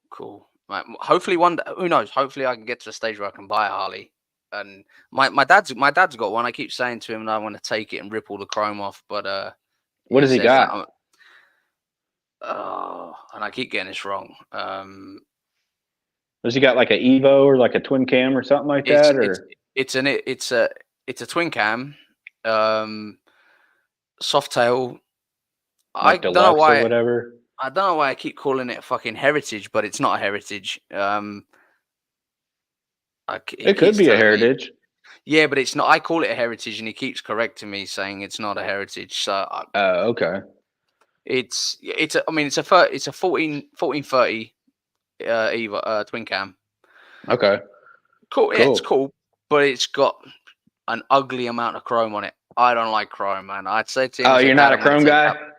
[SPEAKER 1] Right, hopefully one day, who knows? Hopefully I can get to a stage where I can buy a Harley. And my dad's got one. I keep saying to him that I want to take it and rip all the chrome off, but
[SPEAKER 2] What
[SPEAKER 1] he
[SPEAKER 2] does he
[SPEAKER 1] says that
[SPEAKER 2] got?
[SPEAKER 1] and I keep getting this wrong.
[SPEAKER 2] Does he got like a Evo or like a twin cam or something like
[SPEAKER 1] It's
[SPEAKER 2] that?
[SPEAKER 1] it's
[SPEAKER 2] Or
[SPEAKER 1] it's a twin cam, soft tail. I
[SPEAKER 2] like
[SPEAKER 1] don't know
[SPEAKER 2] deluxe or
[SPEAKER 1] why.
[SPEAKER 2] whatever?
[SPEAKER 1] I don't know why I keep calling it a fucking heritage, but it's not a heritage. He
[SPEAKER 2] It could
[SPEAKER 1] keeps
[SPEAKER 2] be a
[SPEAKER 1] telling me.
[SPEAKER 2] heritage.
[SPEAKER 1] Yeah, but it's not. I call it a heritage, and he keeps correcting me, saying it's not a heritage. So
[SPEAKER 2] Oh, okay.
[SPEAKER 1] it's a, I mean, it's a 1430 Eva twin cam.
[SPEAKER 2] Okay.
[SPEAKER 1] Cool. Yeah, it's
[SPEAKER 2] Cool.
[SPEAKER 1] cool, but it's got an ugly amount of chrome on it. I don't like chrome, man. I'd say to him,
[SPEAKER 2] Oh,
[SPEAKER 1] I
[SPEAKER 2] you're
[SPEAKER 1] said,
[SPEAKER 2] not
[SPEAKER 1] Dad,
[SPEAKER 2] a
[SPEAKER 1] I'm gonna
[SPEAKER 2] chrome
[SPEAKER 1] take that.
[SPEAKER 2] guy?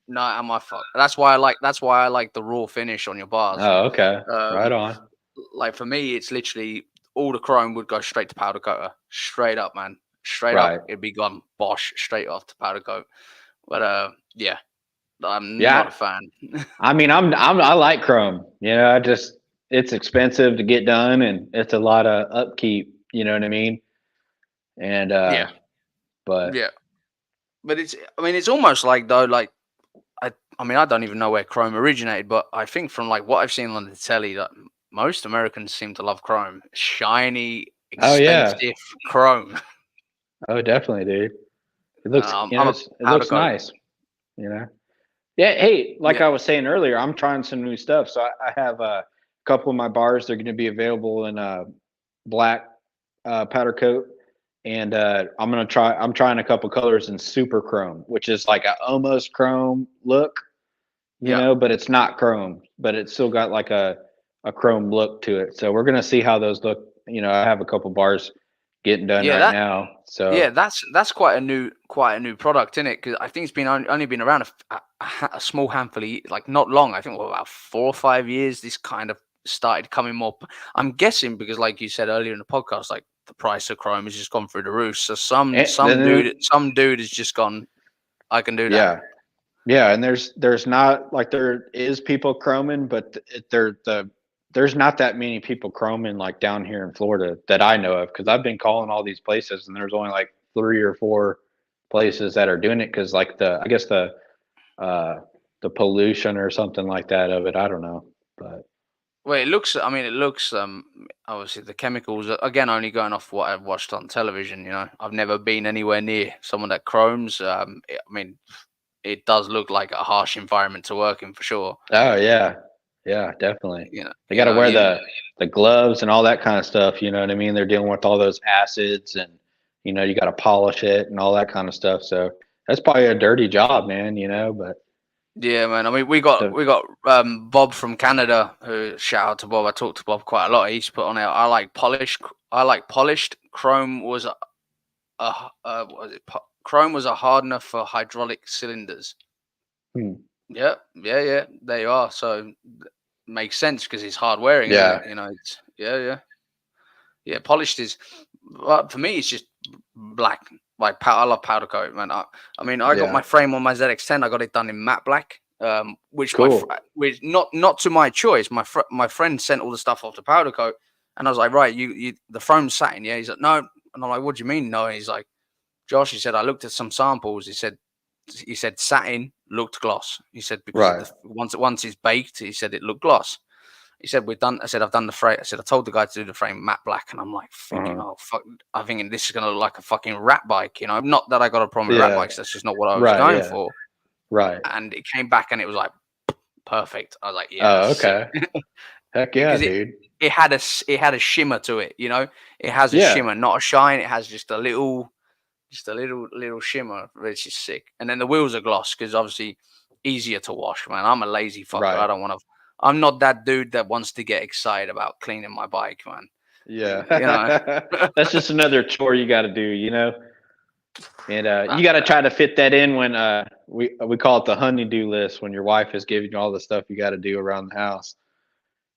[SPEAKER 1] No, am I fuck? That's why I like the raw finish on your bars.
[SPEAKER 2] Oh, okay. Right
[SPEAKER 1] Um,
[SPEAKER 2] on.
[SPEAKER 1] like for me, it's literally all the chrome would go straight to powder coater, straight up, man, straight up.
[SPEAKER 2] Right.
[SPEAKER 1] It'd be gone, bosh, straight off to powder coat. But yeah, I'm not a
[SPEAKER 2] Yeah.
[SPEAKER 1] fan.
[SPEAKER 2] I mean, I like chrome. It's expensive to get done, and it's a lot of upkeep. You know what I mean? And
[SPEAKER 1] Yeah,
[SPEAKER 2] but
[SPEAKER 1] yeah. But I mean, it's almost like though, like I mean, I don't even know where chrome originated, but I think from like what I've seen on the telly, that most Americans seem to love chrome, shiny,
[SPEAKER 2] oh yeah,
[SPEAKER 1] expensive chrome.
[SPEAKER 2] oh definitely, dude. It looks,
[SPEAKER 1] I'm a
[SPEAKER 2] it
[SPEAKER 1] powder
[SPEAKER 2] looks
[SPEAKER 1] coat.
[SPEAKER 2] nice. You know. Yeah. Hey, like
[SPEAKER 1] Yeah,
[SPEAKER 2] I was saying earlier, I'm trying some new stuff. So I have a couple of my bars. They're going to be available in black powder coat, and I'm trying a couple colors in super chrome, which is like a almost chrome look,
[SPEAKER 1] yeah,
[SPEAKER 2] but it's not chrome, but it's still got like a chrome look to it. So we're gonna see how those look. I have a couple bars getting done
[SPEAKER 1] yeah.
[SPEAKER 2] right now.
[SPEAKER 1] Yeah,
[SPEAKER 2] So
[SPEAKER 1] that's quite a new product, isn't it? Because I think it's been only been around a small handful of like not long. I think about 4 or 5 years. This kind of started coming more. I'm guessing because, like you said earlier in the podcast, like the price of chrome has just gone through the roof. So some
[SPEAKER 2] and
[SPEAKER 1] some
[SPEAKER 2] then
[SPEAKER 1] dude some dude has just gone. I can do that.
[SPEAKER 2] yeah, yeah, and there's not like there is people chroming, but there's not that many people chroming like down here in Florida that I know of because I've been calling all these places and there's only like 3 or 4 places that are doing it because like I guess uh the pollution or something like that of it. I don't know, but
[SPEAKER 1] Well, it looks. I mean, it looks. Obviously, the chemicals. Again, only going off what I've watched on television. I've never been anywhere near someone that chromes. I mean, it does look like a harsh environment to work in for sure.
[SPEAKER 2] oh yeah, yeah, definitely.
[SPEAKER 1] You know,
[SPEAKER 2] They
[SPEAKER 1] you
[SPEAKER 2] got to
[SPEAKER 1] know,
[SPEAKER 2] wear
[SPEAKER 1] you,
[SPEAKER 2] the gloves and all that kind of stuff. You know what I mean? They're dealing with all those acids, and you got to polish it and all that kind of stuff. So that's probably a dirty job, man. But
[SPEAKER 1] yeah, man. I mean, we got
[SPEAKER 2] the,
[SPEAKER 1] we got Bob from Canada. Who shout out to Bob. I talk to Bob quite a lot. He's put on it. I like polished. I like polished. Chrome was what was it? Chrome was a hardener for hydraulic cylinders.
[SPEAKER 2] hmm,
[SPEAKER 1] Yeah, yeah, yeah. There you are. So makes sense because it's hard wearing, isn't
[SPEAKER 2] yeah,
[SPEAKER 1] it? It's yeah. Polished is, well, for me, it's just black. Like I love powder coat, man. I mean, I got
[SPEAKER 2] yeah,
[SPEAKER 1] my frame on my ZX10. I got it done in matte black.
[SPEAKER 2] cool.
[SPEAKER 1] Which not to my choice. My friend sent all the stuff off to powder coat, and I was like, right, you the frame's satin, yeah. He's like, no, and I'm like, what do you mean, no? And he's like, Josh, he said, I looked at some samples. He said satin looked gloss. He said because
[SPEAKER 2] Right.
[SPEAKER 1] once it's baked, he said it looked gloss. He said we've done. I said I've done the frame. I said I told the guy to do the frame matte black, and I'm like thinking,
[SPEAKER 2] Uh-huh.
[SPEAKER 1] oh fuck, I'm thinking this is gonna look like a fucking rat bike. Not that I got a problem with rat
[SPEAKER 2] Yeah.
[SPEAKER 1] bikes. That's just not what I was
[SPEAKER 2] Right.
[SPEAKER 1] going
[SPEAKER 2] Yeah.
[SPEAKER 1] for.
[SPEAKER 2] Right.
[SPEAKER 1] And it came back, and it was like perfect. I was like, yeah,
[SPEAKER 2] Oh,
[SPEAKER 1] that's sick.
[SPEAKER 2] okay. Heck yeah,
[SPEAKER 1] Because
[SPEAKER 2] dude.
[SPEAKER 1] it had a shimmer to it. It has a
[SPEAKER 2] Yeah.
[SPEAKER 1] shimmer, not a shine. It has just a little shimmer, which is sick. And then the wheels are gloss because obviously easier to wash. Man, I'm a lazy fucker. I
[SPEAKER 2] Right.
[SPEAKER 1] don't want to. I'm not that dude that wants to get excited about cleaning my bike, man.
[SPEAKER 2] Yeah.
[SPEAKER 1] You know,
[SPEAKER 2] That's just another chore you got to do, you know? And you got to try to fit that in when we call it the honey-do list, when your wife is giving you all the stuff you got to do around the house,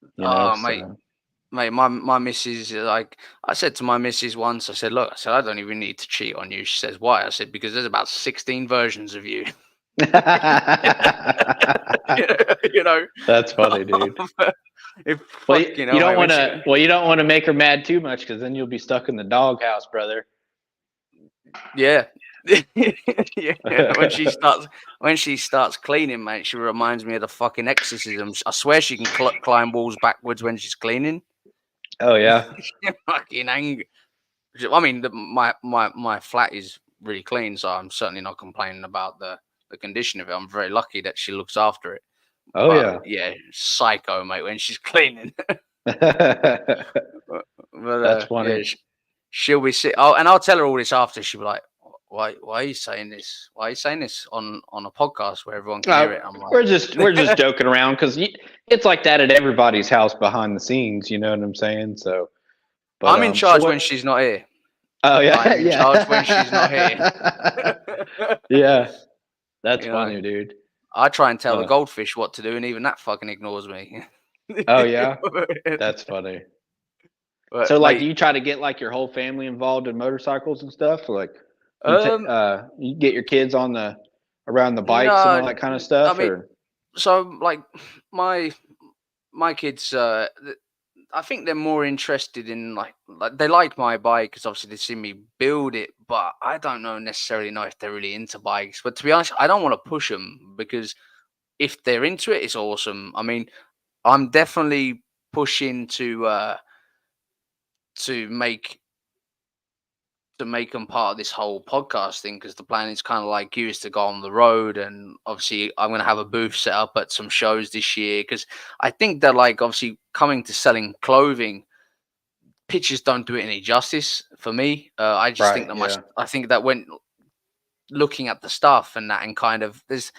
[SPEAKER 2] you know?
[SPEAKER 1] oh mate,
[SPEAKER 2] So,
[SPEAKER 1] my missus, like I said to my missus once, I said, look, I said I don't even need to cheat on you. She says, why? I said, because there's about 16 versions of you. You know,
[SPEAKER 2] that's funny, dude.
[SPEAKER 1] if
[SPEAKER 2] Well,
[SPEAKER 1] fuck,
[SPEAKER 2] you don't
[SPEAKER 1] mate,
[SPEAKER 2] want to. Well, you don't want to make her mad too much, because then you'll be stuck in the doghouse, brother.
[SPEAKER 1] yeah. Yeah, when she starts cleaning, mate, she reminds me of the fucking exorcisms. I swear she can climb walls backwards when she's cleaning.
[SPEAKER 2] Oh yeah.
[SPEAKER 1] She's fucking angry. I mean, my flat is really clean, so I'm certainly not complaining about the condition of it. I'm very lucky that she looks after it.
[SPEAKER 2] Oh
[SPEAKER 1] But
[SPEAKER 2] yeah.
[SPEAKER 1] yeah, psycho, mate, when she's cleaning. But
[SPEAKER 2] That's
[SPEAKER 1] yeah,
[SPEAKER 2] funny.
[SPEAKER 1] she'll be sick. Oh, and I'll tell her all this after. She'll be like, "Why are you saying this? Why are you saying this on a podcast where everyone can hear it?" I'm like,
[SPEAKER 2] we're just joking around, because it's like that at everybody's house behind the scenes. You know what I'm saying? So, but
[SPEAKER 1] I'm in
[SPEAKER 2] so
[SPEAKER 1] charge
[SPEAKER 2] what?
[SPEAKER 1] when she's not here.
[SPEAKER 2] Oh yeah,
[SPEAKER 1] I'm in charge when she's not here.
[SPEAKER 2] yeah, yeah. That's
[SPEAKER 1] You know,
[SPEAKER 2] funny, dude.
[SPEAKER 1] I try and tell the
[SPEAKER 2] Uh,
[SPEAKER 1] goldfish what to do, and even that fucking ignores me.
[SPEAKER 2] oh yeah, that's funny.
[SPEAKER 1] But
[SPEAKER 2] So, like, do
[SPEAKER 1] mate,
[SPEAKER 2] you try to get like your whole family involved in motorcycles and stuff? Like,
[SPEAKER 1] um,
[SPEAKER 2] you get your kids on the around the bikes and
[SPEAKER 1] no,
[SPEAKER 2] all that kind of
[SPEAKER 1] I
[SPEAKER 2] stuff,
[SPEAKER 1] mean,
[SPEAKER 2] or
[SPEAKER 1] so like my kids, I think they're more interested in like they like my bike because obviously they see me build it, but I don't necessarily know if they're really into bikes. But to be honest, I don't want to push them because if they're into it, it's awesome. I mean, I'm definitely pushing to make them part of this whole podcast thing because the plan is kind of like you is to go on the road, and obviously I'm going to have a booth set up at some shows this year because I think that like obviously coming to selling clothing, pictures don't do it any justice for me. I just think
[SPEAKER 2] right?
[SPEAKER 1] that
[SPEAKER 2] Yeah,
[SPEAKER 1] I think that when looking at the stuff and that, and kind of there's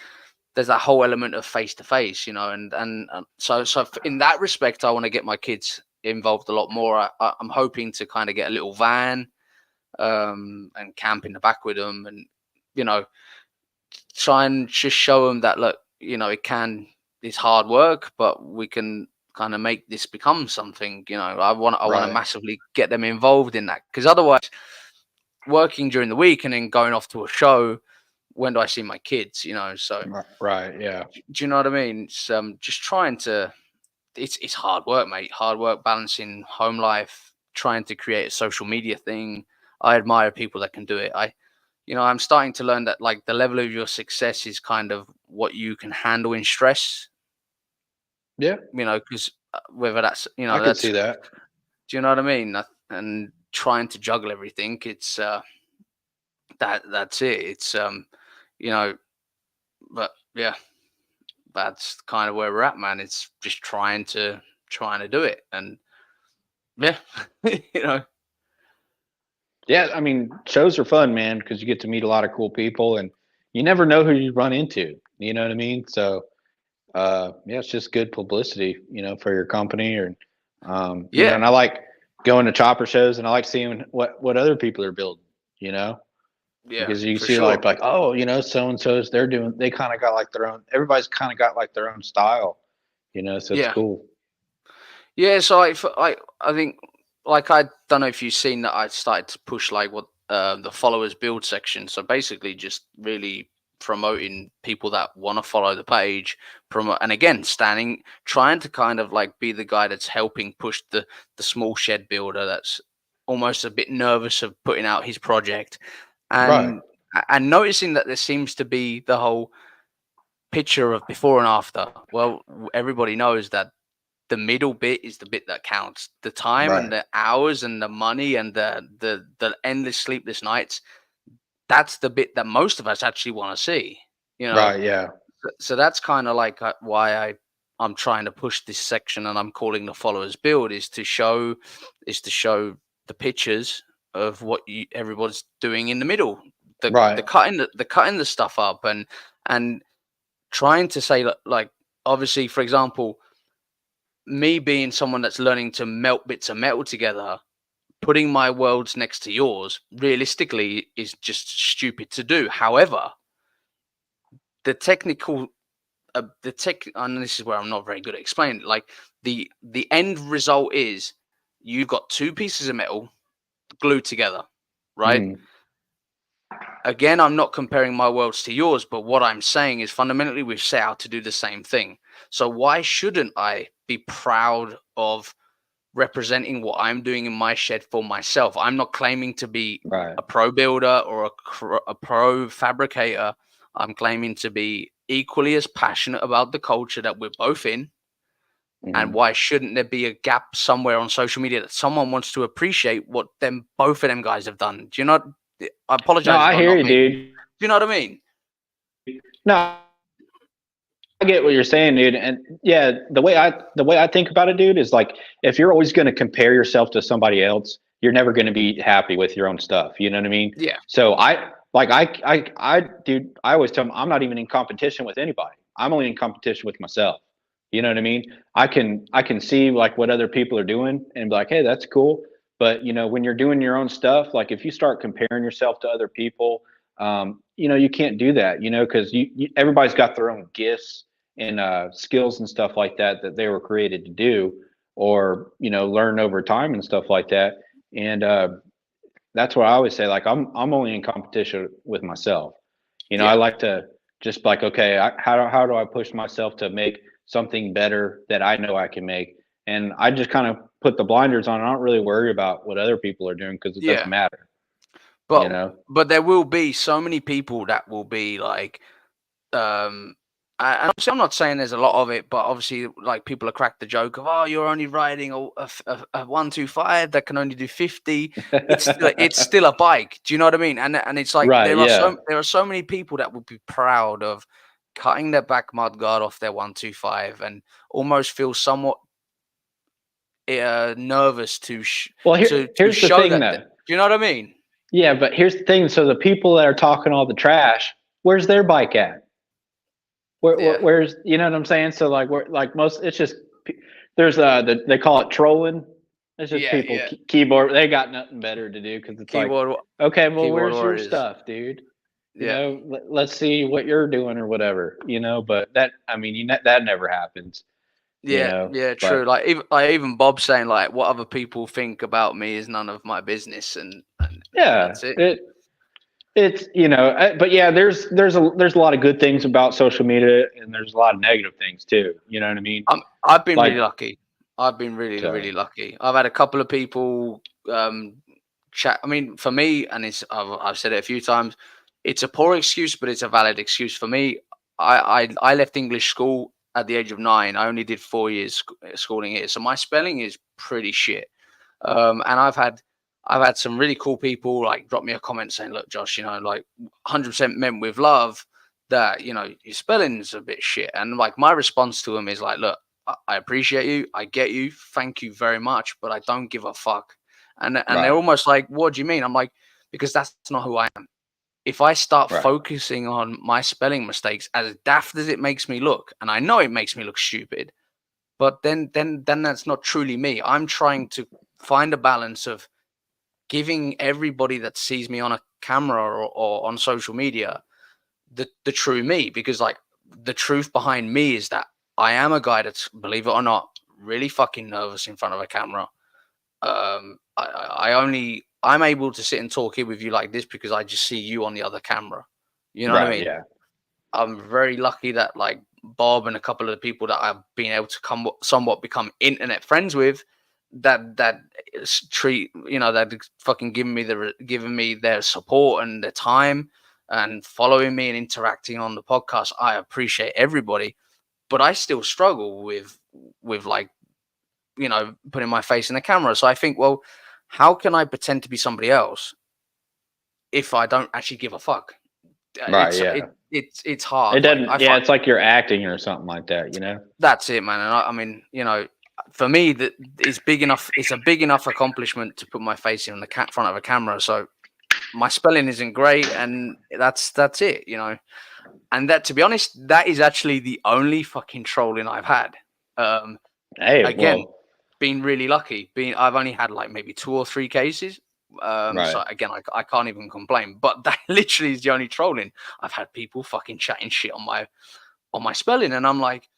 [SPEAKER 1] that whole element of face to face, and so in that respect, I want to get my kids involved a lot more. I'm hoping to kind of get a little van, and camp in the back with them, and you know, try and just show them that look, it's hard work, but we can kind of make this become something. I want to
[SPEAKER 2] right,
[SPEAKER 1] massively get them involved in that because otherwise, working during the week and then going off to a show, when do I see my kids? So
[SPEAKER 2] right. Yeah,
[SPEAKER 1] do you know what I mean? It's just trying to. It's hard work, mate. Hard work balancing home life, trying to create a social media thing. I admire people that can do it. I'm starting to learn that like the level of your success is kind of what you can handle in stress.
[SPEAKER 2] yeah.
[SPEAKER 1] Because whether that's
[SPEAKER 2] I could
[SPEAKER 1] that's
[SPEAKER 2] see that.
[SPEAKER 1] do you know what I mean? And trying to juggle everything, it's that's it. It's you know, but yeah, that's kind of where we're at, man. It's just trying to do it, and yeah, you know,
[SPEAKER 2] Yeah, I mean, shows are fun, man, because you get to meet a lot of cool people, and you never know who you run into. You know what I mean? So, yeah, it's just good publicity, for your company, or,
[SPEAKER 1] yeah,
[SPEAKER 2] and I like going to chopper shows, and I like seeing what other people are building,
[SPEAKER 1] yeah,
[SPEAKER 2] because you can
[SPEAKER 1] for
[SPEAKER 2] see
[SPEAKER 1] sure.
[SPEAKER 2] like, oh, so and so's they kind of got like their own. Everybody's kind of got like their own style, so it's
[SPEAKER 1] Yeah,
[SPEAKER 2] cool.
[SPEAKER 1] yeah. So I think like I don't know if you've seen that I started to push like what the followers build section. So basically, just really promoting people that want to follow the page, promote, and again, trying to kind of like be the guy that's helping push the small shed builder that's almost a bit nervous of putting out his project,
[SPEAKER 2] Right,
[SPEAKER 1] and noticing that there seems to be the whole picture of before and after. Well, everybody knows that the middle bit is the bit that counts. The time and
[SPEAKER 2] right,
[SPEAKER 1] the hours and the money and the endless sleepless nights. That's the bit that most of us actually want to see. You know,
[SPEAKER 2] right. Yeah,
[SPEAKER 1] so that's kind of like why I'm trying to push this section, and I'm calling the followers build is to show the pictures of what everyone's doing in the middle, the
[SPEAKER 2] right,
[SPEAKER 1] cutting the stuff up, and trying to say like obviously, for example. me being someone that's learning to melt bits of metal together, putting my worlds next to yours realistically is just stupid to do. However, the technical and this is where I'm not very good at explaining it. Like the end result is you've got two pieces of metal glued together, right?
[SPEAKER 2] Mm.
[SPEAKER 1] Again, I'm not comparing my worlds to yours, but what I'm saying is fundamentally we've set out to do the same thing. So why shouldn't I be proud of representing what I'm doing in my shed for myself? I'm not claiming to be
[SPEAKER 2] Right.
[SPEAKER 1] a pro builder or a pro fabricator. I'm claiming to be equally as passionate about the culture that we're both in. And why shouldn't there be a gap somewhere on social media that someone wants to appreciate what both of them guys have done? Do you not? I
[SPEAKER 2] No,
[SPEAKER 1] apologize,
[SPEAKER 2] I
[SPEAKER 1] but
[SPEAKER 2] hear
[SPEAKER 1] not
[SPEAKER 2] you,
[SPEAKER 1] me.
[SPEAKER 2] dude.
[SPEAKER 1] Do you know what I mean?
[SPEAKER 2] No, I get what you're saying, dude. And yeah, the way I think about it, dude, is like if you're always going to compare yourself to somebody else, you're never going to be happy with your own stuff. You know what I mean?
[SPEAKER 1] Yeah.
[SPEAKER 2] So dude, I always tell them I'm not even in competition with anybody. I'm only in competition with myself. You know what I mean? I can see like what other people are doing and be like, hey, that's cool. But when you're doing your own stuff, like if you start comparing yourself to other people, you can't do that. Because everybody's got their own gifts and skills and stuff like that they were created to do, or learn over time and stuff like that. And that's what I always say. Like I'm only in competition with myself. I
[SPEAKER 1] Yeah.
[SPEAKER 2] like to just like, okay, how do I push myself to make something better that I know I can make? And I just kind of put the blinders on. I don't really worry about what other people are doing because it doesn't
[SPEAKER 1] Yeah.
[SPEAKER 2] matter.
[SPEAKER 1] But there will be so many people that will be like, and obviously I'm not saying there's a lot of it, but obviously like people have cracked the joke of, oh, you're only riding a 125 that can only do 50. It's still a bike. Do you know what I mean? And it's like
[SPEAKER 2] Right. Yeah.
[SPEAKER 1] there are so many people that would be proud of cutting their back mudguard off their 125 and almost feel somewhat nervous to
[SPEAKER 2] Well,
[SPEAKER 1] to
[SPEAKER 2] here's the
[SPEAKER 1] show
[SPEAKER 2] thing,
[SPEAKER 1] that.
[SPEAKER 2] though.
[SPEAKER 1] Do you know what I mean?
[SPEAKER 2] Yeah, but here's the thing. So the people that are talking all the trash, where's their bike at?
[SPEAKER 1] Yeah.
[SPEAKER 2] Where's you know what I'm saying? So like we're like most it's just there's they call it trolling. It's just
[SPEAKER 1] Yeah.
[SPEAKER 2] people
[SPEAKER 1] Yeah.
[SPEAKER 2] keyboard they got nothing better to do because it's like,
[SPEAKER 1] Keyboard
[SPEAKER 2] okay, well,
[SPEAKER 1] keyboard
[SPEAKER 2] where's your
[SPEAKER 1] warriors.
[SPEAKER 2] stuff, dude?
[SPEAKER 1] Yeah.
[SPEAKER 2] Let's see what you're doing or whatever. But that I mean that never happens.
[SPEAKER 1] Yeah, yeah, true.
[SPEAKER 2] But
[SPEAKER 1] Like even Bob saying like what other people think about me is none of my business, and
[SPEAKER 2] yeah,
[SPEAKER 1] that's it.
[SPEAKER 2] it's but yeah, there's a lot of good things about social media and there's a lot of negative things too. You know what I mean?
[SPEAKER 1] I've been
[SPEAKER 2] Like
[SPEAKER 1] really lucky. I've been really
[SPEAKER 2] so,
[SPEAKER 1] really lucky. I've had a couple of people chat. I mean, for me, and I've said it a few times. It's a poor excuse, but it's a valid excuse for me. I left English school at the age of 9. I only did 4 years schooling here, so my spelling is pretty shit. And I've had some really cool people like drop me a comment saying, "Look, Josh, like 100% meant with love that your spelling's a bit shit." And like my response to them is like, "Look, I appreciate you, I get you, thank you very much, but I don't give a fuck." And they're
[SPEAKER 2] right,
[SPEAKER 1] almost like, "What do you mean?" I'm like, "Because that's not who I am. If I start
[SPEAKER 2] right,
[SPEAKER 1] focusing on my spelling mistakes, as daft as it makes me look, and I know it makes me look stupid, but then that's not truly me. I'm trying to find a balance of giving everybody that sees me on a camera or on social media the true me, because like the truth behind me is that I am a guy that's, believe it or not, really fucking nervous in front of a camera. I'm able to sit and talk here with you like this because I just see you on the other camera. You know what I
[SPEAKER 2] right,
[SPEAKER 1] mean?
[SPEAKER 2] yeah,
[SPEAKER 1] I'm very lucky that like Bob and a couple of the people that I've been able to somewhat become internet friends with, that treat that fucking giving me their support and their time and following me and interacting on the podcast. I appreciate everybody, but I still struggle with like putting my face in the camera. So I think, well, how can I pretend to be somebody else if I don't actually give a fuck?
[SPEAKER 2] right,
[SPEAKER 1] It's
[SPEAKER 2] yeah.
[SPEAKER 1] it's
[SPEAKER 2] It
[SPEAKER 1] hard. Like
[SPEAKER 2] doesn't.
[SPEAKER 1] I
[SPEAKER 2] Yeah,
[SPEAKER 1] find
[SPEAKER 2] it's like you're acting or something like that.
[SPEAKER 1] that's it, man. And I mean, for me, that it's big enough. It's a big enough accomplishment to put my face in the front of a camera. So my spelling isn't great, and that's it. And that, to be honest, that is actually the only fucking trolling I've had.
[SPEAKER 2] Hey,
[SPEAKER 1] Again,
[SPEAKER 2] well,
[SPEAKER 1] been really lucky. I've only had like maybe 2 or 3 cases.
[SPEAKER 2] right.
[SPEAKER 1] So again, I can't even complain. But that literally is the only trolling. I've had people fucking chatting shit on my spelling, and I'm like,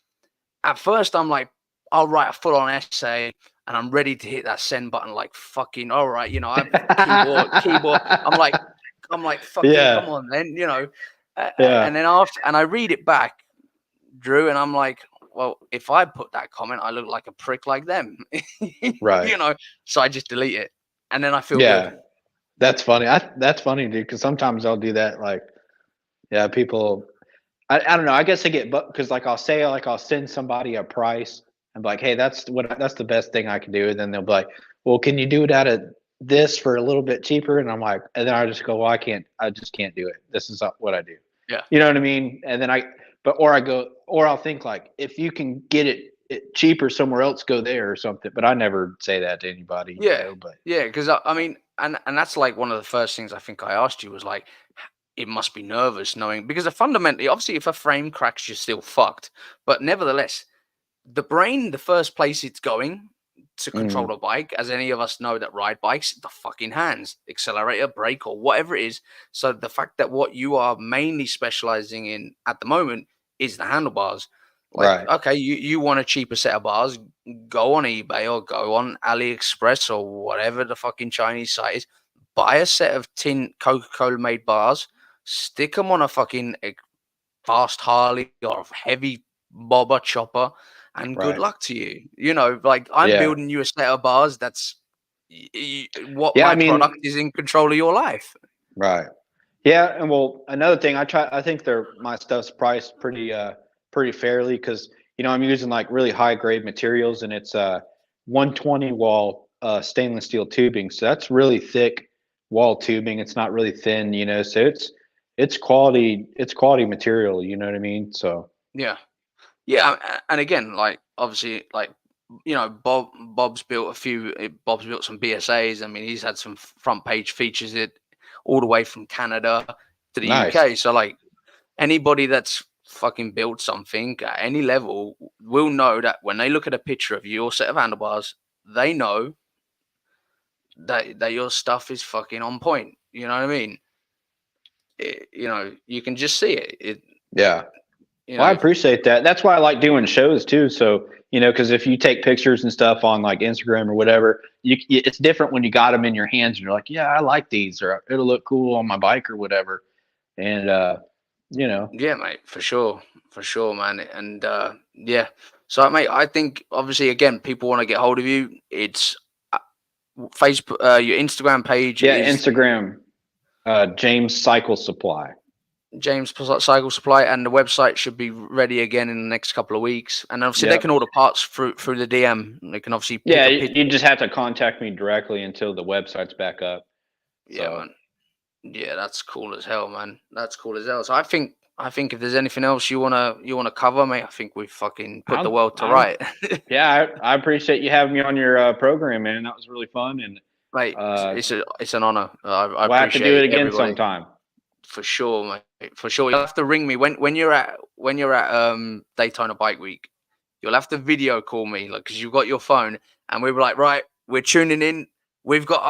[SPEAKER 1] at first I'm like, I'll write a full on essay, and I'm ready to hit that send button. Like fucking, all right, I've keyboard. I'm like, fucking, come
[SPEAKER 2] Yeah,
[SPEAKER 1] on, then,
[SPEAKER 2] yeah,
[SPEAKER 1] and then after, and I read it back, Drew, and I'm like, well, if I put that comment, I look like a prick like them,
[SPEAKER 2] right.
[SPEAKER 1] So I just delete it, and then I feel good.
[SPEAKER 2] Yeah, that's funny. That's funny, dude. Because sometimes I'll do that. Like, yeah, people. I don't know. I guess I get, but because like I'll send somebody a price. I'm like, hey, that's the best thing I can do. And then they'll be like, well, can you do it out of this for a little bit cheaper? And I'm like, and then I just go, well, I can't. I just can't do it. This is what I do.
[SPEAKER 1] Yeah,
[SPEAKER 2] You know what I mean? And then or I'll think like, if you can get it cheaper somewhere else, go there or something. But I never say that to anybody,
[SPEAKER 1] yeah,
[SPEAKER 2] But
[SPEAKER 1] yeah. Because I mean, and that's like one of the first things I think I asked you was like, it must be nervous knowing, because fundamentally, obviously, if a frame cracks, you're still fucked. But nevertheless, the brain, the first place it's going to control
[SPEAKER 2] mm,
[SPEAKER 1] a bike, as any of us know that ride bikes, the fucking hands, accelerator, brake, or whatever it is. So the fact that what you are mainly specializing in at the moment is the handlebars. Like,
[SPEAKER 2] right,
[SPEAKER 1] okay, you want a cheaper set of bars, go on eBay or go on AliExpress or whatever the fucking Chinese site is, buy a set of tin Coca-Cola made bars, stick them on a fucking fast Harley or a heavy bobber chopper, and good
[SPEAKER 2] right,
[SPEAKER 1] luck to you. Like, I'm
[SPEAKER 2] yeah,
[SPEAKER 1] building you a set of bars that's what
[SPEAKER 2] yeah. I
[SPEAKER 1] my product
[SPEAKER 2] mean,
[SPEAKER 1] is in control of your life.
[SPEAKER 2] right. Yeah, and well, another thing I think my stuff's priced pretty fairly because I'm using like really high grade materials and it's 120 wall stainless steel tubing, so that's really thick wall tubing. It's not really thin, so it's quality material. You know what I mean? So
[SPEAKER 1] Yeah, yeah, and again, like, obviously, like, Bob's built some BSAs. I mean, he's had some front page features it all the way from Canada to the
[SPEAKER 2] nice.
[SPEAKER 1] UK. So like, anybody that's fucking built something at any level will know that when they look at a picture of your set of handlebars, they know that your stuff is fucking on point. You know what I mean? You can just see it.
[SPEAKER 2] Yeah.
[SPEAKER 1] You
[SPEAKER 2] Well, I
[SPEAKER 1] know,
[SPEAKER 2] appreciate that. That's why I like doing shows too. So, because if you take pictures and stuff on like Instagram or whatever, it's different when you got them in your hands and you're like, yeah, I like these, or it'll look cool on my bike or whatever. And, you know,
[SPEAKER 1] yeah, mate, for sure, man, and yeah. So, mate, I think obviously, again, people want to get hold of you. It's Facebook. Your Instagram page
[SPEAKER 2] yeah,
[SPEAKER 1] is
[SPEAKER 2] Instagram, James Cycle Supply.
[SPEAKER 1] James Cycle Supply, and the website should be ready again in the next couple of weeks. And obviously, they can
[SPEAKER 2] Yep.
[SPEAKER 1] order parts through the DM. They can obviously pick
[SPEAKER 2] Yeah,
[SPEAKER 1] a
[SPEAKER 2] you
[SPEAKER 1] picture.
[SPEAKER 2] just have to contact me directly until the website's back up.
[SPEAKER 1] Yeah,
[SPEAKER 2] So,
[SPEAKER 1] man. Yeah, that's cool as hell, man. That's cool as hell. So I think if there's anything else you wanna cover, mate, I think we fucking put the world to
[SPEAKER 2] I'm
[SPEAKER 1] right.
[SPEAKER 2] yeah, I appreciate you having me on your program, man. That was really fun. And,
[SPEAKER 1] Mate,
[SPEAKER 2] uh,
[SPEAKER 1] it's an honor. I
[SPEAKER 2] we'll have to do it
[SPEAKER 1] appreciate
[SPEAKER 2] again
[SPEAKER 1] everybody.
[SPEAKER 2] sometime.
[SPEAKER 1] For sure, mate. For sure. You'll have to ring me when you're at Daytona Bike Week. You'll have to video call me, like, because you've got your phone, and we were like, right, we're tuning in. We've got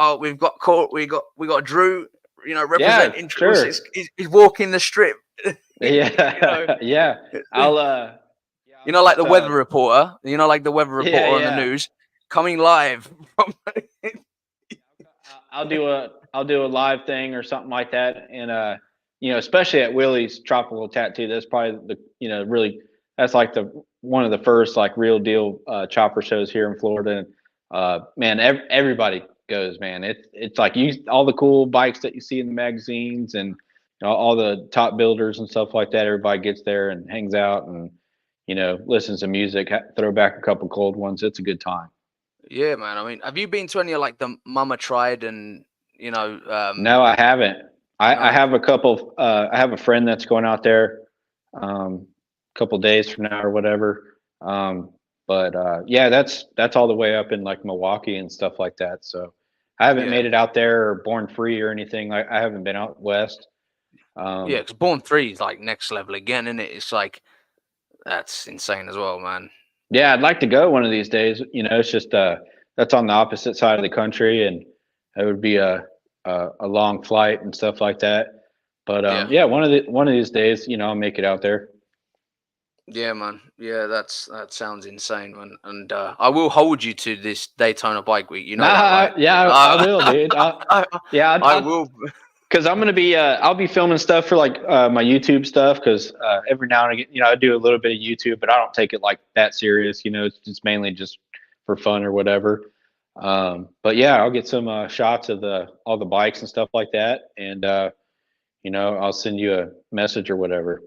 [SPEAKER 1] Court, we got Drew,
[SPEAKER 2] Yeah,
[SPEAKER 1] representing Drew.
[SPEAKER 2] sure.
[SPEAKER 1] He's walking the strip. you know,
[SPEAKER 2] Yeah, yeah. I'll yeah, I'll
[SPEAKER 1] like
[SPEAKER 2] just
[SPEAKER 1] the weather reporter. Like the weather
[SPEAKER 2] yeah,
[SPEAKER 1] reporter on the
[SPEAKER 2] yeah.
[SPEAKER 1] news, coming live from.
[SPEAKER 2] I'll do a live thing or something like that. And especially at Willie's Tropical Tattoo, that's probably really that's like the one of the first like real deal chopper shows here in Florida. And man, everybody goes, man. It's like all the cool bikes that you see in the magazines and all the top builders and stuff like that. Everybody gets there and hangs out and listens to music, throw back a couple cold ones. It's a good time.
[SPEAKER 1] Yeah, man. I mean, have you been to any of like the Mama Tried and
[SPEAKER 2] No, I haven't. I
[SPEAKER 1] no?
[SPEAKER 2] have a couple. I have a friend that's going out there, a couple days from now or whatever. But yeah, that's all the way up in like Milwaukee and stuff like that. So I haven't
[SPEAKER 1] Yeah,
[SPEAKER 2] made it out there or Born Free or anything. I haven't been out west.
[SPEAKER 1] yeah.
[SPEAKER 2] Um,
[SPEAKER 1] Because Born 3 is like next level again, isn't it? It's like, that's insane as well, man.
[SPEAKER 2] Yeah, I'd like to go one of these days. It's just that's on the opposite side of the country, and it would be a long flight and stuff like that. But
[SPEAKER 1] Yeah.
[SPEAKER 2] yeah, one of these days, I'll make it out there.
[SPEAKER 1] Yeah, man. Yeah, that sounds insane, man. And I will hold you to this Daytona Bike Week. You know that,
[SPEAKER 2] Nah,
[SPEAKER 1] right?
[SPEAKER 2] yeah, I will, dude.
[SPEAKER 1] I,
[SPEAKER 2] Yeah,
[SPEAKER 1] I will.
[SPEAKER 2] because I'm gonna be I'll be filming stuff for like my YouTube stuff because every now and again, I do a little bit of YouTube, but I don't take it like that serious. It's just mainly just for fun or whatever. But yeah, I'll get some shots of all the bikes and stuff like that, and I'll send you a message or whatever.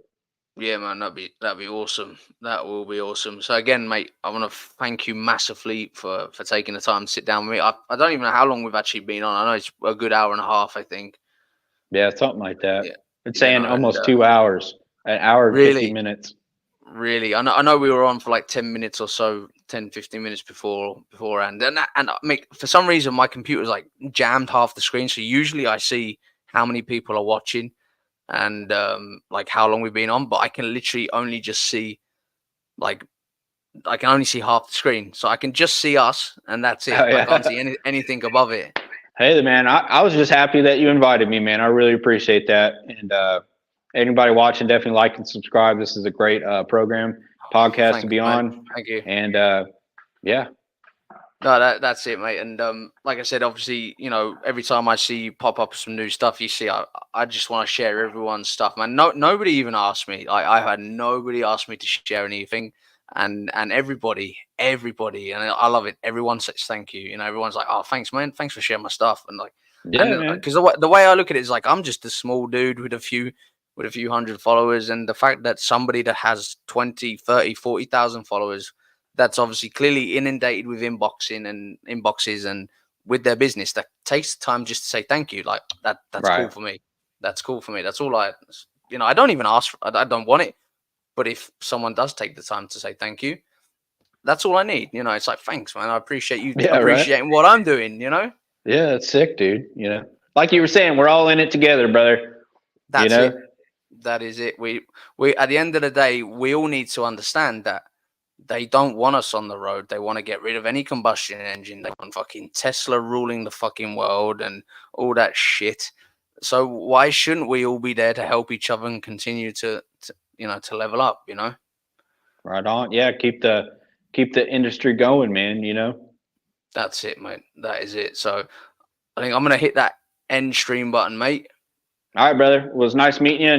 [SPEAKER 1] Yeah, man. That'd be awesome. That will be awesome. So again, mate, I want to thank you massively for taking the time to sit down with me. I don't even know how long we've actually been on. I know it's a good hour and a half. I think.
[SPEAKER 2] Yeah, something like that.
[SPEAKER 1] Yeah.
[SPEAKER 2] It's
[SPEAKER 1] You
[SPEAKER 2] saying
[SPEAKER 1] know, and
[SPEAKER 2] almost 2 hours, an hour and 50
[SPEAKER 1] really,
[SPEAKER 2] minutes.
[SPEAKER 1] really, I know we were on for like 10 minutes or so, 10, 15 minutes beforehand. And for some reason my computer's like jammed half the screen. So usually I see how many people are watching and like how long we've been on, but I can literally only just see like I can only see half the screen. So I can just see us and that's it.
[SPEAKER 2] Oh
[SPEAKER 1] I can't
[SPEAKER 2] yeah.
[SPEAKER 1] see anything above it.
[SPEAKER 2] Hey, man, I was just happy that you invited me, man. I really appreciate that. And anybody watching, definitely like and subscribe. This is a great program, podcast to
[SPEAKER 1] Thanks,
[SPEAKER 2] be
[SPEAKER 1] mate.
[SPEAKER 2] on.
[SPEAKER 1] Thank you.
[SPEAKER 2] And yeah,
[SPEAKER 1] No, that's it, mate. And like I said, obviously, every time I see you pop up some new stuff, you see, I just want to share everyone's stuff, man. No, nobody even asked me. I had nobody ask me to share anything, and everybody, and I love it. Everyone says thank you. Everyone's like, oh, thanks, man. Thanks for sharing my stuff, and like,
[SPEAKER 2] yeah,
[SPEAKER 1] and
[SPEAKER 2] man.
[SPEAKER 1] because the way I look at it is like I'm just a small dude with a few hundred followers, and the fact that somebody that has 20, 30, 40,000 followers that's obviously clearly inundated with inboxing and inboxes and with their business that takes time just to say thank you. Like that's cool
[SPEAKER 2] Right.
[SPEAKER 1] for me. That's cool for me. That's all I don't even ask for, I don't want it. But if someone does take the time to say thank you, that's all I need. It's like, thanks, man. I appreciate you
[SPEAKER 2] Yeah, right.
[SPEAKER 1] appreciating what I'm doing.
[SPEAKER 2] Yeah, it's sick, dude. Like you were saying, we're all in it together, brother. You
[SPEAKER 1] That's
[SPEAKER 2] know,
[SPEAKER 1] it. That is it. We at the end of the day, we all need to understand that they don't want us on the road. They want to get rid of any combustion engine. They want fucking Tesla ruling the fucking world and all that shit. So why shouldn't we all be there to help each other and continue to level up?
[SPEAKER 2] right on. Yeah, keep the industry going, man.
[SPEAKER 1] That's it, mate. That is it. So I think I'm gonna hit that end stream button, mate.
[SPEAKER 2] All right, brother. It was nice meeting you.